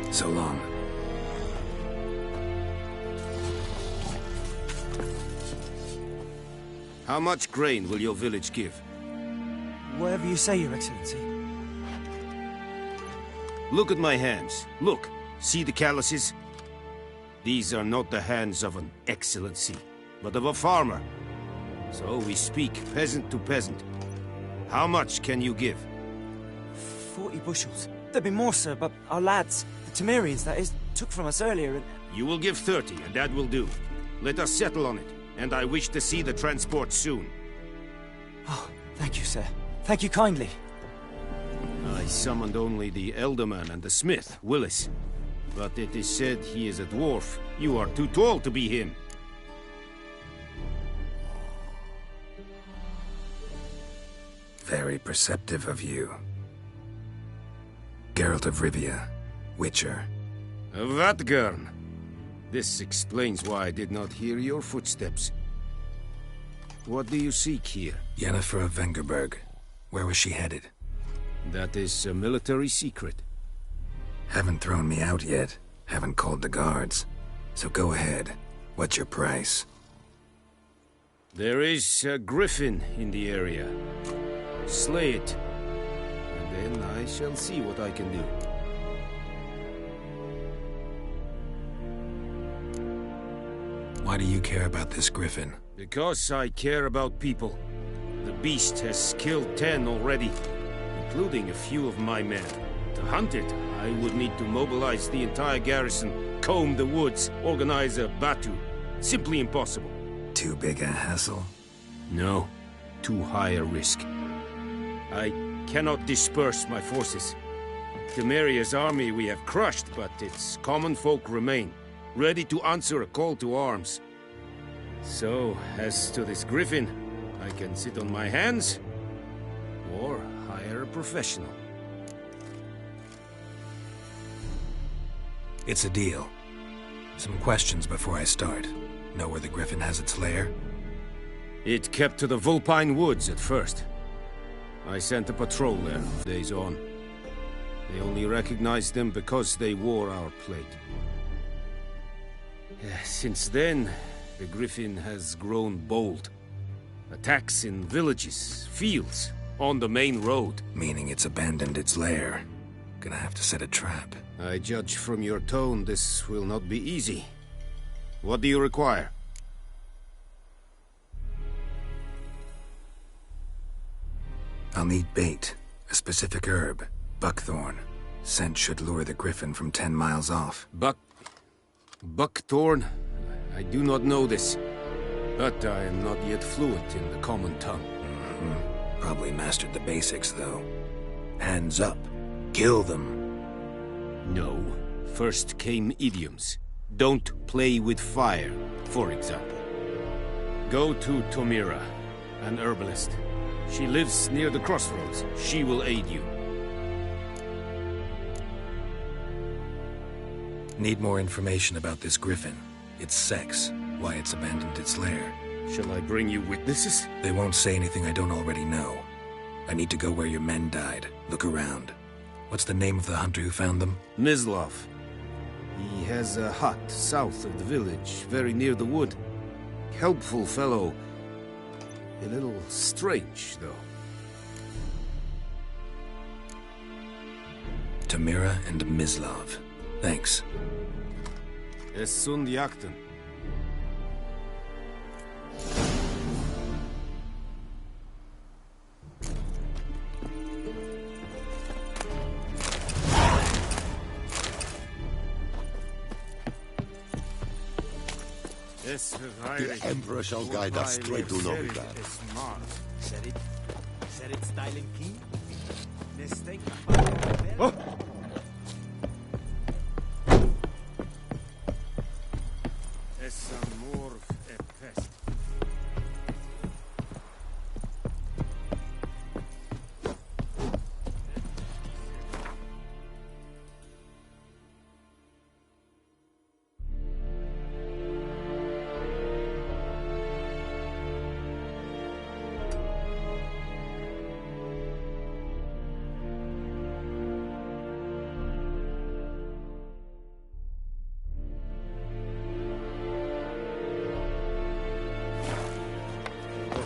S1: So long.
S17: How much grain will your village give?
S11: Whatever you say, Your Excellency.
S17: Look at my hands. Look. See the calluses? These are not the hands of an excellency, but of a farmer. So we speak peasant to peasant. How much can you give?
S11: 40 bushels. There'd be more, sir, but our lads, the Temerians, that is, took from us earlier and...
S17: You will give 30, and that will do. Let us settle on it, and I wish to see the transport soon.
S11: Oh, thank you, sir. Thank you kindly.
S17: I summoned only the Elderman and the smith, Willis. But it is said he is a dwarf. You are too tall to be him.
S1: Very perceptive of you. Geralt of Rivia, Witcher.
S17: Vatgern. This explains why I did not hear your footsteps. What do you seek here?
S1: Yennefer of Vengerberg. Where was she headed?
S17: That is a military secret.
S1: Haven't thrown me out yet. Haven't called the guards. So go ahead. What's your price?
S17: There is a griffin in the area. Slay it. And then I shall see what I can do.
S1: Why do you care about this griffin?
S17: Because I care about people. The beast has killed 10 already, including a few of my men. To hunt it, I would need to mobilize the entire garrison, comb the woods, organize a batu. Simply impossible.
S1: Too big a hassle?
S17: No. Too high a risk. I cannot disperse my forces. Temeria's army we have crushed, but its common folk remain, ready to answer a call to arms. So, as to this griffin, I can sit on my hands, or hire a professional.
S1: It's a deal. Some questions before I start. Know where the griffin has its lair?
S17: It kept to the Vulpine Woods at first. I sent a patrol there, days on. They only recognized them because they wore our plate. Since then, the griffin has grown bold. Attacks in villages, fields, on the main road.
S1: Meaning it's abandoned its lair. Gonna have to set a trap.
S17: I judge from your tone this will not be easy. What do you require?
S1: I'll need bait, a specific herb, buckthorn. Scent should lure the griffin from 10 miles off.
S17: Buckthorn? I do not know this, but I am not yet fluent in the common tongue.
S1: Probably mastered the basics, though. Hands up. Kill them.
S17: No. First came idioms. Don't play with fire, for example. Go to Tomira, an herbalist. She lives near the crossroads. She will aid you.
S1: Need more information about this griffin. Its sex, why it's abandoned its lair.
S17: Shall I bring you witnesses?
S1: They won't say anything I don't already know. I need to go where your men died. Look around. What's the name of the hunter who found them?
S17: Mislav. He has a hut south of the village, very near the wood. Helpful fellow. A little strange, though.
S1: Tamira and Mislav. Thanks.
S17: Es sunt jakten.
S7: The Emperor shall guide us straight to Novigrad.
S11: Said it styling key?
S17: Oh! Es amor e pest.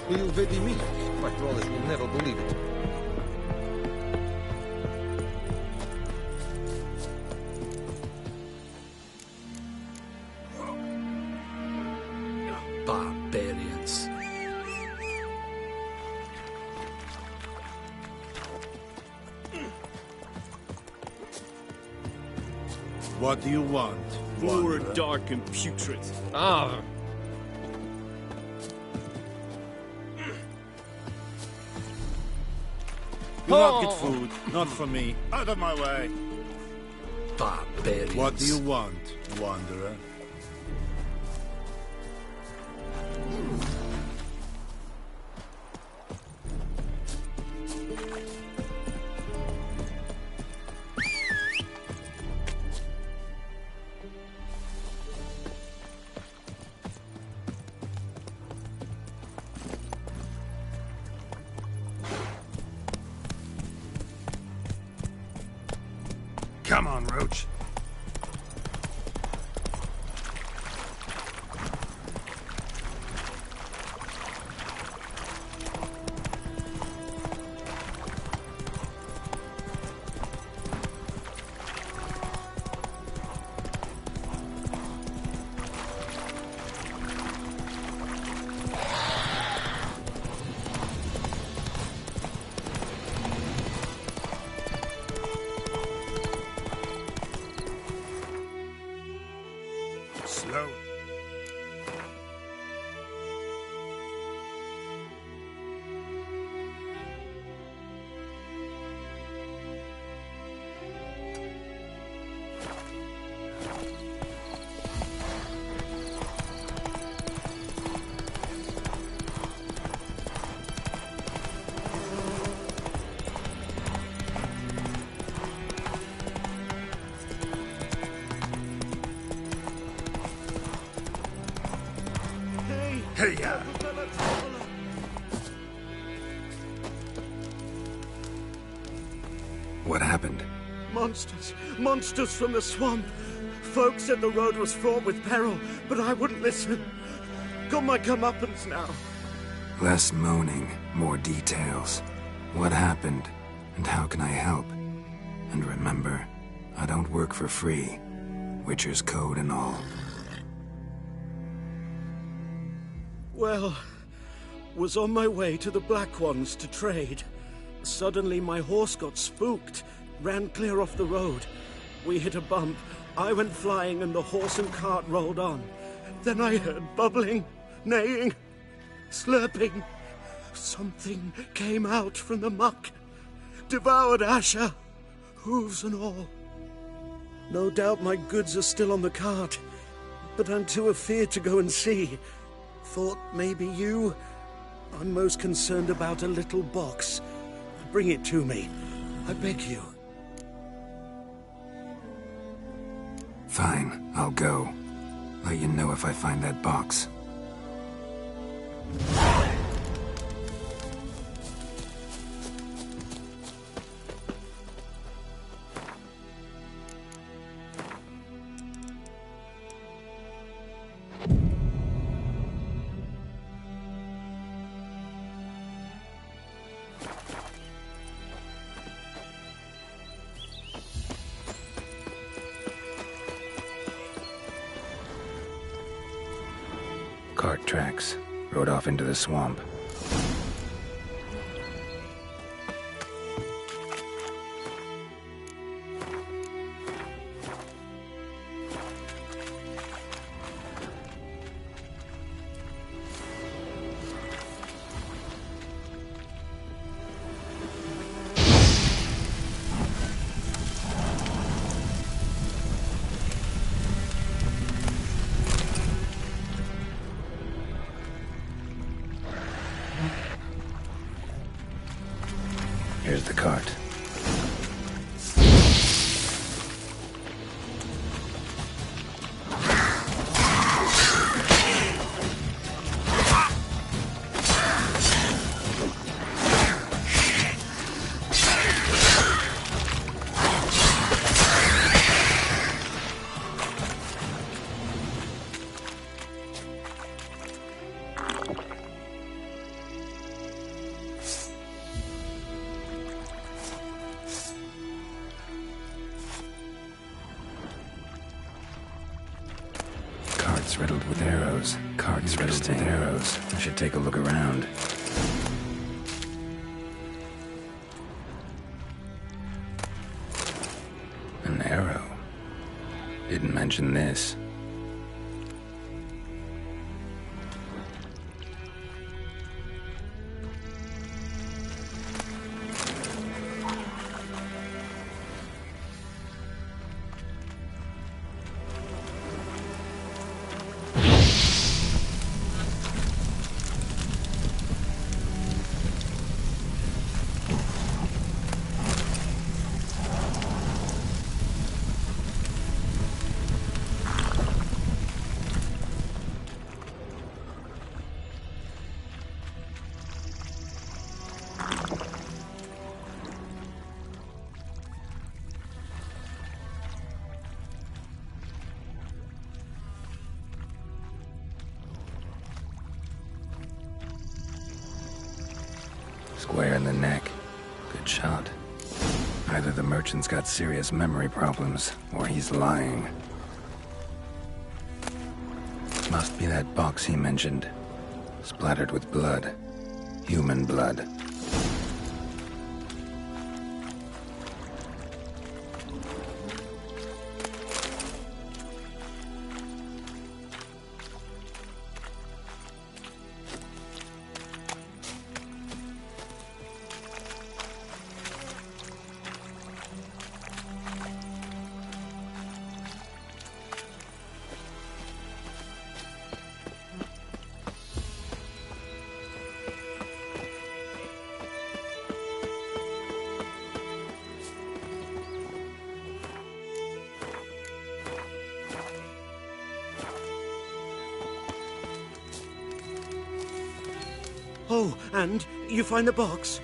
S18: You vedi me. My thralls will never believe it. Barbarians.
S2: What do you want?
S9: More dark and putrid. Ah!
S2: You not get food, not from me.
S15: Out of my way.
S18: Barbarians. What do you want, wanderer?
S1: Come on, Roach. Slow. Hey-ya! What happened?
S5: Monsters. Monsters from the swamp. Folks said the road was fraught with peril, but I wouldn't listen. Got my comeuppance now.
S1: Less moaning, more details. What happened, and how can I help? And remember, I don't work for free. Witcher's code and all.
S5: Well, was on my way to the Black Ones to trade. Suddenly my horse got spooked, ran clear off the road. We hit a bump, I went flying and the horse and cart rolled on. Then I heard bubbling, neighing, slurping. Something came out from the muck, devoured Asher, hooves and all. No doubt my goods are still on the cart, but I'm too afeard to go and see. Thought maybe you... I'm most concerned about a little box. Bring it to me. I beg you.
S1: Fine, I'll go. Let you know if I find that box. Cart tracks. Rode off into the swamp. Here's the cart. Carts riddled with arrows. Carts riddled with arrows. I should take a look around. An arrow. Didn't mention this. Square in the neck. Good shot. Either the merchant's got serious memory problems, or he's lying. Must be that box he mentioned. Splattered with blood. Human blood.
S5: Oh, and you find the box?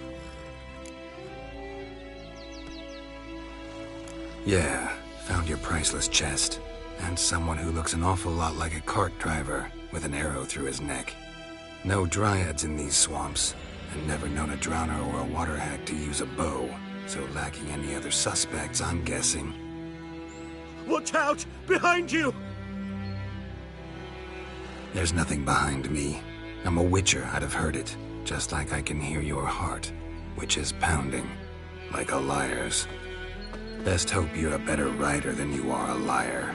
S1: Yeah, found your priceless chest. And someone who looks an awful lot like a cart driver, with an arrow through his neck. No dryads in these swamps, and never known a drowner or a water hack to use a bow, so lacking any other suspects, I'm guessing.
S5: Watch out! Behind you!
S1: There's nothing behind me. I'm a witcher, I'd have heard it, just like I can hear your heart, which is pounding, like a liar's. Best hope you're a better rider than you are a liar.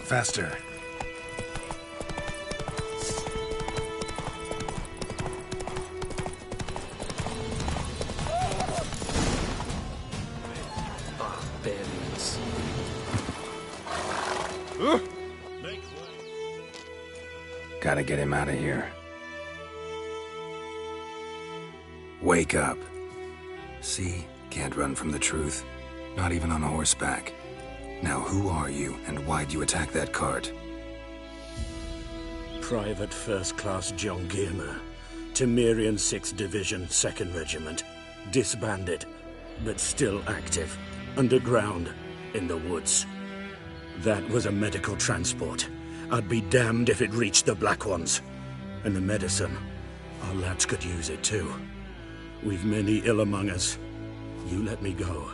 S1: Faster.
S9: Barbarians.
S1: Gotta get him out of here. Wake up. See? Can't run from the truth. Not even on horseback. Now who are you, and why'd you attack that cart?
S5: Private First Class John Giermer, Temerian 6th Division, 2nd Regiment. Disbanded, but still active. Underground, in the woods. That was a medical transport. I'd be damned if it reached the Black Ones. And the medicine, our lads could use it too. We've many ill among us. You let me go,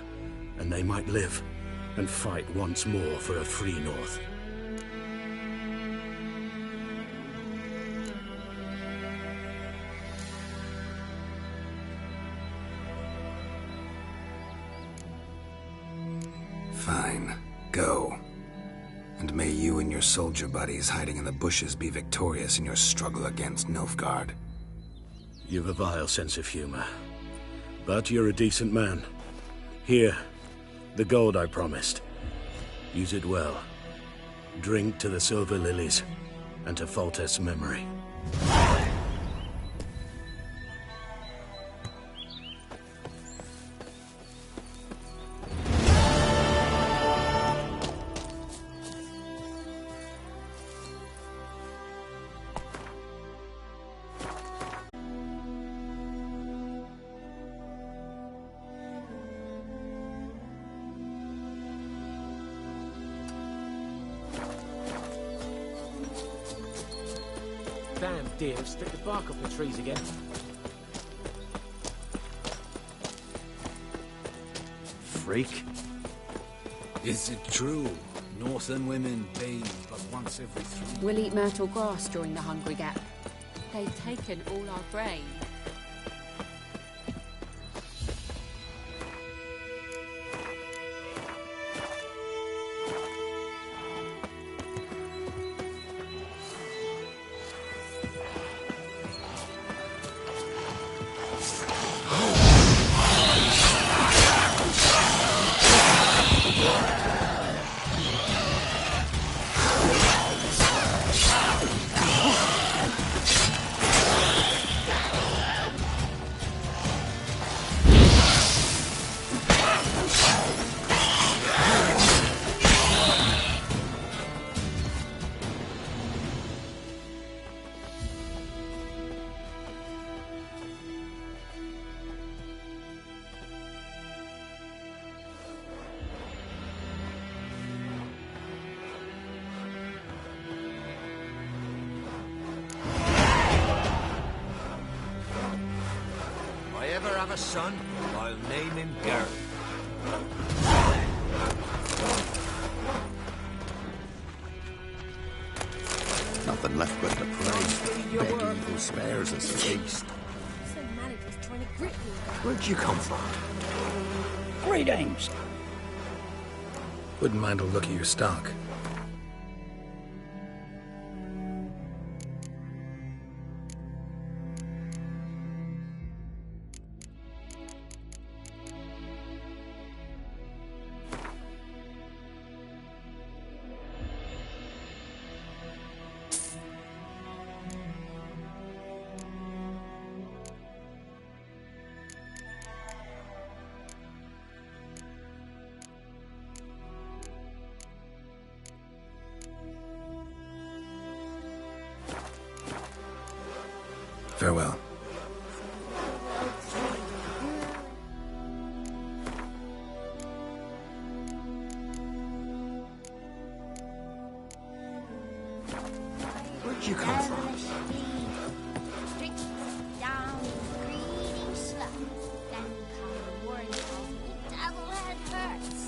S5: and they might live, and fight once more for a free North.
S1: Fine. Go. And may you and your soldier buddies hiding in the bushes be victorious in your struggle against Nilfgaard.
S5: You've a vile sense of humor. But you're a decent man. Here, the gold I promised. Use it well. Drink to the silver lilies, and to Foltest's memory.
S9: Damn deer, stick the bark off the trees again.
S23: Freak.
S18: Is it true? Northern women bathe but once every 3
S4: We'll eat myrtle grass during the Hungry Gap. They've taken all our grain.
S18: a son, I'll name him Garrett.
S7: Nothing left but to pray. Begging evil spares us at least.
S8: Some manager's trying to grip me.
S1: Where'd you come from?
S3: Greetings.
S1: Wouldn't mind a look at your stock. Farewell. Where'd you come from?
S16: Strict down, greedy slut. Then come warning calls me double head hurts.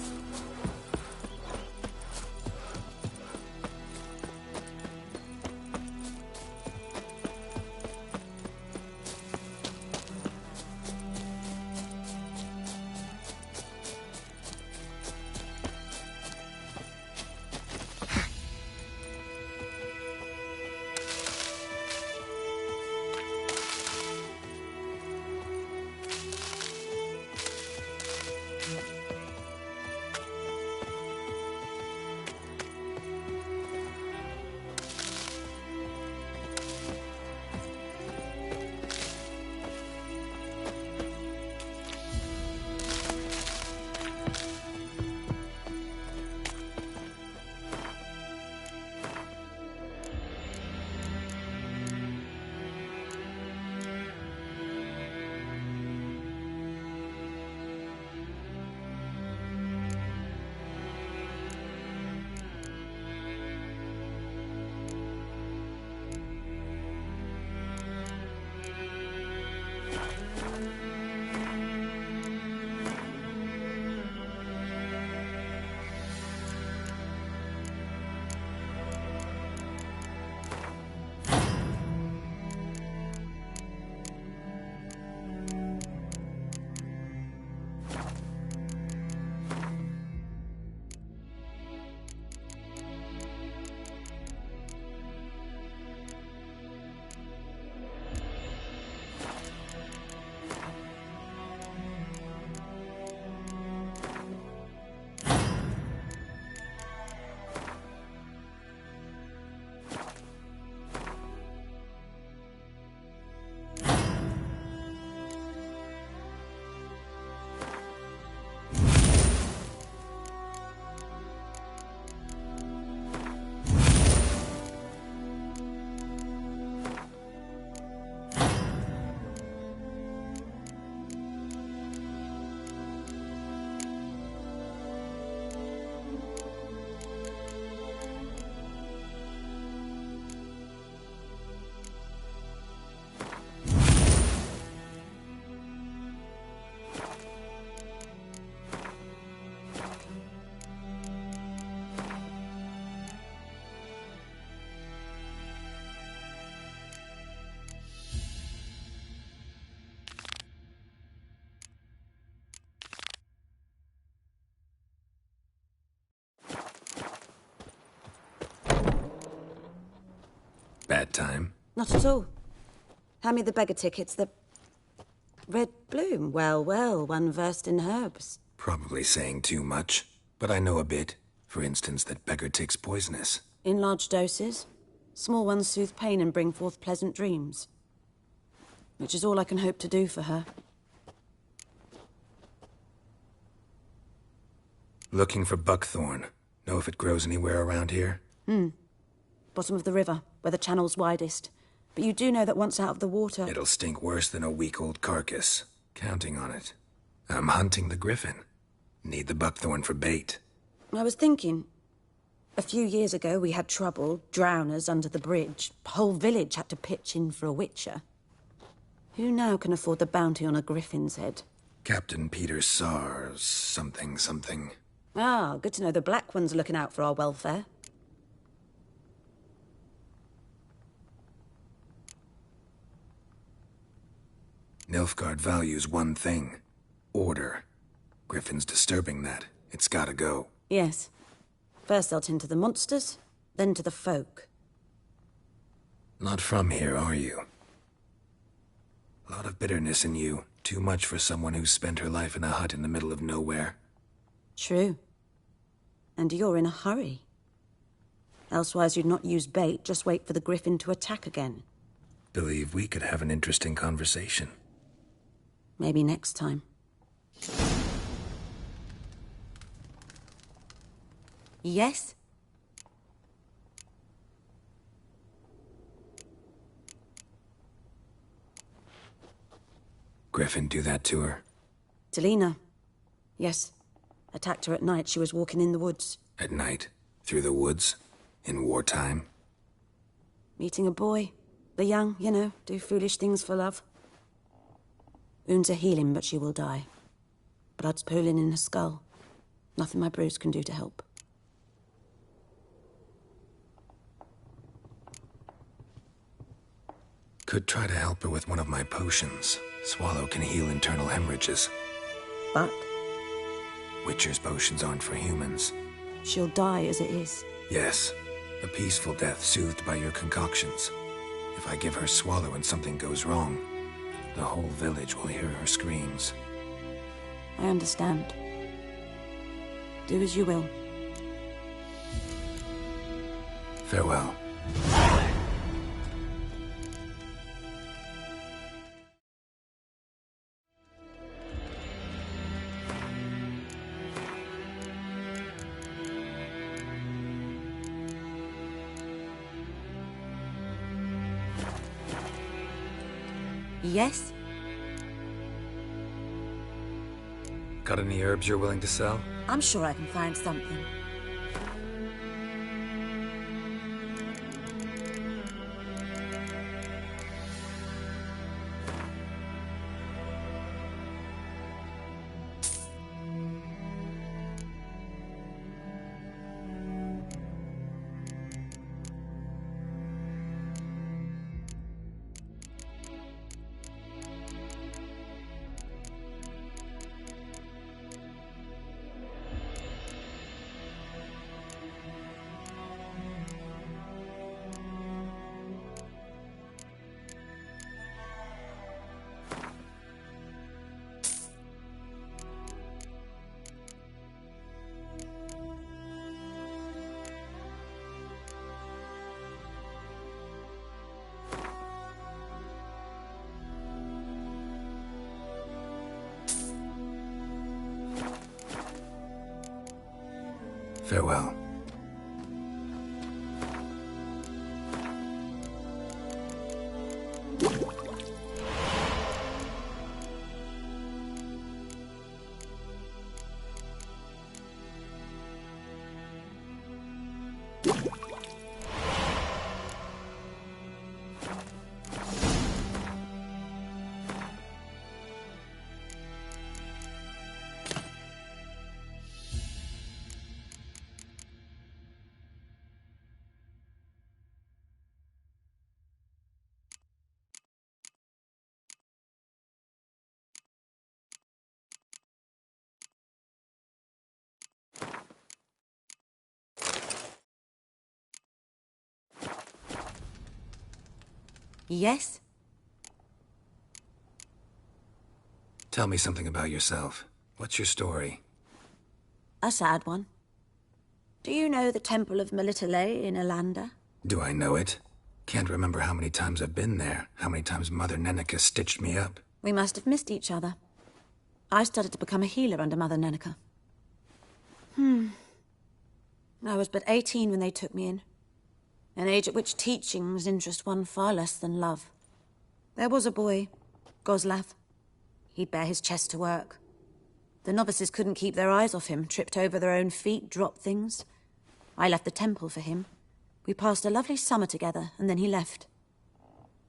S16: Bad time?
S6: Not at all. Hand me the beggar tickets, the red bloom. Well, well, one versed in herbs.
S1: Probably saying too much, but I know a bit. For instance, that beggar tick's poisonous.
S6: In large doses. Small ones soothe pain and bring forth pleasant dreams. Which is all I can hope to do for her.
S1: Looking for buckthorn. Know if it grows anywhere around here?
S6: Bottom of the river, where the channel's widest. But you do know that once out of the water...
S1: It'll stink worse than a week-old carcass. Counting on it. I'm hunting the griffin. Need the buckthorn for bait.
S6: I was thinking... A few years ago, we had trouble, drowners under the bridge. Whole village had to pitch in for a witcher. Who now can afford the bounty on a griffin's head?
S1: Captain Peter Sars, something, something.
S6: Ah, good to know the Black One's looking out for our welfare.
S1: Nilfgaard values one thing. Order. Griffin's disturbing that. It's gotta go.
S6: Yes. First they'll tend to the monsters, then to the folk.
S1: Not from here, are you? A lot of bitterness in you. Too much for someone who's spent her life in a hut in the middle of nowhere.
S6: True. And you're in a hurry. Elsewise you'd not use bait, just wait for the griffin to attack again.
S1: Believe we could have an interesting conversation.
S6: Maybe next time. Yes?
S1: Griffin do that to her?
S6: Delina. Yes. Attacked her at night. She was walking in the woods.
S1: At night? Through the woods? In wartime?
S6: Meeting a boy. The young, you know, do foolish things for love. Wounds are healing, but she will die. Blood's pooling in her skull. Nothing my brews can do to help.
S1: Could try to help her with one of my potions. Swallow can heal internal hemorrhages.
S6: But?
S1: Witcher's potions aren't for humans.
S6: She'll die as it is.
S1: Yes. A peaceful death soothed by your concoctions. If I give her Swallow and something goes wrong, the whole village will hear her screams.
S6: I understand. Do as you will.
S1: Farewell.
S6: Yes?
S1: Got any herbs you're willing to sell?
S6: I'm sure I can find something.
S1: Farewell.
S6: Yes?
S1: Tell me something about yourself. What's your story?
S6: A sad one. Do you know the Temple of Melitele in Alanda?
S1: Do I know it? Can't remember how many times I've been there, how many times Mother Neneka stitched me up.
S6: We must have missed each other. I started to become a healer under Mother Neneka. I was but 18 when they took me in. An age at which teachings interest one far less than love. There was a boy, Goslav. He'd bare his chest to work. The novices couldn't keep their eyes off him, tripped over their own feet, dropped things. I left the temple for him. We passed a lovely summer together, and then he left.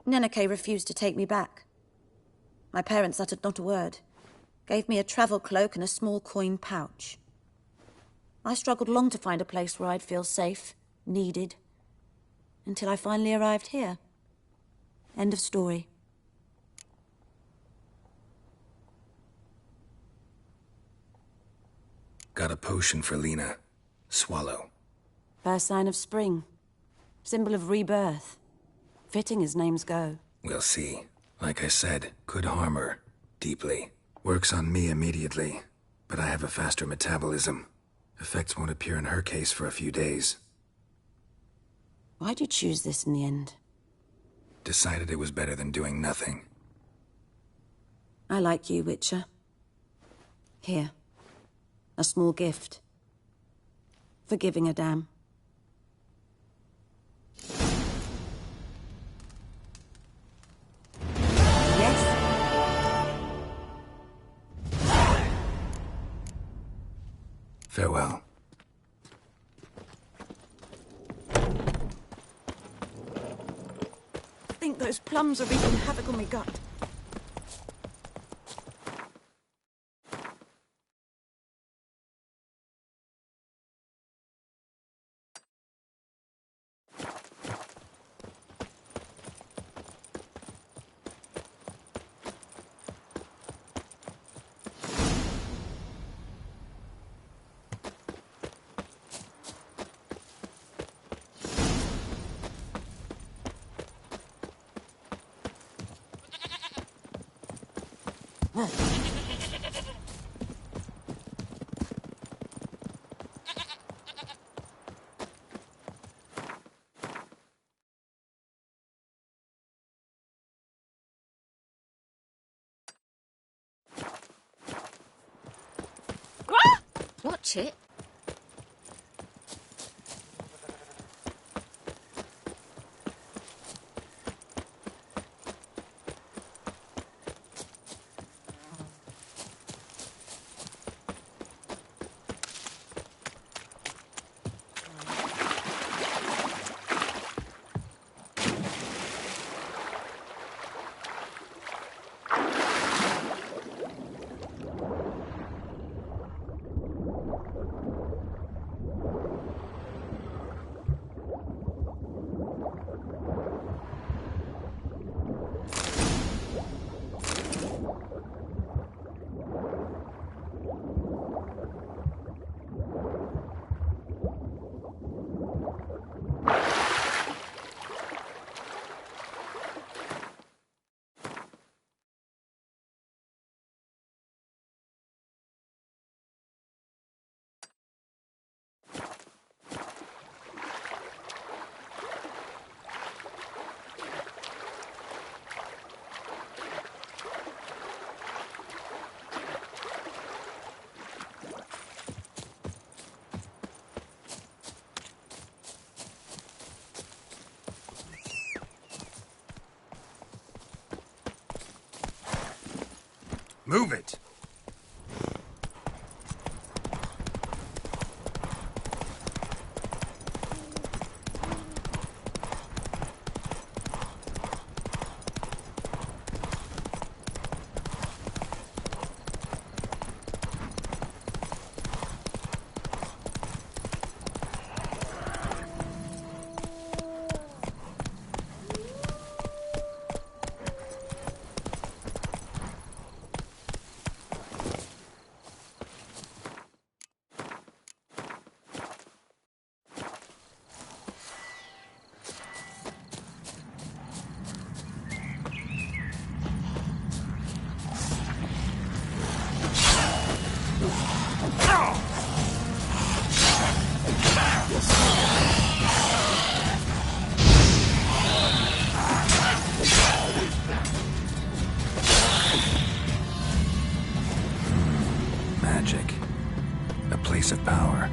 S6: Neneke refused to take me back. My parents uttered not a word, gave me a travel cloak and a small coin pouch. I struggled long to find a place where I'd feel safe, needed, until I finally arrived here. End of story.
S1: Got a potion for Lena. Swallow.
S6: First sign of spring. Symbol of rebirth. Fitting as names go.
S1: We'll see. Like I said, could harm her. Deeply. Works on me immediately. But I have a faster metabolism. Effects won't appear in her case for a few days.
S6: Why'd you choose this in the end?
S1: Decided it was better than doing nothing.
S6: I like you, Witcher. Here. A small gift. For giving a damn. Yes?
S1: Farewell.
S6: I think those plums are wreaking havoc on my gut.
S4: Watch it.
S1: Move it! Magic. A place of power.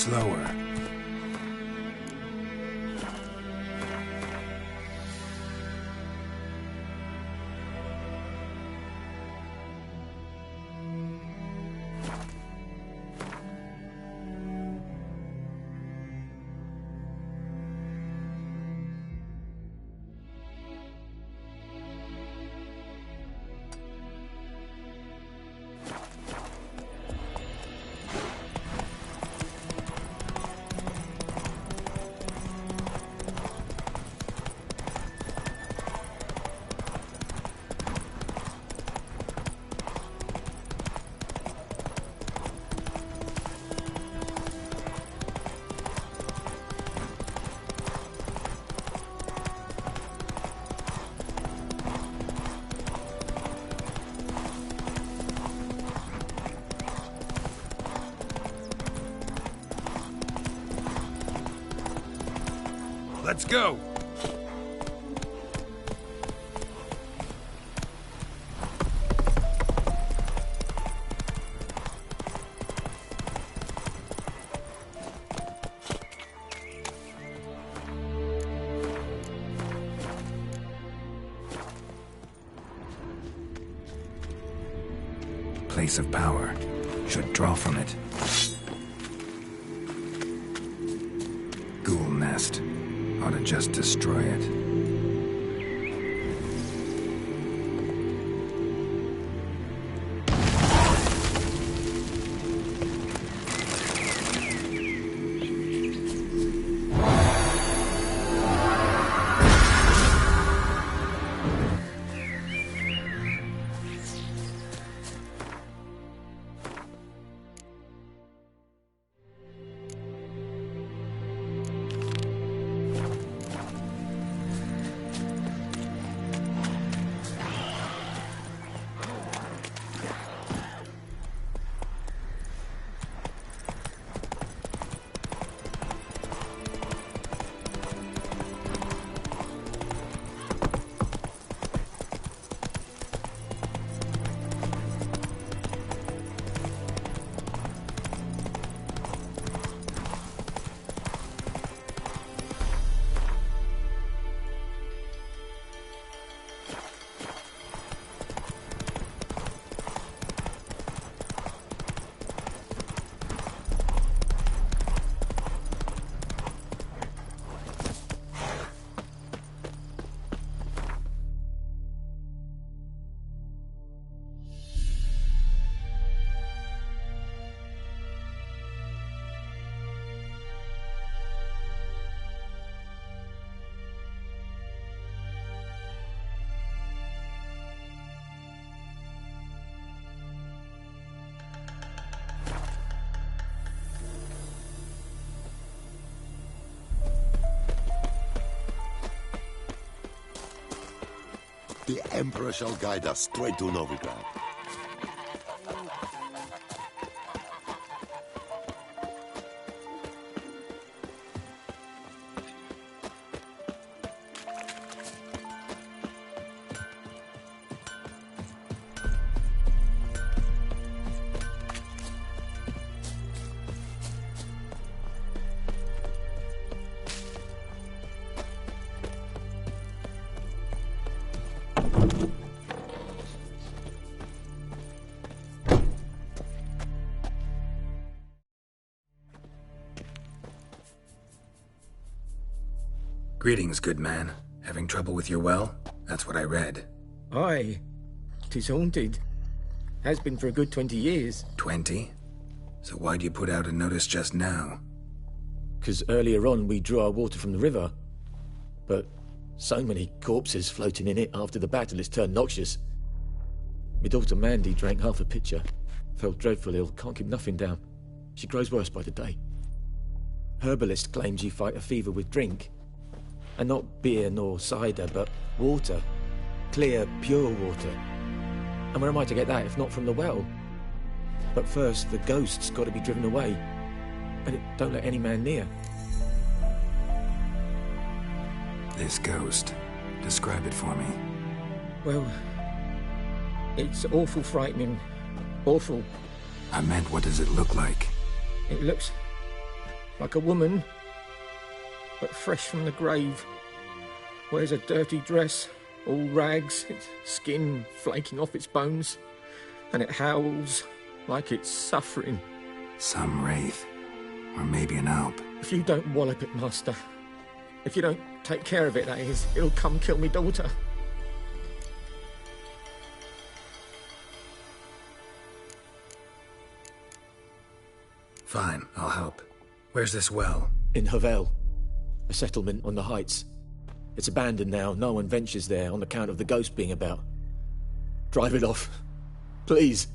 S1: slower.
S21: Let's go!
S1: Place of power. Should draw from it. Ghoul nest. Ought to just destroy it.
S7: The Emperor shall guide us straight to Novigrad.
S1: Greetings, good man. Having trouble with your well? That's what I read.
S12: Aye. 'Tis haunted. Has been for a good 20 years.
S1: 20? So why'd you put out a notice just now?
S12: 'Cause earlier on we drew our water from the river. But so many corpses floating in it after the battle it's turned noxious. My daughter Mandy drank half a pitcher. Felt dreadful ill, can't keep nothing down. She grows worse by the day. Herbalist claims you fight a fever with drink. And not beer nor cider, but water. Clear, pure water. And where am I to get that if not from the well? But first, the ghost's got to be driven away. And it don't let any man near.
S1: This ghost. Describe it for me.
S12: Well, it's awful frightening. Awful.
S1: I meant, what does it look like?
S12: It looks like a woman, but fresh from the grave. Wears a dirty dress, all rags, its skin flaking off its bones, and it howls like it's suffering.
S1: Some wraith, or maybe an Alp.
S12: If you don't wallop it, Master, if you don't take care of it, that is, it'll come kill me daughter.
S1: Fine, I'll help. Where's this well?
S12: In Havel, a settlement on the heights. It's abandoned now. No one ventures there on account of the ghost being about. Drive it off, please.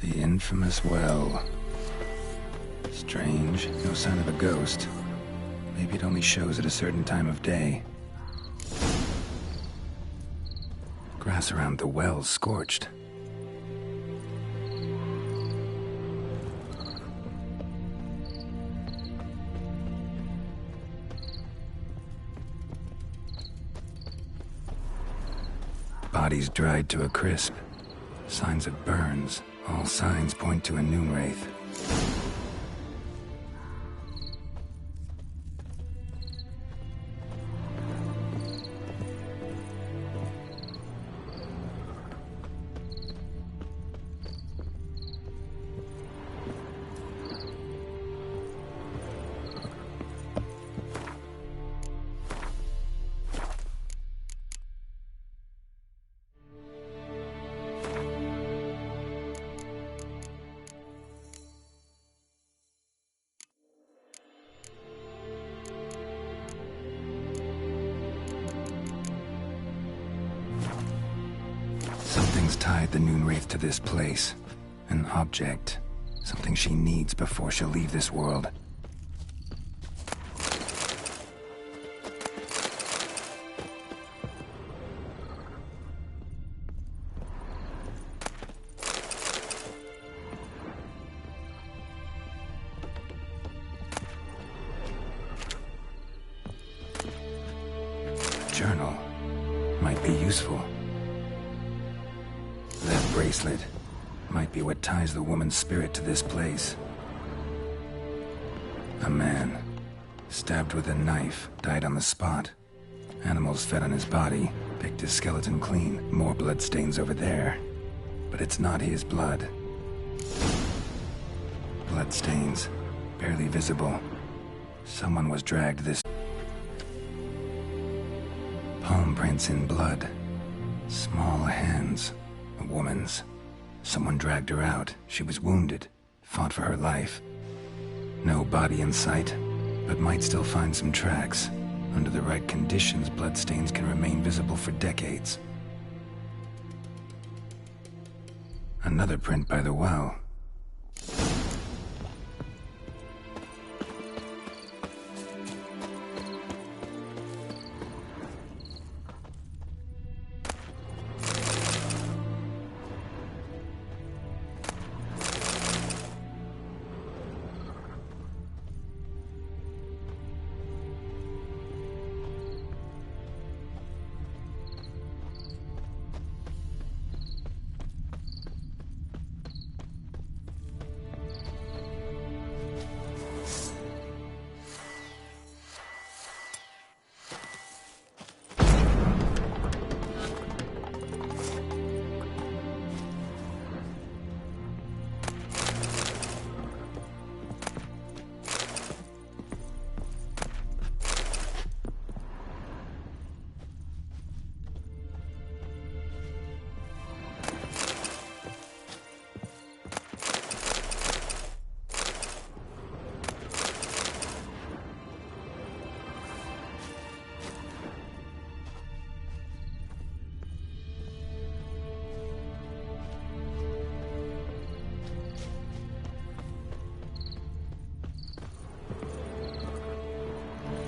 S1: The infamous well. Strange, no sign of a ghost. Maybe it only shows at a certain time of day. Grass around the well's scorched. Bodies dried to a crisp. Signs of burns. All signs point to a noon wraith. Something's tied the noon wraith to this place. An object. Something she needs before she'll leave this world. Journal. Might be useful. That bracelet might be what ties the woman's spirit to this place. A man, stabbed with a knife, died on the spot. Animals fed on his body, picked his skeleton clean. More bloodstains over there. But it's not his blood. Bloodstains, barely visible. Someone was dragged this... Palm prints in blood. Small hands. A woman's. Someone dragged her out. She was wounded. Fought for her life. No body in sight, but might still find some tracks. Under the right conditions, bloodstains can remain visible for decades. Another print by the well.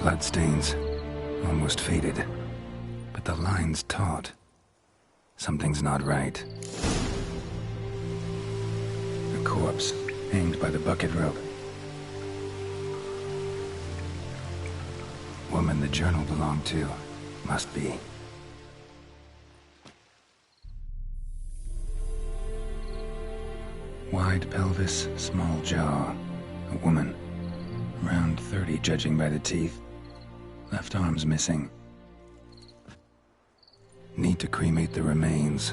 S1: Bloodstains. Almost faded. But the line's taut. Something's not right. A corpse, hanged by the bucket rope. Woman the journal belonged to. Must be. Wide pelvis, small jaw. A woman. Around 30, judging by the teeth. Left arm's missing. Need to cremate the remains.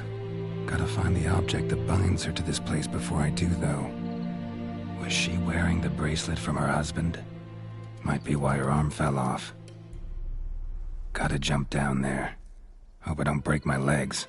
S1: Gotta find the object that binds her to this place before I do, though. Was she wearing the bracelet from her husband? Might be why her arm fell off. Gotta jump down there. Hope I don't break my legs.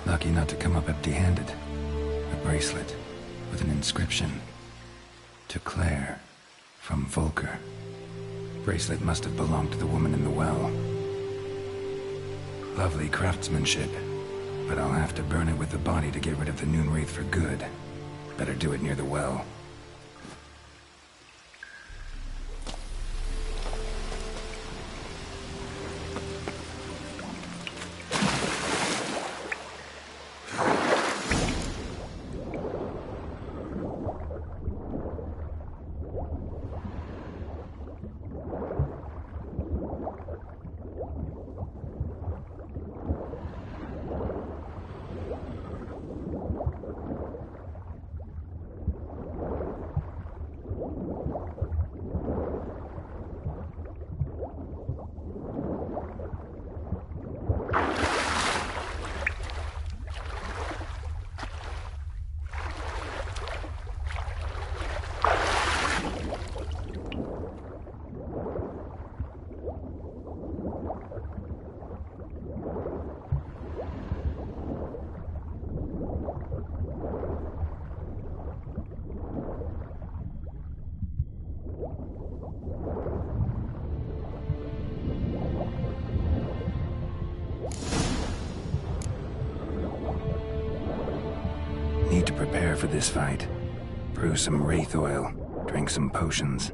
S1: Lucky not to come up empty-handed. A bracelet with an inscription. To Claire, from Volker. Bracelet must have belonged to the woman in the well. Lovely craftsmanship, but I'll have to burn it with the body to get rid of the noon wraith for good. Better do it near the well. Need to prepare for this fight. Brew some wraith oil, drink some potions.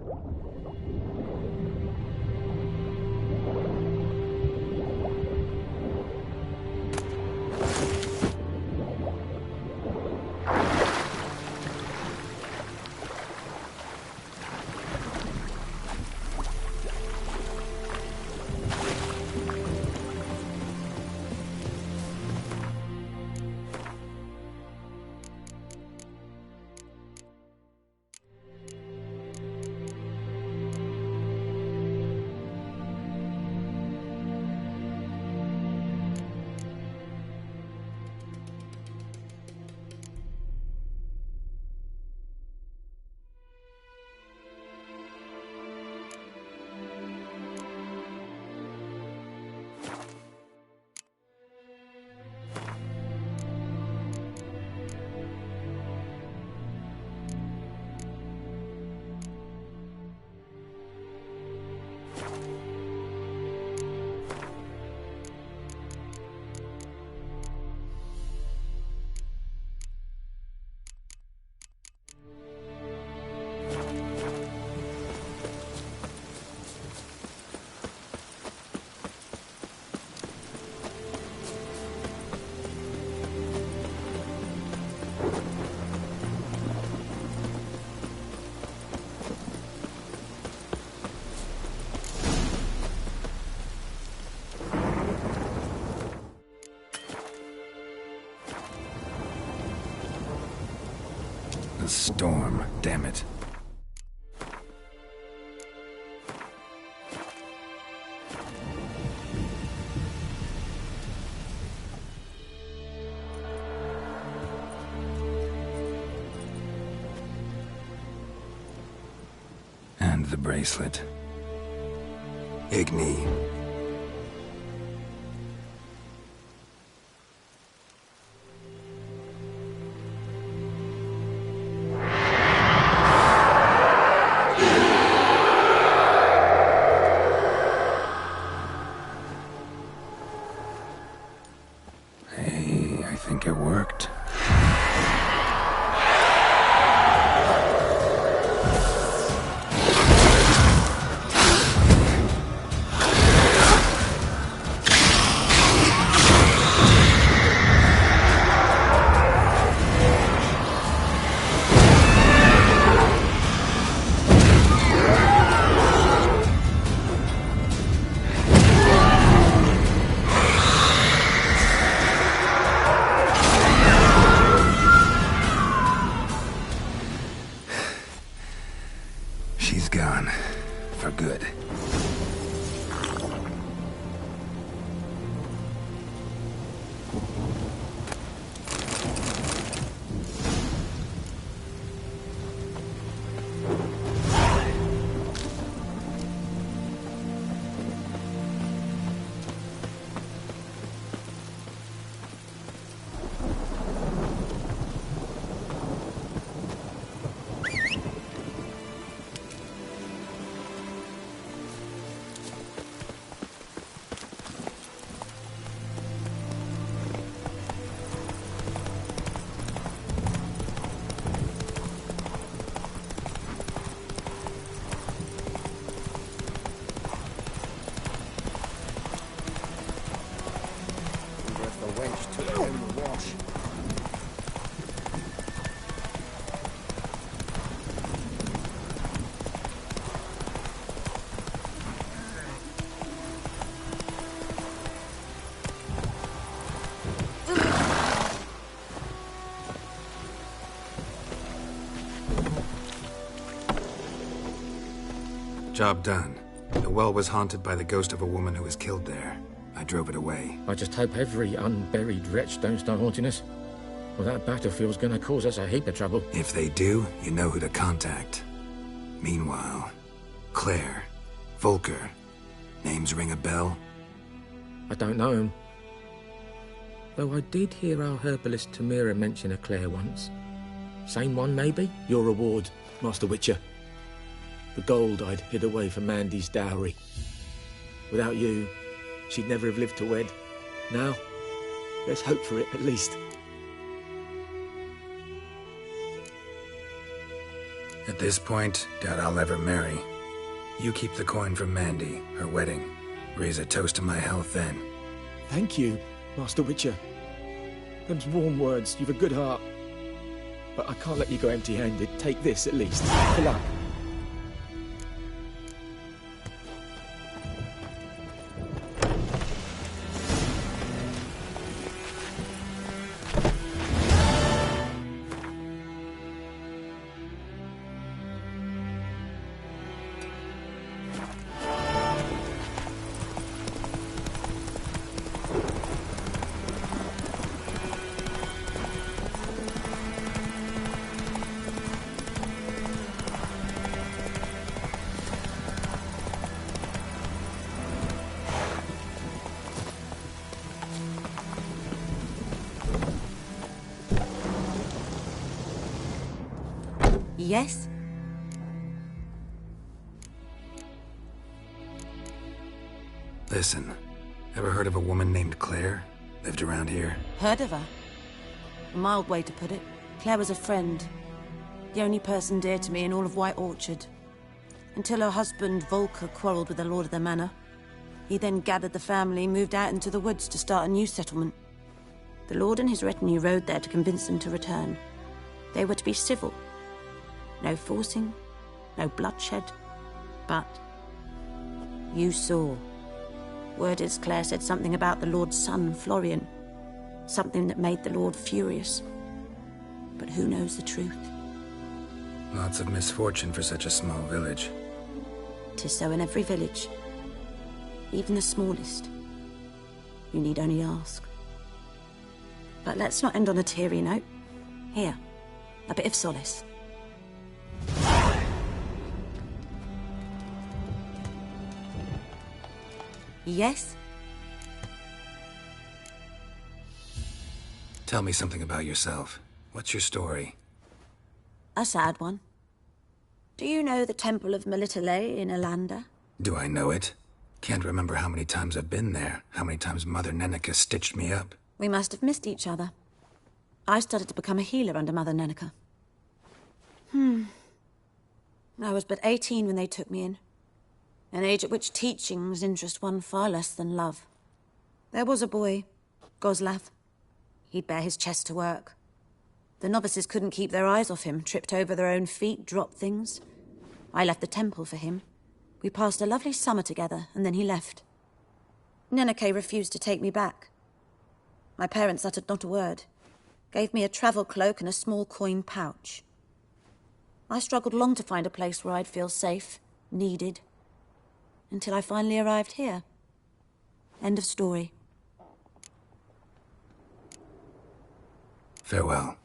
S1: Storm, damn it. And the bracelet. Igni. Hey, I think it worked. She's gone. For good. Job done. The well was haunted by the ghost of a woman who was killed there. I drove it away.
S12: I just hope every unburied wretch don't start haunting us. Well, that battlefield's gonna cause us a heap of trouble.
S1: If they do, you know who to contact. Meanwhile, Claire, Volker, names ring a bell?
S12: I don't know him. Though I did hear our herbalist Tamira mention a Claire once. Same one, maybe? Your reward, Master Witcher. The gold I'd hid away for Mandy's dowry. Without you, she'd never have lived to wed. Now, let's hope for it, at least.
S1: At this point, doubt I'll ever marry. You keep the coin from Mandy, her wedding. Raise a toast to my health then.
S12: Thank you, Master Witcher. Them's warm words, you've a good heart. But I can't let you go empty-handed. Take this, at least. Good luck.
S6: Yes?
S1: Listen, ever heard of a woman named Claire? Lived around here?
S6: Heard of her? A mild way to put it. Claire was a friend. The only person dear to me in all of White Orchard. Until her husband, Volker, quarreled with the lord of the manor. He then gathered the family, moved out into the woods to start a new settlement. The lord and his retinue rode there to convince them to return. They were to be civil. No forcing, no bloodshed. But you saw. Word is Claire said something about the Lord's son, Florian. Something that made the Lord furious. But who knows the truth?
S1: Lots of misfortune for such a small village.
S6: 'Tis so in every village. Even the smallest. You need only ask. But let's not end on a teary note. Here, a bit of solace. Yes?
S1: Tell me something about yourself. What's your story?
S6: A sad one. Do you know the Temple of Melitele in Alanda?
S1: Do I know it? Can't remember how many times I've been there, how many times Mother Neneka stitched me up.
S6: We must have missed each other. I started to become a healer under Mother Neneka. I was but 18 when they took me in. An age at which teachings interest one far less than love. There was a boy, Goslav. He'd bare his chest to work. The novices couldn't keep their eyes off him, tripped over their own feet, dropped things. I left the temple for him. We passed a lovely summer together, and then he left. Neneke refused to take me back. My parents uttered not a word, gave me a travel cloak and a small coin pouch. I struggled long to find a place where I'd feel safe, needed, until I finally arrived here. End of story.
S1: Farewell.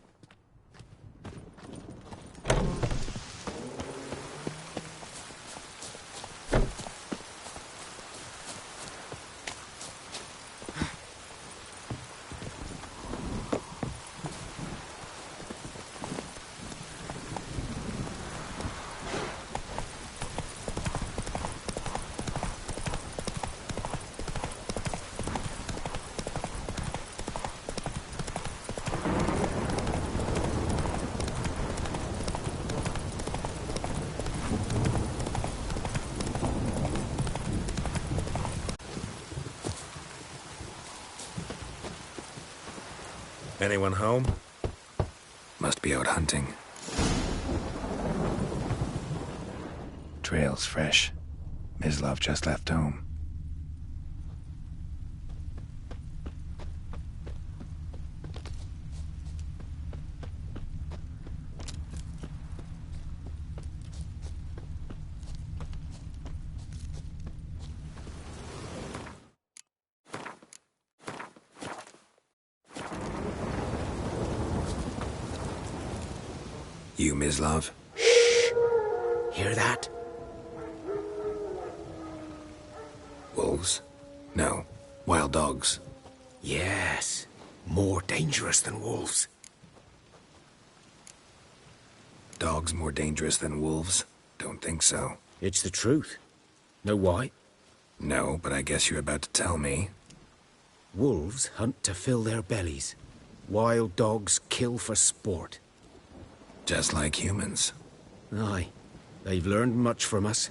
S17: Anyone home?
S1: Must be out hunting. Trail's fresh. Mislav just left home. You, Mislav?
S9: Hear that?
S1: Wolves? No. Wild dogs.
S9: Yes. More dangerous than wolves.
S1: Dogs more dangerous than wolves? Don't think so.
S9: It's the truth. Know why?
S1: No, but I guess you're about to tell me.
S9: Wolves hunt to fill their bellies. Wild dogs kill for sport.
S1: Just like humans.
S9: Aye. They've learned much from us.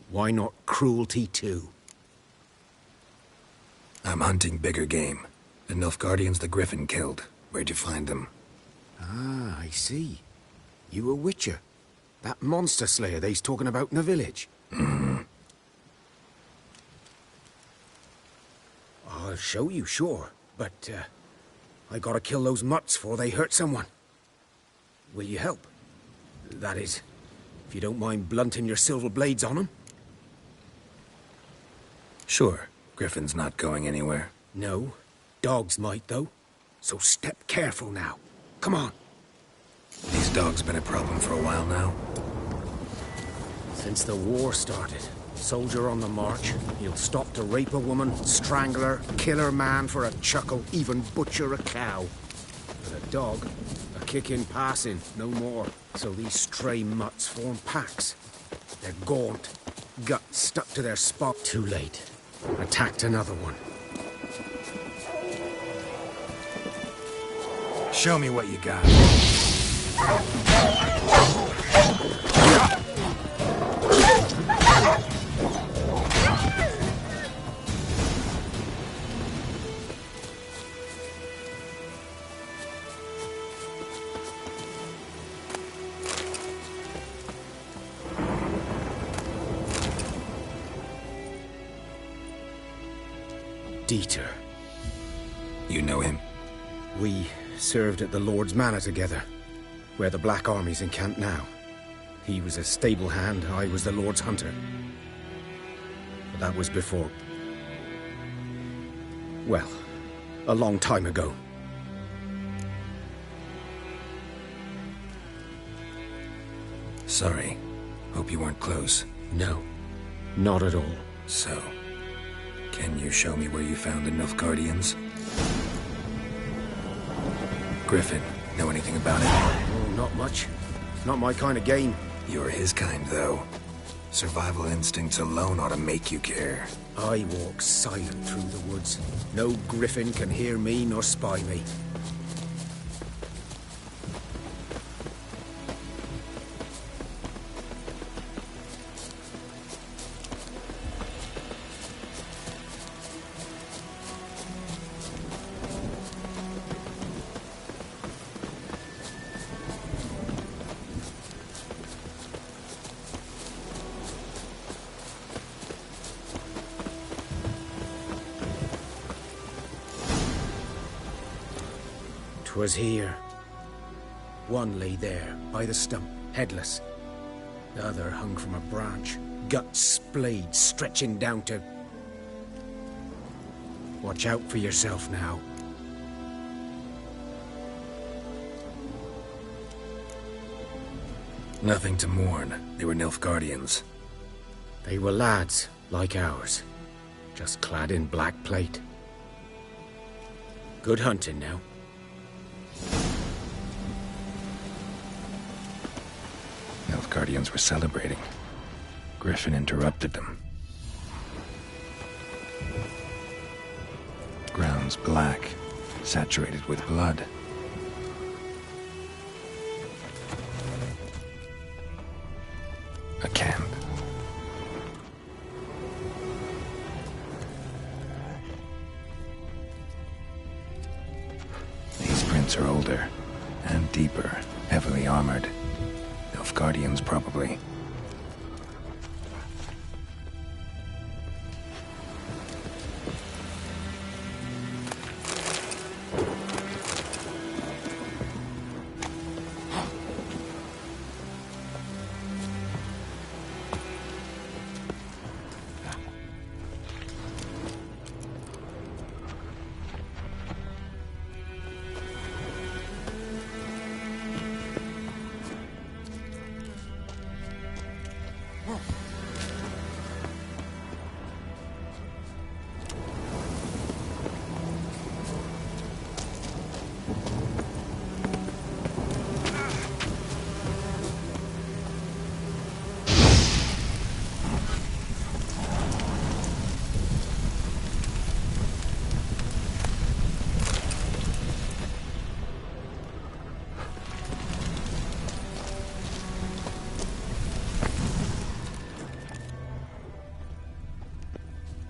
S9: Why not cruelty too?
S1: I'm hunting bigger game. The Nilfgaardians the Griffin killed. Where'd you find them?
S9: Ah, I see. You a witcher. That monster slayer they's talking about in the village. I'll show you, sure. But, I gotta kill those mutts before they hurt someone. Will you help? That is, if you don't mind blunting your silver blades on them.
S1: Sure. Griffin's not going anywhere.
S9: No. Dogs might, though. So step careful now. Come on.
S1: These dogs been a problem for a while now?
S9: Since the war started. Soldier on the march. He'll stop to rape a woman, strangle her, kill her man for a chuckle, even butcher a cow. But a dog, a kick in passing, no more. So these stray mutts form packs. They're gaunt, guts stuck to their spot. Too late. Attacked another one.
S1: Show me what you got.
S9: Dieter.
S1: You know him?
S9: We served at the Lord's Manor together, where the Black Army's encamped now. He was a stable hand, I was the Lord's hunter. But that was before... well, a long time ago.
S1: Sorry. Hope you weren't close.
S9: No, not at all.
S1: So, Can you show me where you found the Nilfgaardians? Griffin, know anything about it?
S9: Oh, not much. Not my kind of game.
S1: You're his kind, though. Survival instincts alone ought to make you care.
S9: I walk silent through the woods. No griffin can hear me nor spy me. 'Twas here. One lay there, by the stump, headless. The other hung from a branch, guts splayed, stretching down to... Watch out for yourself now.
S1: Nothing to mourn. They were Nilfgaardians.
S9: They were lads, like ours, just clad in black plate. Good hunting now.
S1: Nilfgaardians were celebrating. Griffin interrupted them. Ground's black, saturated with blood. A camp. These prints are older and deeper, heavily armored. Nilfgaardians, probably.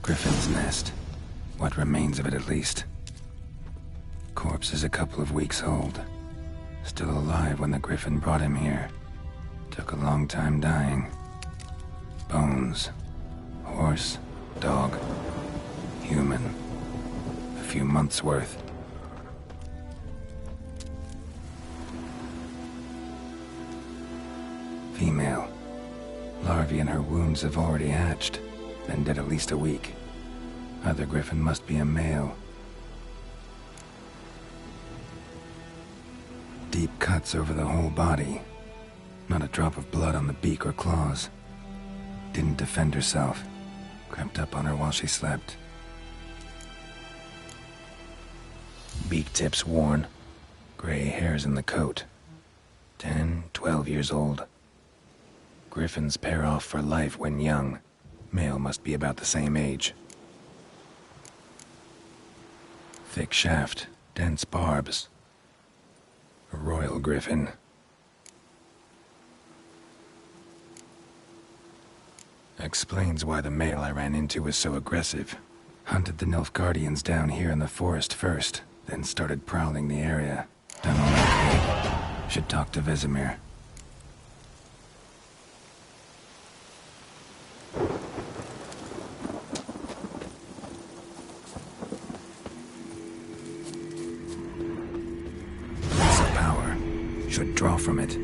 S1: Griffin's nest. What remains of it, at least. Corpse is a couple of weeks old. Still alive when the Griffin brought him here. Took a long time dying. Bones. Horse. Dog. Human. A few months' worth. Female. Larvae in her wounds have already hatched. Been dead at least a week. Other Griffin must be a male. Deep cuts over the whole body. Not a drop of blood on the beak or claws. Didn't defend herself. Crept up on her while she slept. Beak tips worn. Gray hairs in the coat. 10, 12 years old. Griffins pair off for life when young. Male must be about the same age. Thick shaft, dense barbs. A royal griffin. Explains why the male I ran into was so aggressive. Hunted the Nilfgaardians down here in the forest first, then started prowling the area. Done all I could. Should talk to Vesemir. Should draw from it.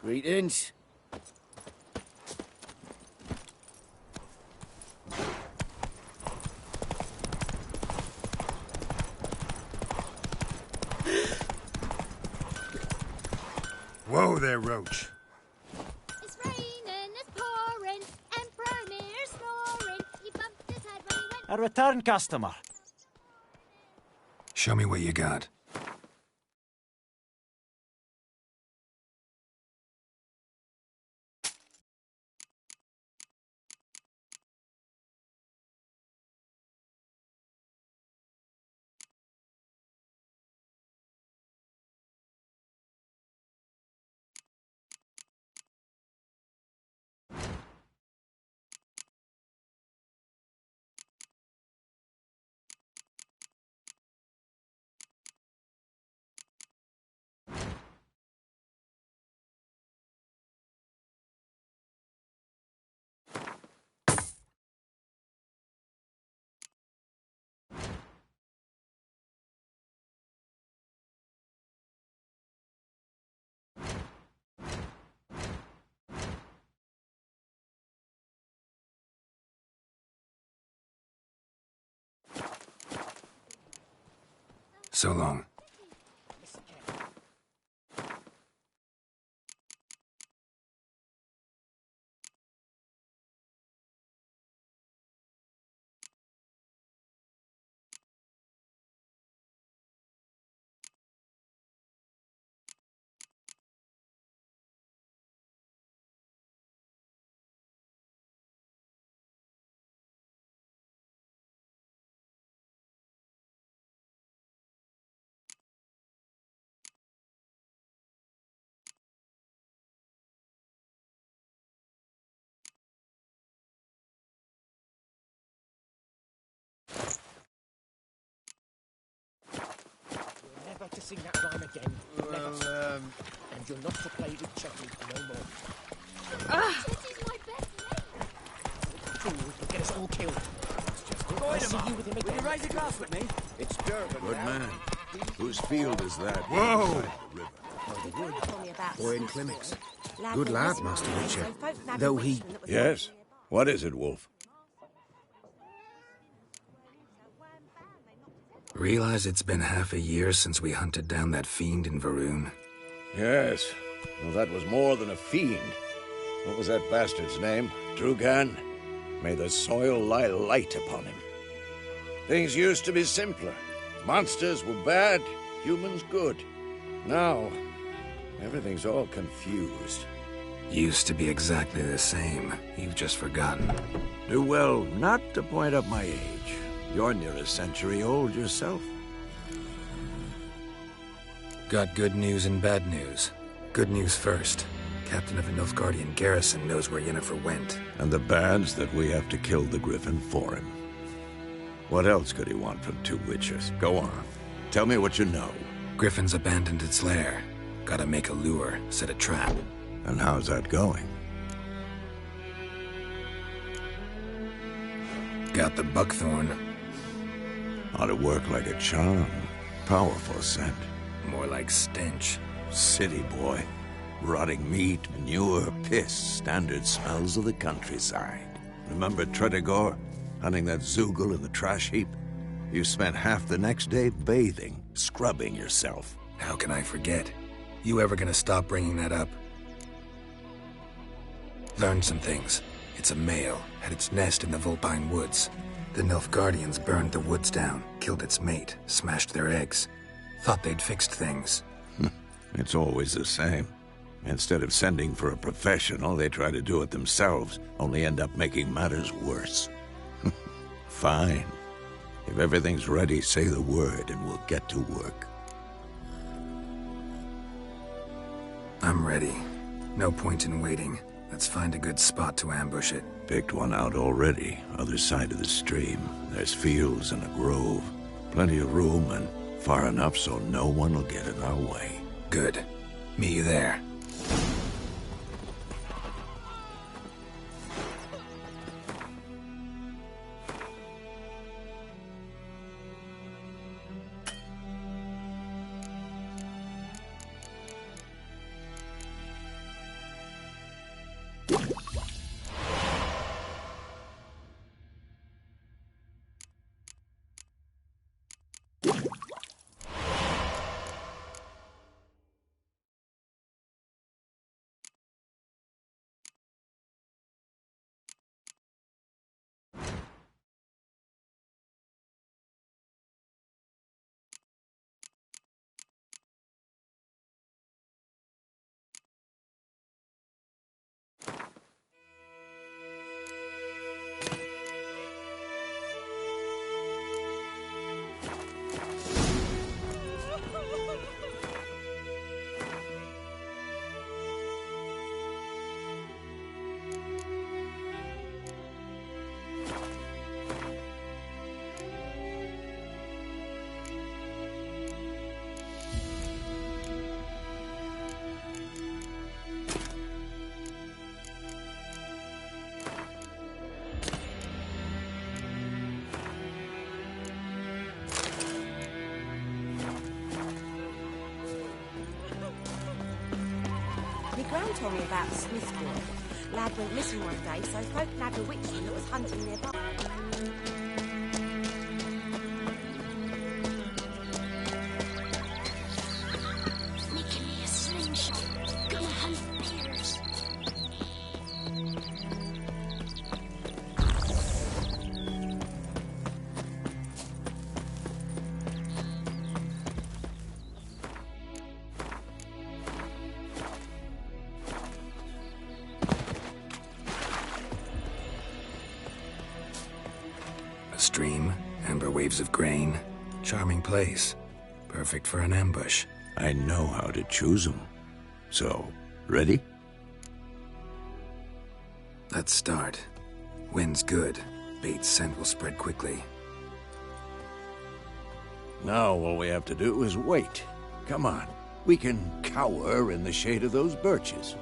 S9: Greetings.
S1: Whoa there, Roach.
S16: It's raining, it's pouring, Emperor Mir snoring. He bumped his head when he went.
S11: A return customer.
S1: Show me what you got. So long.
S9: Never to sing that rhyme again. Never. And you're not to play with Chetty no more.
S16: Chetty's my best mate.
S9: Fool, you'll get us all killed. I'll see you with him again.
S13: Will you raise a glass with me?
S9: It's Durban.
S7: Good man. Whose field is that?
S1: Whoa!
S9: Boy in clinics. Good lad, Master Witcher. Though he...
S7: Yes? What is it, Wolf?
S1: Realize it's been half a year since we hunted down that fiend in Varun?
S7: Yes. Well, that was more than a fiend. What was that bastard's name? Drugan? May the soil lie light upon him. Things used to be simpler. Monsters were bad, humans good. Now, everything's all confused.
S1: Used to be exactly the same. You've just forgotten.
S7: Do well not to point up my age. You're near a century old yourself.
S1: Got good news and bad news. Good news first. Captain of the Nilfgaardian garrison knows where Yennefer went.
S7: And the bad's that we have to kill the Griffin for him. What else could he want from two witchers? Go on. Tell me what you know.
S1: Griffin's abandoned its lair. Gotta make a lure, set a trap.
S7: And how's that going?
S1: Got the buckthorn.
S7: Ought to work like a charm. Powerful scent.
S1: More like stench.
S7: City boy. Rotting meat, manure, piss. Standard smells of the countryside. Remember Tredegor? Hunting that Zoogle in the trash heap? You spent half the next day bathing, scrubbing yourself.
S1: How can I forget? You ever gonna stop bringing that up? Learned some things. It's a male, had its nest in the Vulpine Woods. The Nilfgaardians burned the woods down, killed its mate, smashed their eggs. Thought they'd fixed things.
S7: It's always the same. Instead of sending for a professional, they try to do it themselves, only end up making matters worse. Fine. If everything's ready, say the word and we'll get to work.
S1: I'm ready. No point in waiting. Let's find a good spot to ambush it.
S7: Picked one out already, other side of the stream. There's fields and a grove. Plenty of room and far enough so no one will get in our way.
S1: Good. Meet you there.
S8: told me about the Smith boy. Lad went missing one day, so folk nabbed a witchman that was hunting nearby.
S16: Making me a slingshot. Gonna hunt bears.
S1: A stream, amber waves of grain. Charming place. Perfect for an ambush.
S7: I know how to choose them. So, ready?
S1: Let's start. Wind's good. Bait's scent will spread quickly.
S7: Now all we have to do is wait. Come on. We can cower in the shade of those birches.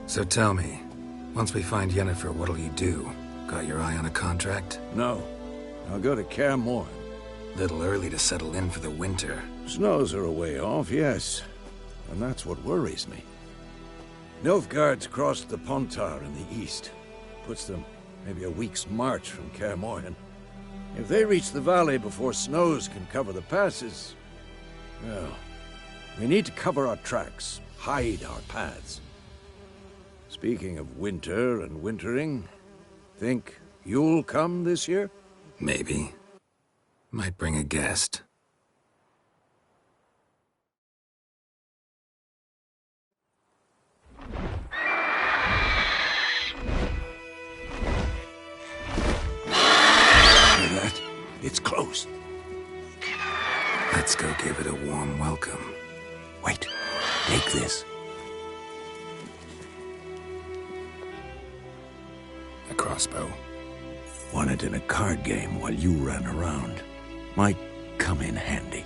S1: So tell me, once we find Yennefer, what'll you do? Got your eye on a contract?
S7: No. I'll go to Kaer Morhen.
S1: Little early to settle in for the winter.
S7: Snows are a way off, yes. And that's what worries me. Nilfgaard's crossed the Pontar in the east. Puts them maybe a week's march from Kaer Morhen. If they reach the valley before snows can cover the passes... well, we need to cover our tracks, hide our paths. Speaking of winter and wintering, think you'll come this year?
S1: Maybe. Might bring a guest.
S7: Hear that? It's close.
S1: Let's go give it a warm welcome.
S7: Wait. Take this.
S1: A crossbow.
S7: Won it in a card game while you ran around. Might come in handy.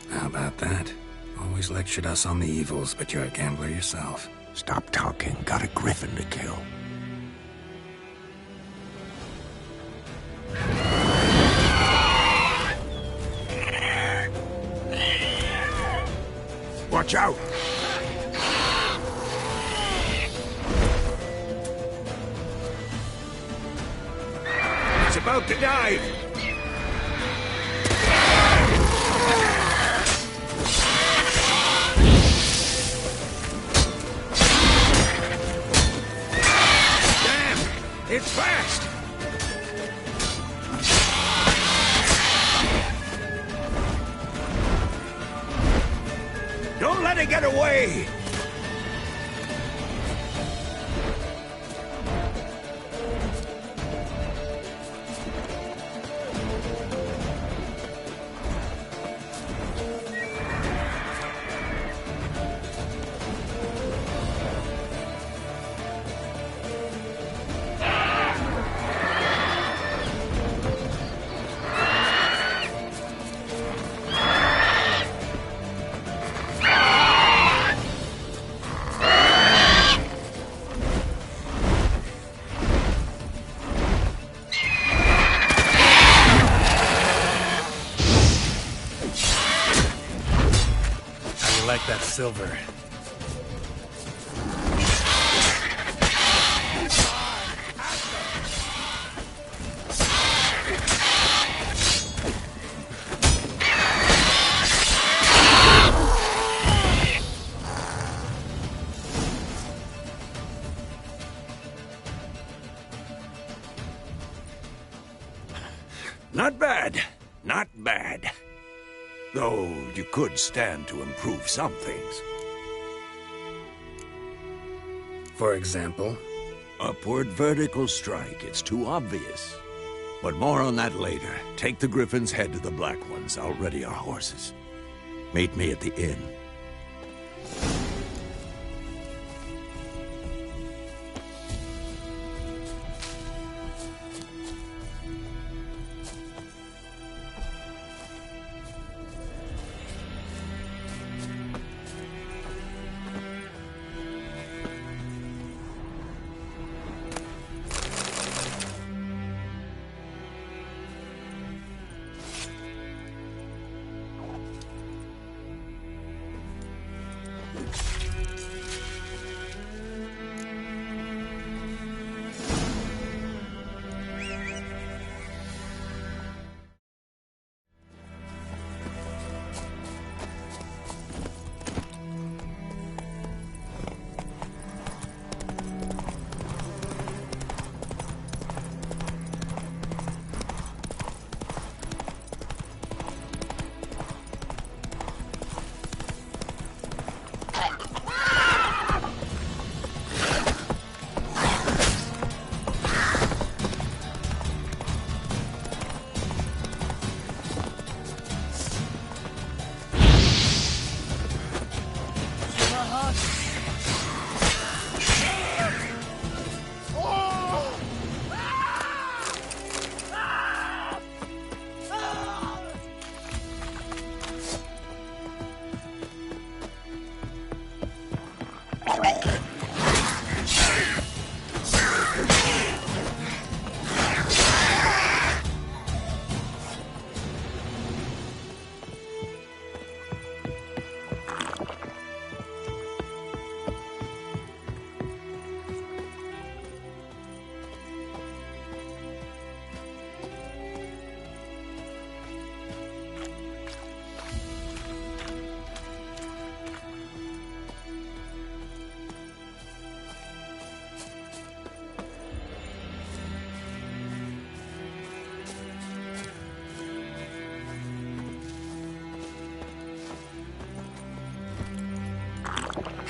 S1: How about that? Always lectured us on the evils, but you're a gambler yourself.
S7: Stop talking. Got a griffin to kill. Watch out! It's about to dive! Damn! It's fast! Don't let it get away!
S21: Like that silver.
S7: Not bad. Not bad. Though you could stand to improve some things.
S1: For example?
S7: Upward vertical strike. It's too obvious. But more on that later. Take the Griffin's head to the Black Ones. I'll ready our horses. Meet me at the inn.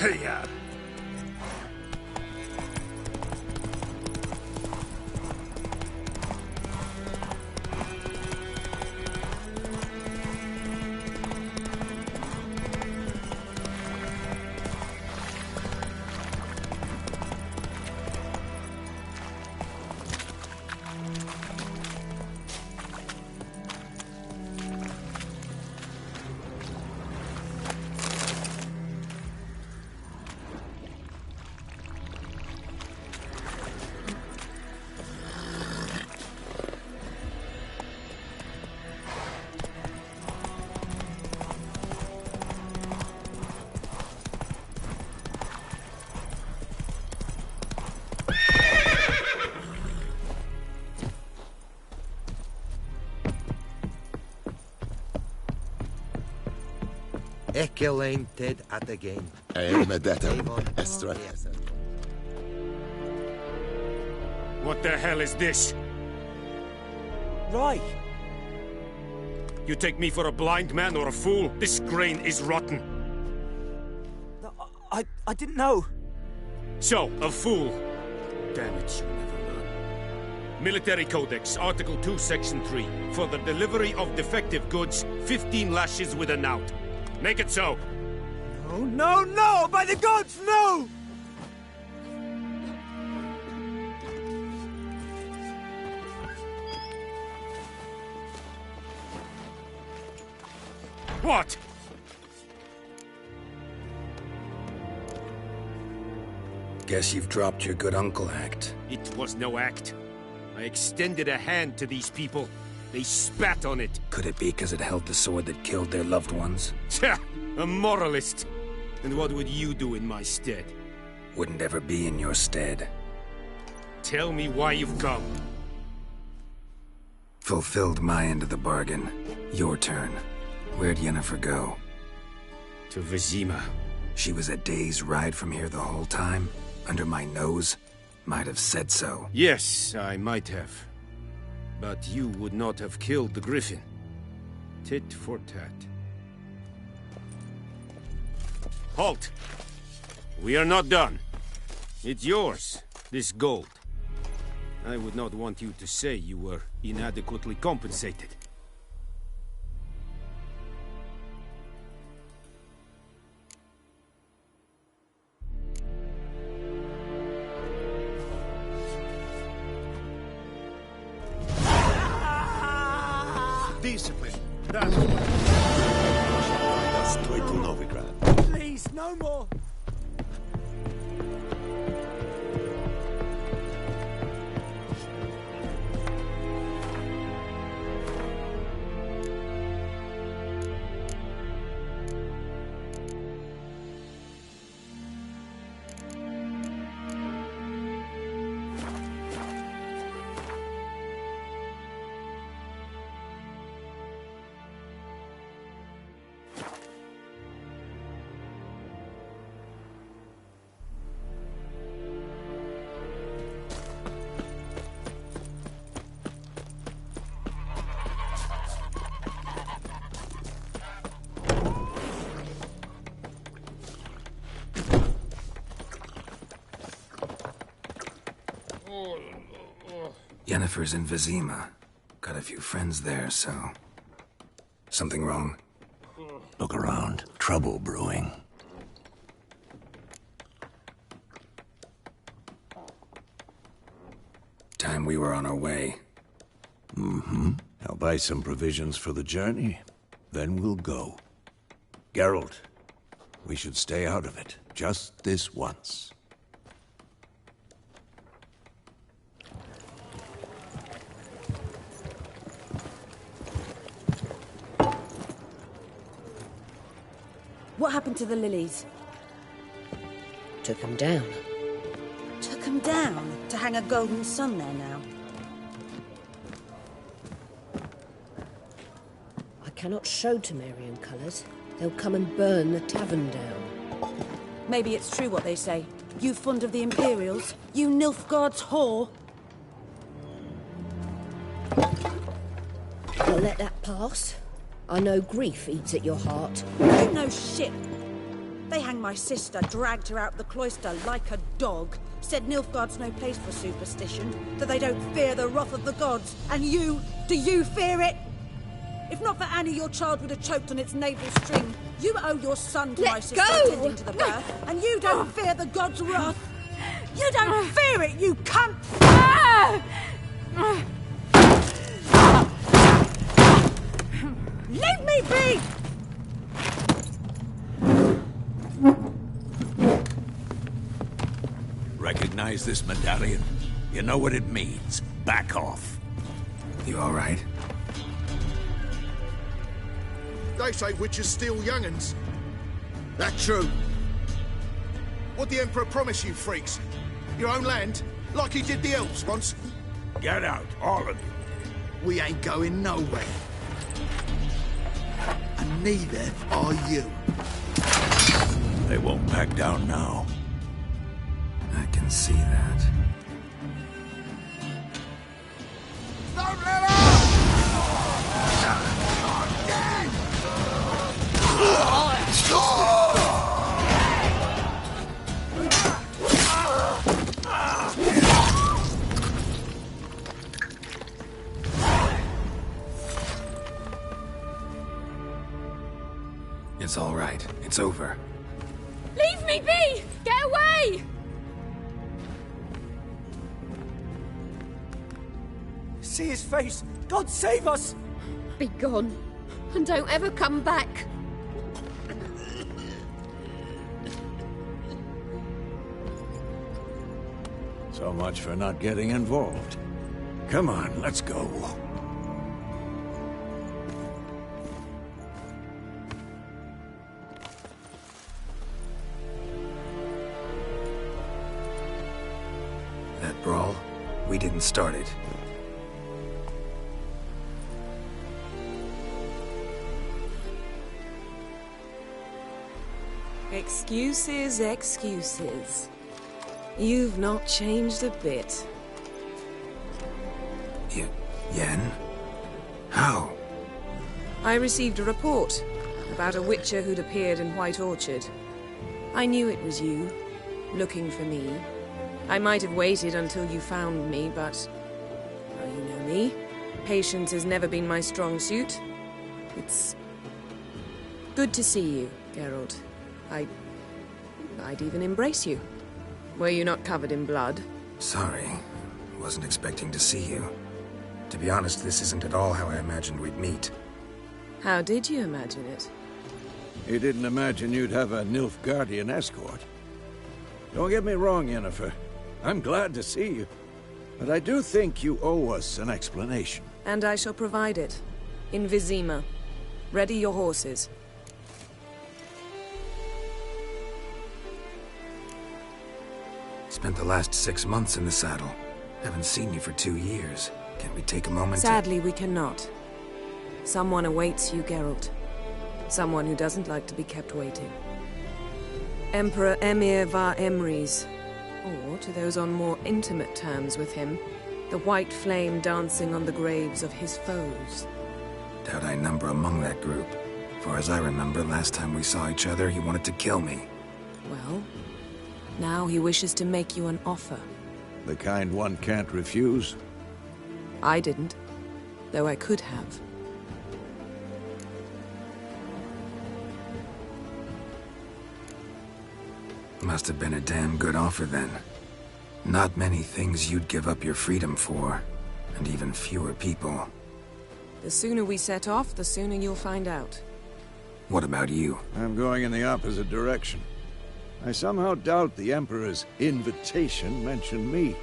S17: Hey-ya!
S22: Ekelain Ted at again.
S17: What the hell is this?
S11: Right.
S17: You take me for a blind man or a fool? This grain is rotten.
S11: I didn't know.
S17: So, a fool. Damn it, you never learn. Military Codex, Article 2, Section 3. For the delivery of defective goods, 15 lashes with a knout. Make it so.
S11: No, no, no! By the gods, no!
S17: What?
S1: Guess you've dropped your good uncle act.
S17: It was no act. I extended a hand to these people. They spat on it.
S1: Could it be because it held the sword that killed their loved ones?
S17: Tja, a moralist. And what would you do in my stead?
S1: Wouldn't ever be in your stead.
S17: Tell me why you've come.
S1: Fulfilled my end of the bargain. Your turn. Where'd Yennefer go?
S17: To Vizima.
S1: She was a day's ride from here the whole time? Under my nose? Might have said so.
S17: Yes, I might have. But you would not have killed the griffin. Tit for tat. Halt! We are not done. It's yours, this gold. I would not want you to say you were inadequately compensated.
S2: Discipline. That's what.
S7: Straight to Novigrad.
S11: Please, no more.
S1: Yennefer's in Vizima. Got a few friends there, so... Something wrong?
S14: Look around. Trouble brewing.
S1: Time we were on our way.
S7: Mm-hmm. I'll buy some provisions for the journey. Then we'll go. Geralt, we should stay out of it. Just this once.
S6: What happened to the lilies?
S10: Took them down.
S6: Took them down to hang a golden sun there now.
S10: I cannot show Temerian colours. They'll come and burn the tavern down.
S6: Maybe it's true what they say. You fond of the Imperials? You Nilfgaard's whore?
S10: I'll let that pass. I know grief eats at your heart.
S6: You know shit. They hanged my sister, dragged her out of the cloister like a dog. Said Nilfgaard's no place for superstition, that they don't fear the wrath of the gods. And you, do you fear it? If not for Annie, your child would have choked on its navel string. You owe your son to my sister attending to the birth, and you don't fear the gods' wrath. You don't fear it, you cunt! Leave me be!
S7: Recognize this medallion? You know what it means. Back off.
S1: You all right?
S18: They say witches steal young'uns. That true? What the Emperor promise you, freaks? Your own land? Like he did the elves once?
S7: Get out, all of you.
S18: We ain't going nowhere. And neither are you.
S7: They won't back down now.
S1: I can see that.
S15: Don't let up!
S1: It's all right. It's over.
S4: Leave me be! Get away!
S11: See his face! God save us!
S4: Be gone. And don't ever come back.
S7: So much for not getting involved. Come on, let's go.
S1: That brawl, we didn't start it.
S13: Excuses, excuses. You've not changed a bit.
S1: Yen? How?
S13: I received a report about a witcher who'd appeared in White Orchard. I knew it was you, looking for me. I might have waited until you found me, but... well, you know me. Patience has never been my strong suit. It's... good to see you, Geralt. I'd even embrace you. Were you not covered in blood?
S1: Sorry. Wasn't expecting to see you. To be honest, this isn't at all how I imagined we'd meet.
S13: How did you imagine it?
S7: You didn't imagine you'd have a Nilfgaardian escort. Don't get me wrong, Yennefer. I'm glad to see you. But I do think you owe us an explanation.
S13: And I shall provide it. In Vizima. Ready your horses.
S1: Spent the last 6 months in the saddle. Haven't seen you for 2 years. Can we take a moment
S13: Sadly, we cannot. Someone awaits you, Geralt. Someone who doesn't like to be kept waiting. Emperor Emir var Emrys. Or, to those on more intimate terms with him, the white flame dancing on the graves of his foes.
S1: Doubt I number among that group. For as I remember, last time we saw each other, he wanted to kill me.
S13: Well, now he wishes to make you an offer.
S7: The kind one can't refuse?
S13: I didn't, though I could have.
S1: Must have been a damn good offer then. Not many things you'd give up your freedom for, and even fewer people.
S13: The sooner we set off, the sooner you'll find out.
S1: What about you?
S7: I'm going in the opposite direction. I somehow doubt the Emperor's invitation mentioned me.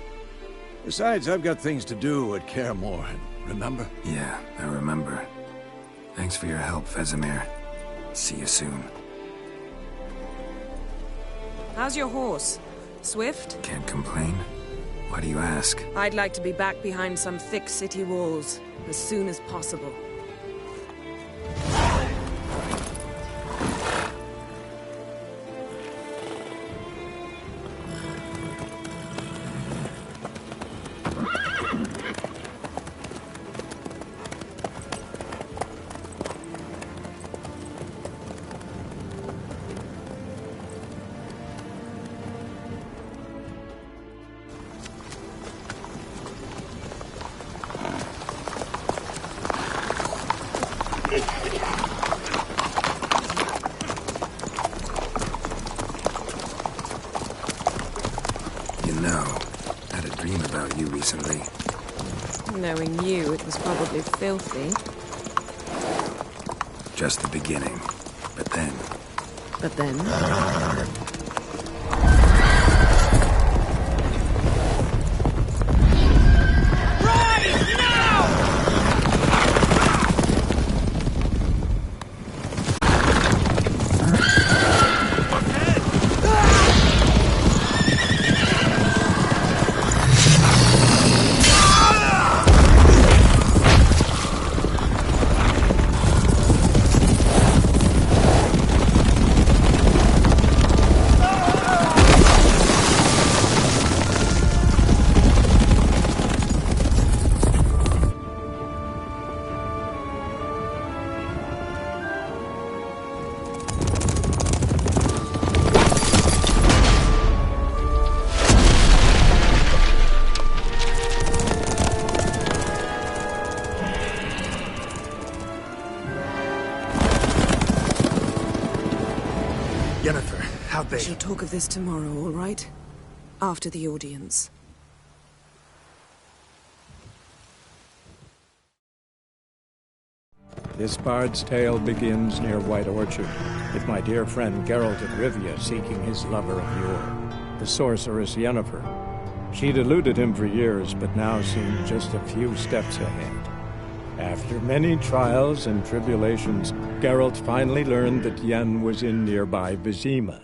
S7: Besides, I've got things to do at Kaer Morhen, remember?
S1: Yeah, I remember. Thanks for your help, Vesemir. See you soon.
S13: How's your horse? Swift?
S1: Can't complain. Why do you ask?
S13: I'd like to be back behind some thick city walls, as soon as possible.
S1: Recently.
S13: Knowing you, it was probably filthy.
S1: Just the beginning. But then...
S13: But then?
S1: How'd they...
S13: We shall talk of this tomorrow, all right? After the audience.
S5: This bard's tale begins near White Orchard, with my dear friend Geralt of Rivia seeking his lover of yore, the sorceress Yennefer. She'd eluded him for years, but now seemed just a few steps ahead. After many trials and tribulations, Geralt finally learned that Yen was in nearby Vizima.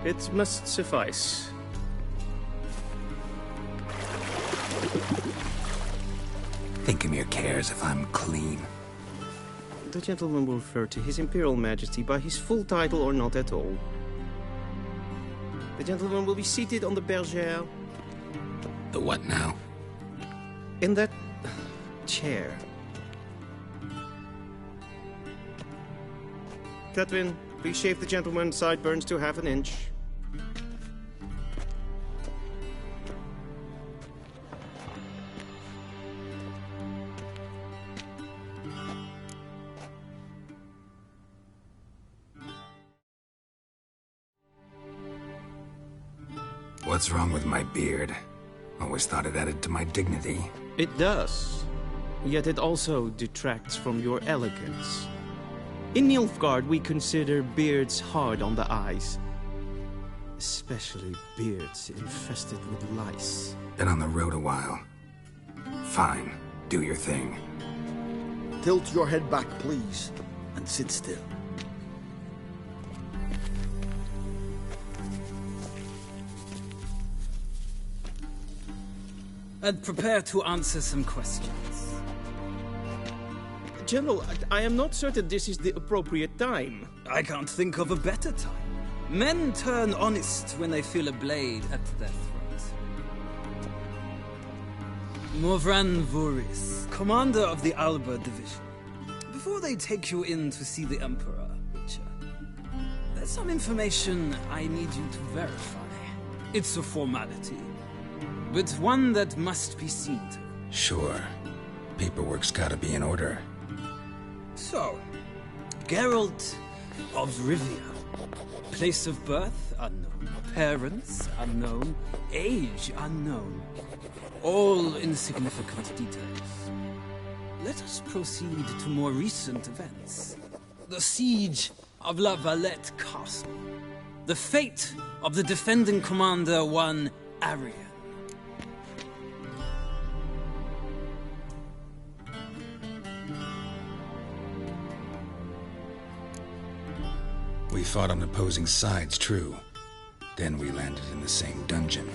S19: It must suffice.
S1: Thinkamere cares if I'm clean.
S19: The gentleman will refer to His Imperial Majesty by his full title or not at all. The gentleman will be seated on the bergère.
S1: The what now?
S19: In that chair. Cletwin, please shave the gentleman's sideburns to half an inch.
S1: What's wrong with my beard? Always thought it added to my dignity.
S19: It does. Yet it also detracts from your elegance. In Nilfgaard, we consider beards hard on the eyes. Especially beards infested with lice.
S1: Been on the road a while. Fine. Do your thing.
S18: Tilt your head back, please, and sit still.
S3: And prepare to answer some questions.
S19: General, I am not certain this is the appropriate time.
S12: I can't think of a better time. Men turn honest when they feel a blade at their throat. Morvran Voris, commander of the Alba Division. Before they take you in to see the Emperor, Witcher, there's some information I need you to verify. It's a formality, but one that must be seen to.
S1: Sure. Paperwork's gotta be in order.
S12: So, Geralt of Rivia. Place of birth, unknown. Parents, unknown. Age, unknown. All insignificant details. Let us proceed to more recent events. The siege of La Valette Castle. The fate of the defending commander, one Arian.
S1: We fought on opposing sides, true. Then we landed in the same dungeon.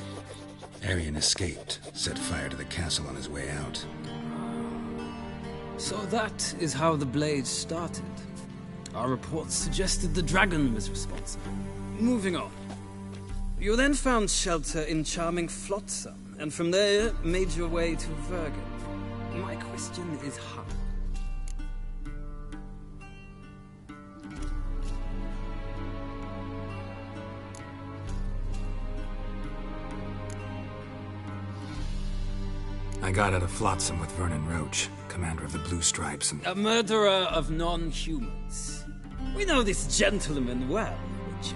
S1: Arian escaped, set fire to the castle on his way out.
S12: So that is how the blade started. Our reports suggested the dragon was responsible. Moving on. You then found shelter in charming Flotsam, and from there made your way to Vergen. My question is how?
S1: I got out of Flotsam with Vernon Roach, commander of the Blue Stripes, and...
S12: A murderer of non-humans. We know this gentleman well, Witcher.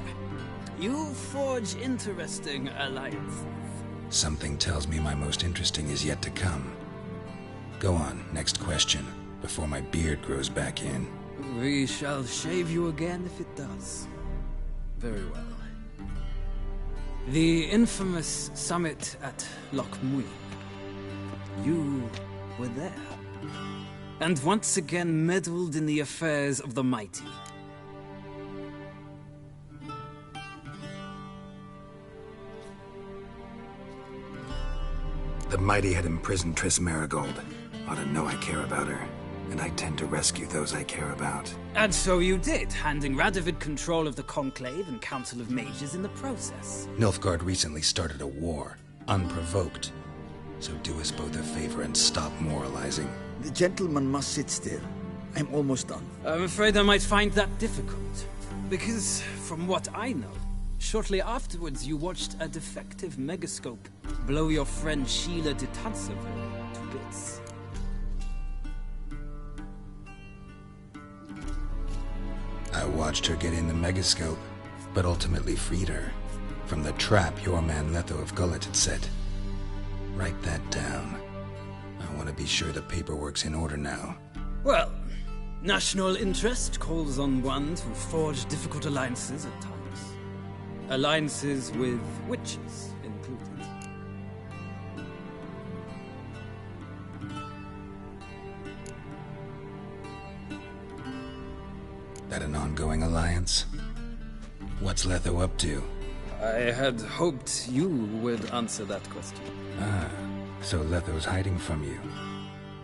S12: You forge interesting alliances.
S1: Something tells me my most interesting is yet to come. Go on, next question, before my beard grows back in.
S12: We shall shave you again if it does. Very well. The infamous summit at Loch Muir. You were there. And once again meddled in the affairs of the mighty.
S1: The mighty had imprisoned Triss Marigold. Ought to know I care about her. And I tend to rescue those I care about.
S12: And so you did, handing Radovid control of the Conclave and Council of Mages in the process.
S1: Nilfgaard recently started a war, unprovoked. So do us both a favor and stop moralizing.
S3: The gentleman must sit still. I'm almost done.
S12: I'm afraid I might find that difficult. Because, from what I know, shortly afterwards you watched a defective megascope blow your friend Sheila de Tanserville to bits.
S1: I watched her get in the megascope, but ultimately freed her from the trap your man Letho of Gullet had set. Write that down. I want to be sure the paperwork's in order now.
S12: Well, national interest calls on one to forge difficult alliances at times. Alliances with witches included.
S1: That an ongoing alliance? What's Letho up to?
S12: I had hoped you would answer that question.
S1: Ah, so Letho's hiding from you.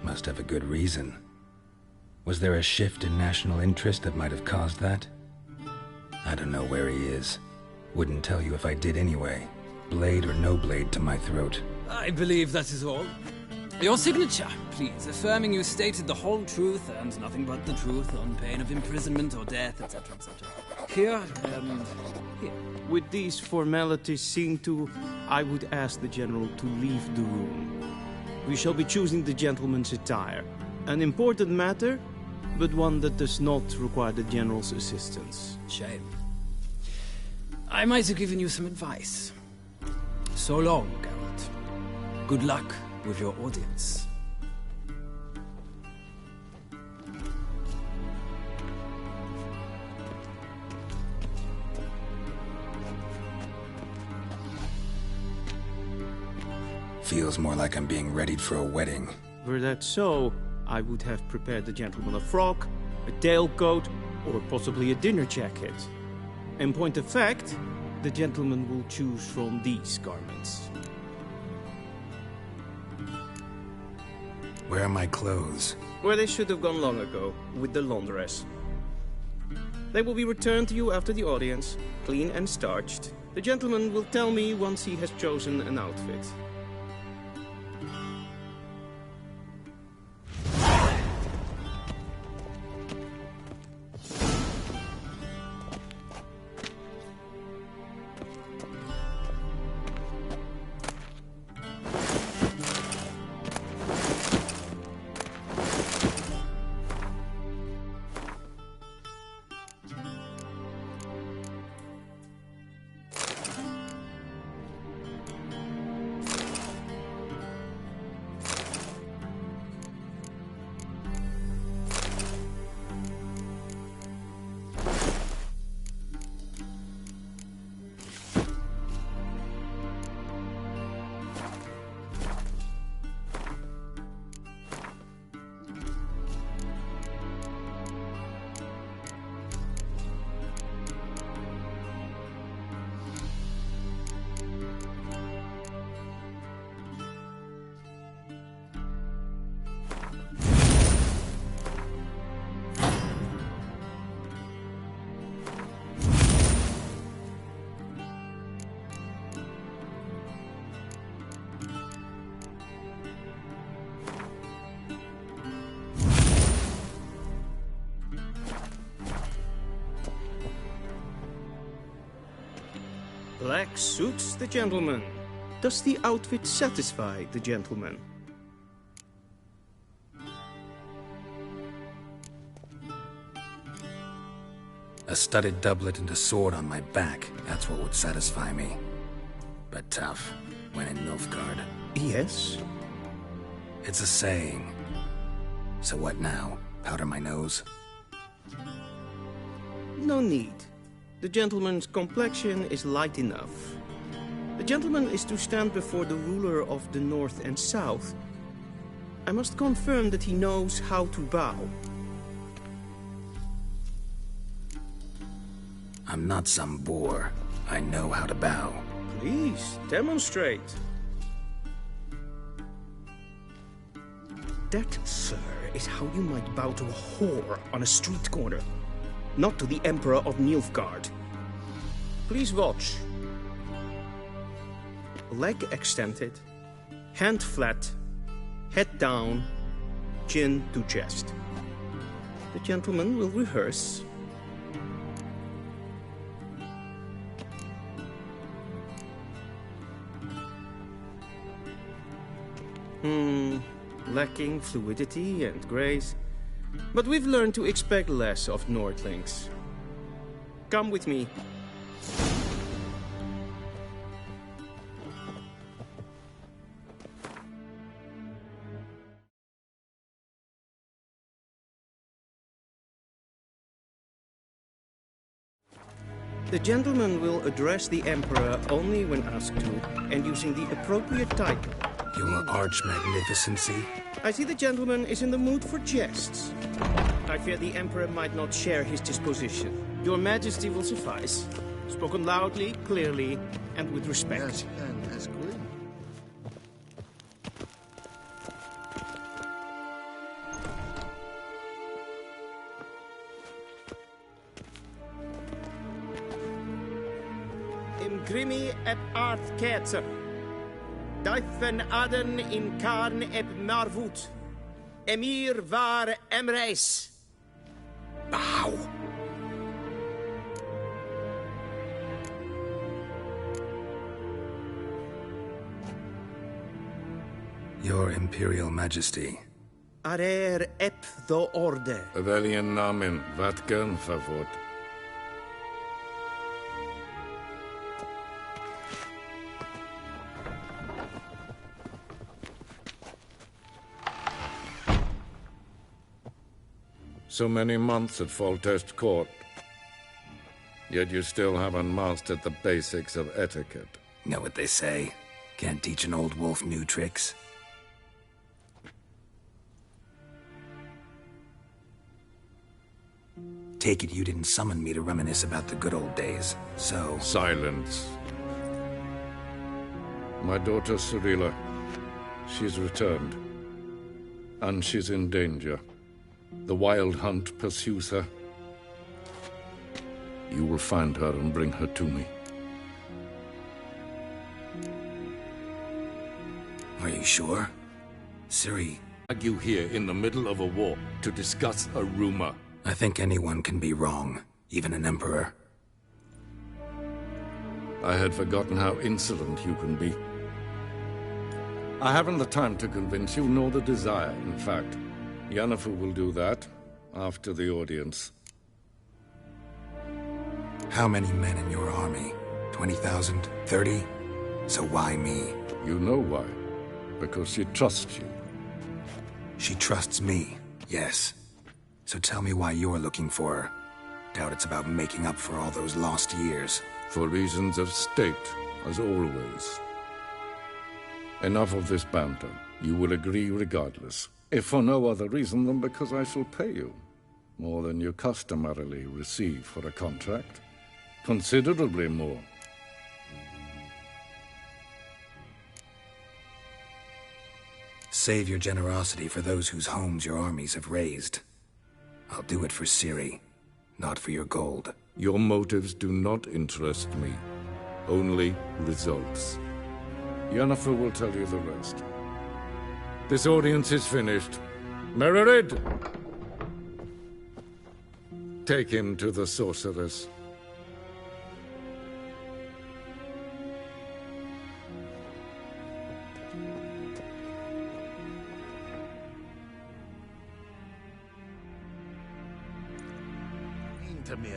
S1: Must have a good reason. Was there a shift in national interest that might have caused that? I don't know where he is. Wouldn't tell you if I did anyway. Blade or no blade to my throat.
S12: I believe that is all. Your signature, please, affirming you stated the whole truth and nothing but the truth on pain of imprisonment or death, etc., etc. Here, and here.
S19: With these formalities seen to, I would ask the General to leave the room. We shall be choosing the gentleman's attire. An important matter, but one that does not require the General's assistance.
S12: Shame. I might have given you some advice. So long, Geralt. Good luck with your audience.
S1: Feels more like I'm being readied for a wedding.
S19: Were that so, I would have prepared the gentleman a frock, a tailcoat, or possibly a dinner jacket. In point of fact, the gentleman will choose from these garments.
S1: Where are my clothes?
S19: where they should have gone long ago, with the laundress. They will be returned to you after the audience, clean and starched. The gentleman will tell me once he has chosen an outfit. Black suits the gentleman. Does the outfit satisfy the gentleman?
S1: A studded doublet and a sword on my back, that's what would satisfy me. But tough, when in Nilfgaard.
S19: Yes?
S1: It's a saying. So what now? Powder my nose?
S19: No need. The gentleman's complexion is light enough. The gentleman is to stand before the ruler of the North and South. I must confirm that he knows how to bow.
S1: I'm not some boor. I know how to bow.
S19: Please, demonstrate. That, sir, is how you might bow to a whore on a street corner. Not to the Emperor of Nilfgaard. Please watch. Leg extended, hand flat, head down, chin to chest. The gentleman will rehearse. Lacking fluidity and grace. But we've learned to expect less of Nordlings. Come with me. The gentleman will address the Emperor only when asked to, and using the appropriate title.
S1: Your Arch-Magnificency?
S19: I see the gentleman is in the mood for jests. I fear the Emperor might not share his disposition. Your Majesty will suffice. Spoken loudly, clearly, and with respect.
S3: Yes, and that's good.
S19: Imgrimi eb art ketzer. Duifen aden in karn eb marvoet. Emir var emreis.
S1: Bow. Your Imperial Majesty.
S19: Arer eb the orde.
S9: Weljen namen, wat gern verwoord. So many months at Foltest Court. Yet you still haven't mastered the basics of etiquette.
S1: Know what they say? Can't teach an old wolf new tricks. Take it you didn't summon me to reminisce about the good old days, so...
S9: Silence. My daughter Cyrilla, she's returned. And she's in danger. The Wild Hunt pursues her. You will find her and bring her to me.
S1: Are you sure? Ciri...
S9: You here in the middle of a war to discuss a rumor.
S1: I think anyone can be wrong, even an emperor.
S9: I had forgotten how insolent you can be. I haven't the time to convince you, nor the desire, in fact. Yennefer will do that after the audience.
S1: How many men in your army? 20,000? 30? So why me?
S9: You know why. Because she trusts you.
S1: She trusts me, yes. So tell me why you're looking for her. Doubt it's about making up for all those lost years.
S9: For reasons of state, as always. Enough of this banter. You will agree regardless. If for no other reason than because I shall pay you. More than you customarily receive for a contract. Considerably more.
S1: Save your generosity for those whose homes your armies have razed. I'll do it for Ciri, not for your gold.
S9: Your motives do not interest me. Only results. Yennefer will tell you the rest. This audience is finished. Mererid! Take him to the sorceress.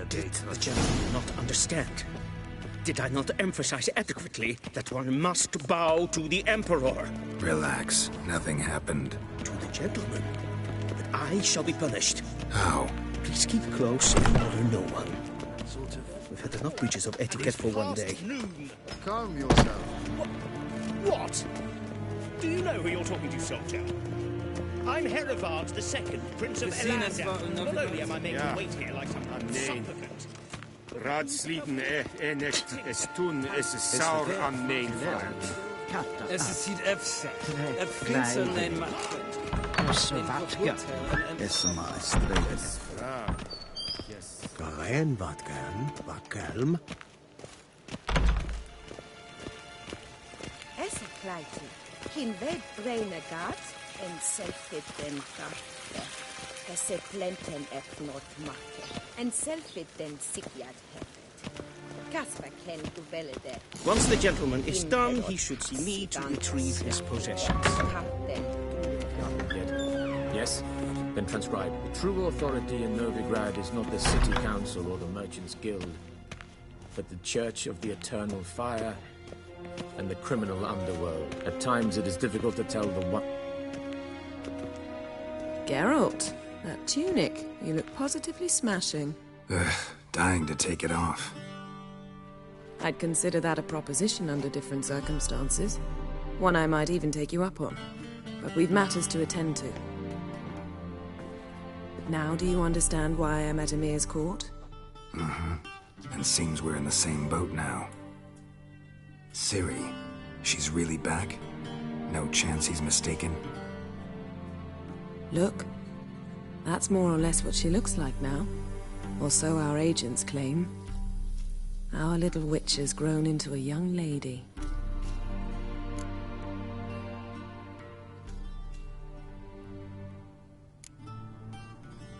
S8: Did the gentleman not understand? Did I not emphasize adequately that one must bow to the Emperor?
S1: Relax. Nothing happened.
S8: To the gentleman. But I shall be punished.
S1: How?
S8: Please keep close and bother no one. We've had enough breaches of etiquette for one day.
S18: Noon. Calm yourself.
S8: What? Do you know who you're talking to, soldier? I'm Herivard II, Prince of Elander. Not only am I made to wait here like some supplicant.
S17: Raadsliden nicht, es tun, es ist sauer am Nein.
S12: Es ist hit efsa. Finster nein macht.
S20: Så vacker. Esma strävet. Garen vatgern, vakelm.
S23: Essa kleiti. Kin ved braine gat en selfit den karte. Esse plenten not makke. En selfit den sikyat hefet. Kasper ken duvelede.
S8: Once the gentleman is done, he should see me to retrieve his possessions.
S24: Yes? Then transcribe. The true authority in Novigrad is not the city council or the merchants' guild, but the Church of the Eternal Fire and the criminal underworld. At times it is difficult to tell the one...
S13: Geralt, that tunic. You look positively smashing.
S1: Ugh, dying to take it off.
S13: I'd consider that a proposition under different circumstances. One I might even take you up on. But we've matters to attend to. Now do you understand why I'm at Emir's court?
S1: Mm-hmm. And seems we're in the same boat now. Ciri, she's really back? No chance he's mistaken?
S13: Look. That's more or less what she looks like now. Or so our agents claim. Our little witch has grown into a young lady.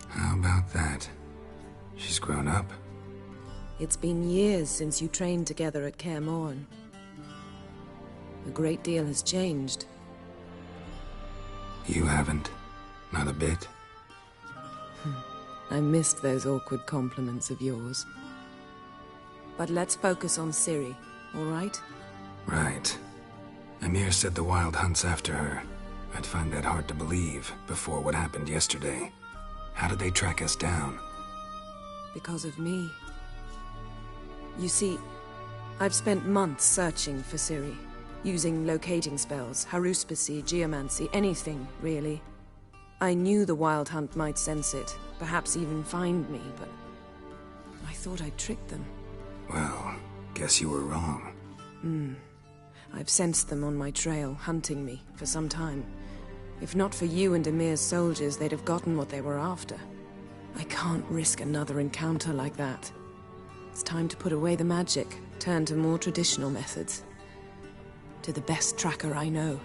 S1: How about that? She's grown up.
S13: It's been years since you trained together at Kaer Morhen. A great deal has changed.
S1: You haven't. Not a bit.
S13: I missed those awkward compliments of yours. But let's focus on Ciri, all right?
S1: Right. Emir said the Wild Hunt's after her. I'd find that hard to believe before what happened yesterday. How did they track us down?
S13: Because of me. You see, I've spent months searching for Ciri, using locating spells, haruspicy, geomancy, anything, really. I knew the Wild Hunt might sense it, perhaps even find me, but I thought I'd tricked them.
S1: Well, guess you were wrong.
S13: I've sensed them on my trail, hunting me, for some time. If not for you and Emir's soldiers, they'd have gotten what they were after. I can't risk another encounter like that. It's time to put away the magic, turn to more traditional methods. To the best tracker I know.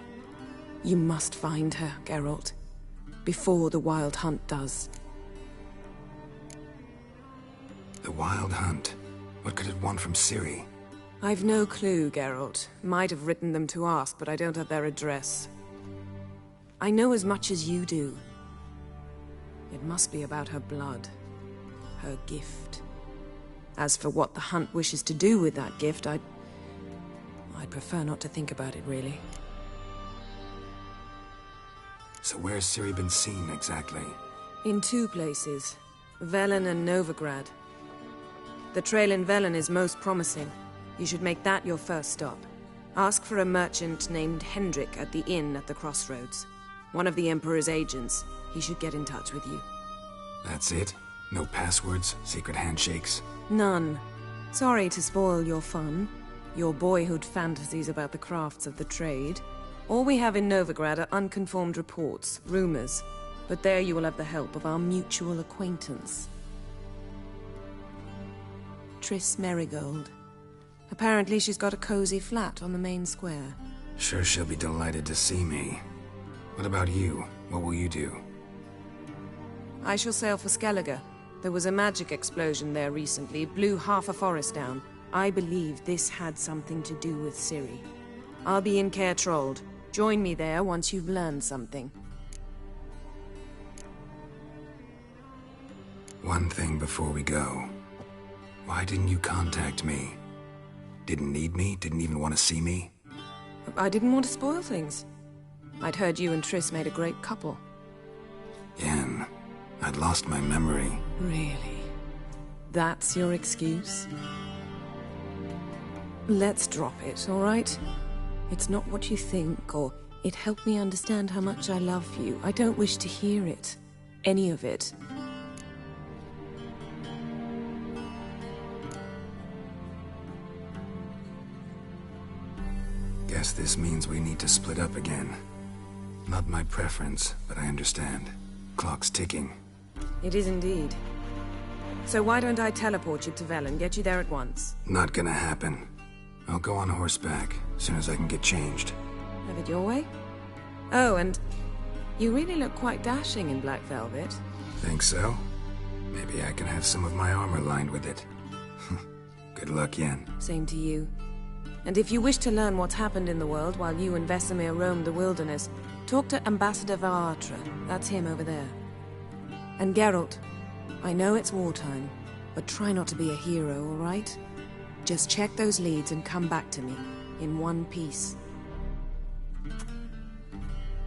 S13: You must find her, Geralt. Before the Wild Hunt does.
S1: The Wild Hunt? What could it want from Ciri?
S13: I've no clue, Geralt. Might have written them to ask, but I don't have their address. I know as much as you do. It must be about her blood. Her gift. As for what the Hunt wishes to do with that gift, I'd prefer not to think about it, really.
S1: So where's Ciri been seen, exactly?
S13: In 2 places. Velen and Novigrad. The trail in Velen is most promising. You should make that your first stop. Ask for a merchant named Hendrik at the inn at the crossroads. One of the Emperor's agents. He should get in touch with you.
S1: That's it? No passwords? Secret handshakes?
S13: None. Sorry to spoil your fun. Your boyhood fantasies about the crafts of the trade. All we have in Novigrad are unconfirmed reports, rumors. But there you will have the help of our mutual acquaintance. Triss Merigold. Apparently she's got a cozy flat on the main square.
S1: Sure she'll be delighted to see me. What about you? What will you do?
S13: I shall sail for Skellige. There was a magic explosion there recently, blew half a forest down. I believe this had something to do with Ciri. I'll be in Caer Trold. Join me there once you've learned something.
S1: One thing before we go. Why didn't you contact me? Didn't need me? Didn't even want to see me?
S13: I didn't want to spoil things. I'd heard you and Triss made a great couple.
S1: Yen, I'd lost my memory.
S13: Really? That's your excuse? Let's drop it, all right? It's not what you think, or it helped me understand how much I love you. I don't wish to hear it. Any of it.
S1: Guess this means we need to split up again. Not my preference, but I understand. Clock's ticking.
S13: It is indeed. So why don't I teleport you to Velen, get you there at once?
S1: Not gonna happen. I'll go on horseback, as soon as I can get changed.
S13: Have it your way? Oh, and you really look quite dashing in black velvet.
S1: Think so? Maybe I can have some of my armor lined with it. Good luck, Yen.
S13: Same to you. And if you wish to learn what's happened in the world while you and Vesemir roamed the wilderness, talk to Ambassador Varatra. That's him over there. And Geralt, I know it's wartime, but try not to be a hero, all right? Just check those leads and come back to me, in one piece.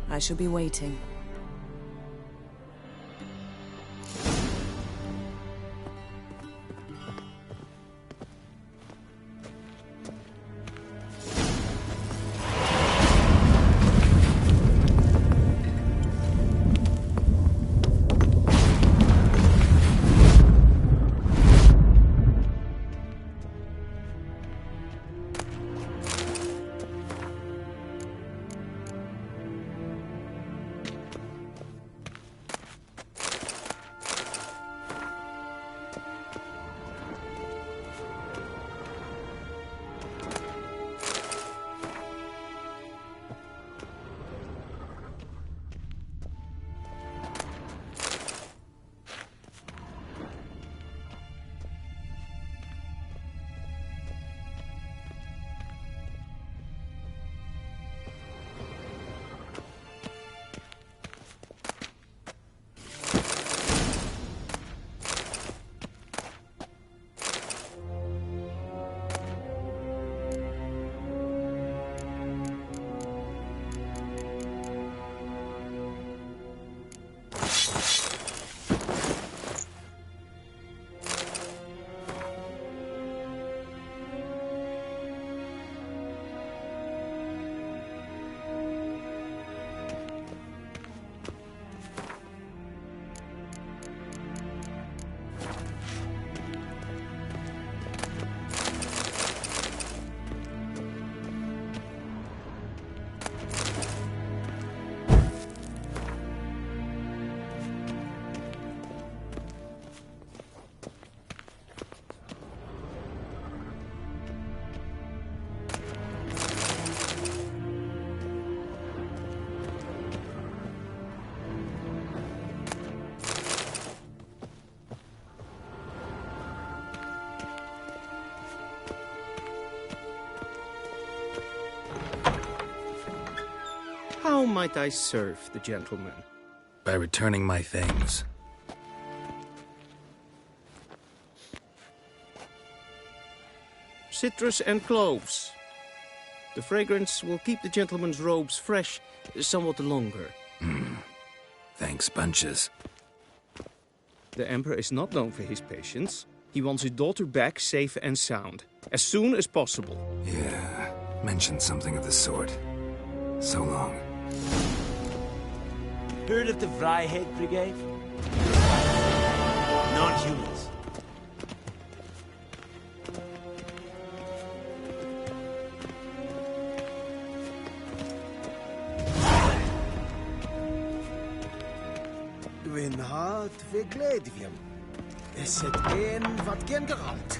S13: I shall be waiting.
S19: How might I serve the gentleman?
S1: By returning my things.
S19: Citrus and cloves. The fragrance will keep the gentleman's robes fresh somewhat longer.
S1: Thanks, bunches.
S19: The Emperor is not known for his patience. He wants his daughter back safe and sound, as soon as possible.
S1: Yeah, mentioned something of the sort. So long.
S11: Heard of the Vryhead Brigade? Non-humans.
S20: Gwyn hart ve gledvium. Is het een wat genderalt?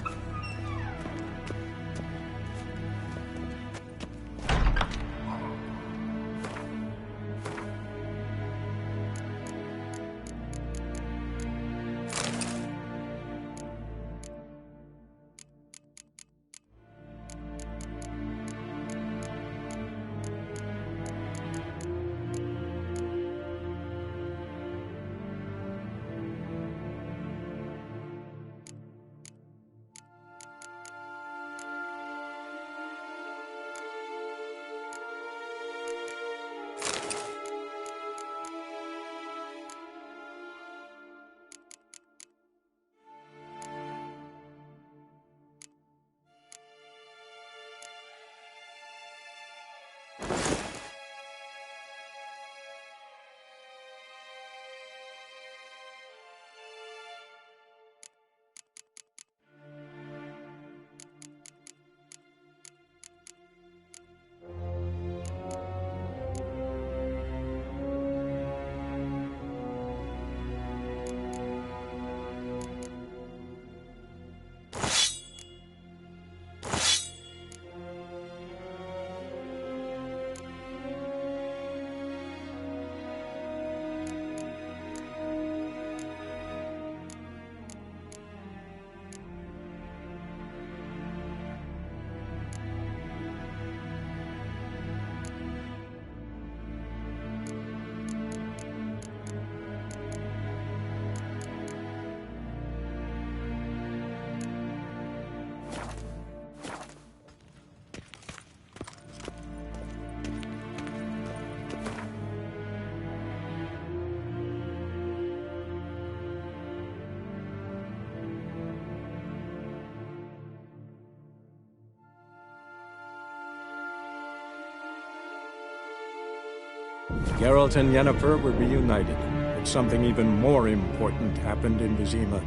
S5: Geralt and Yennefer were reunited, but something even more important happened in Vizima.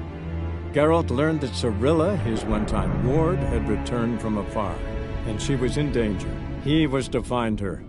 S5: Geralt learned that Cirilla, his one-time ward, had returned from afar, and she was in danger. He was to find her.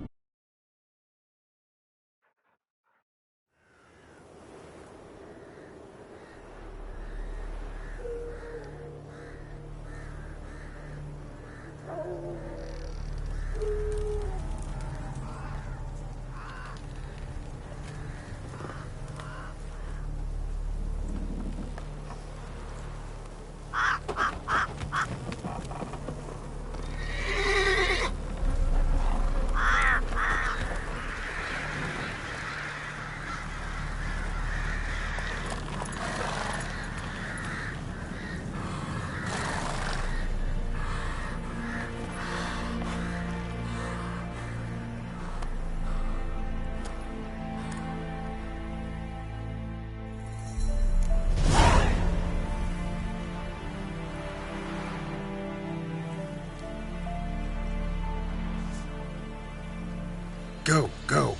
S1: Go, go.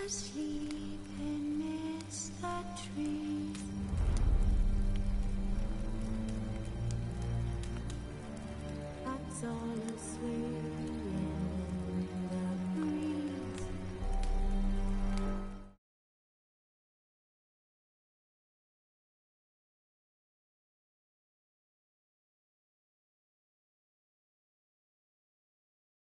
S2: asleep amidst the trees. That's all asleep.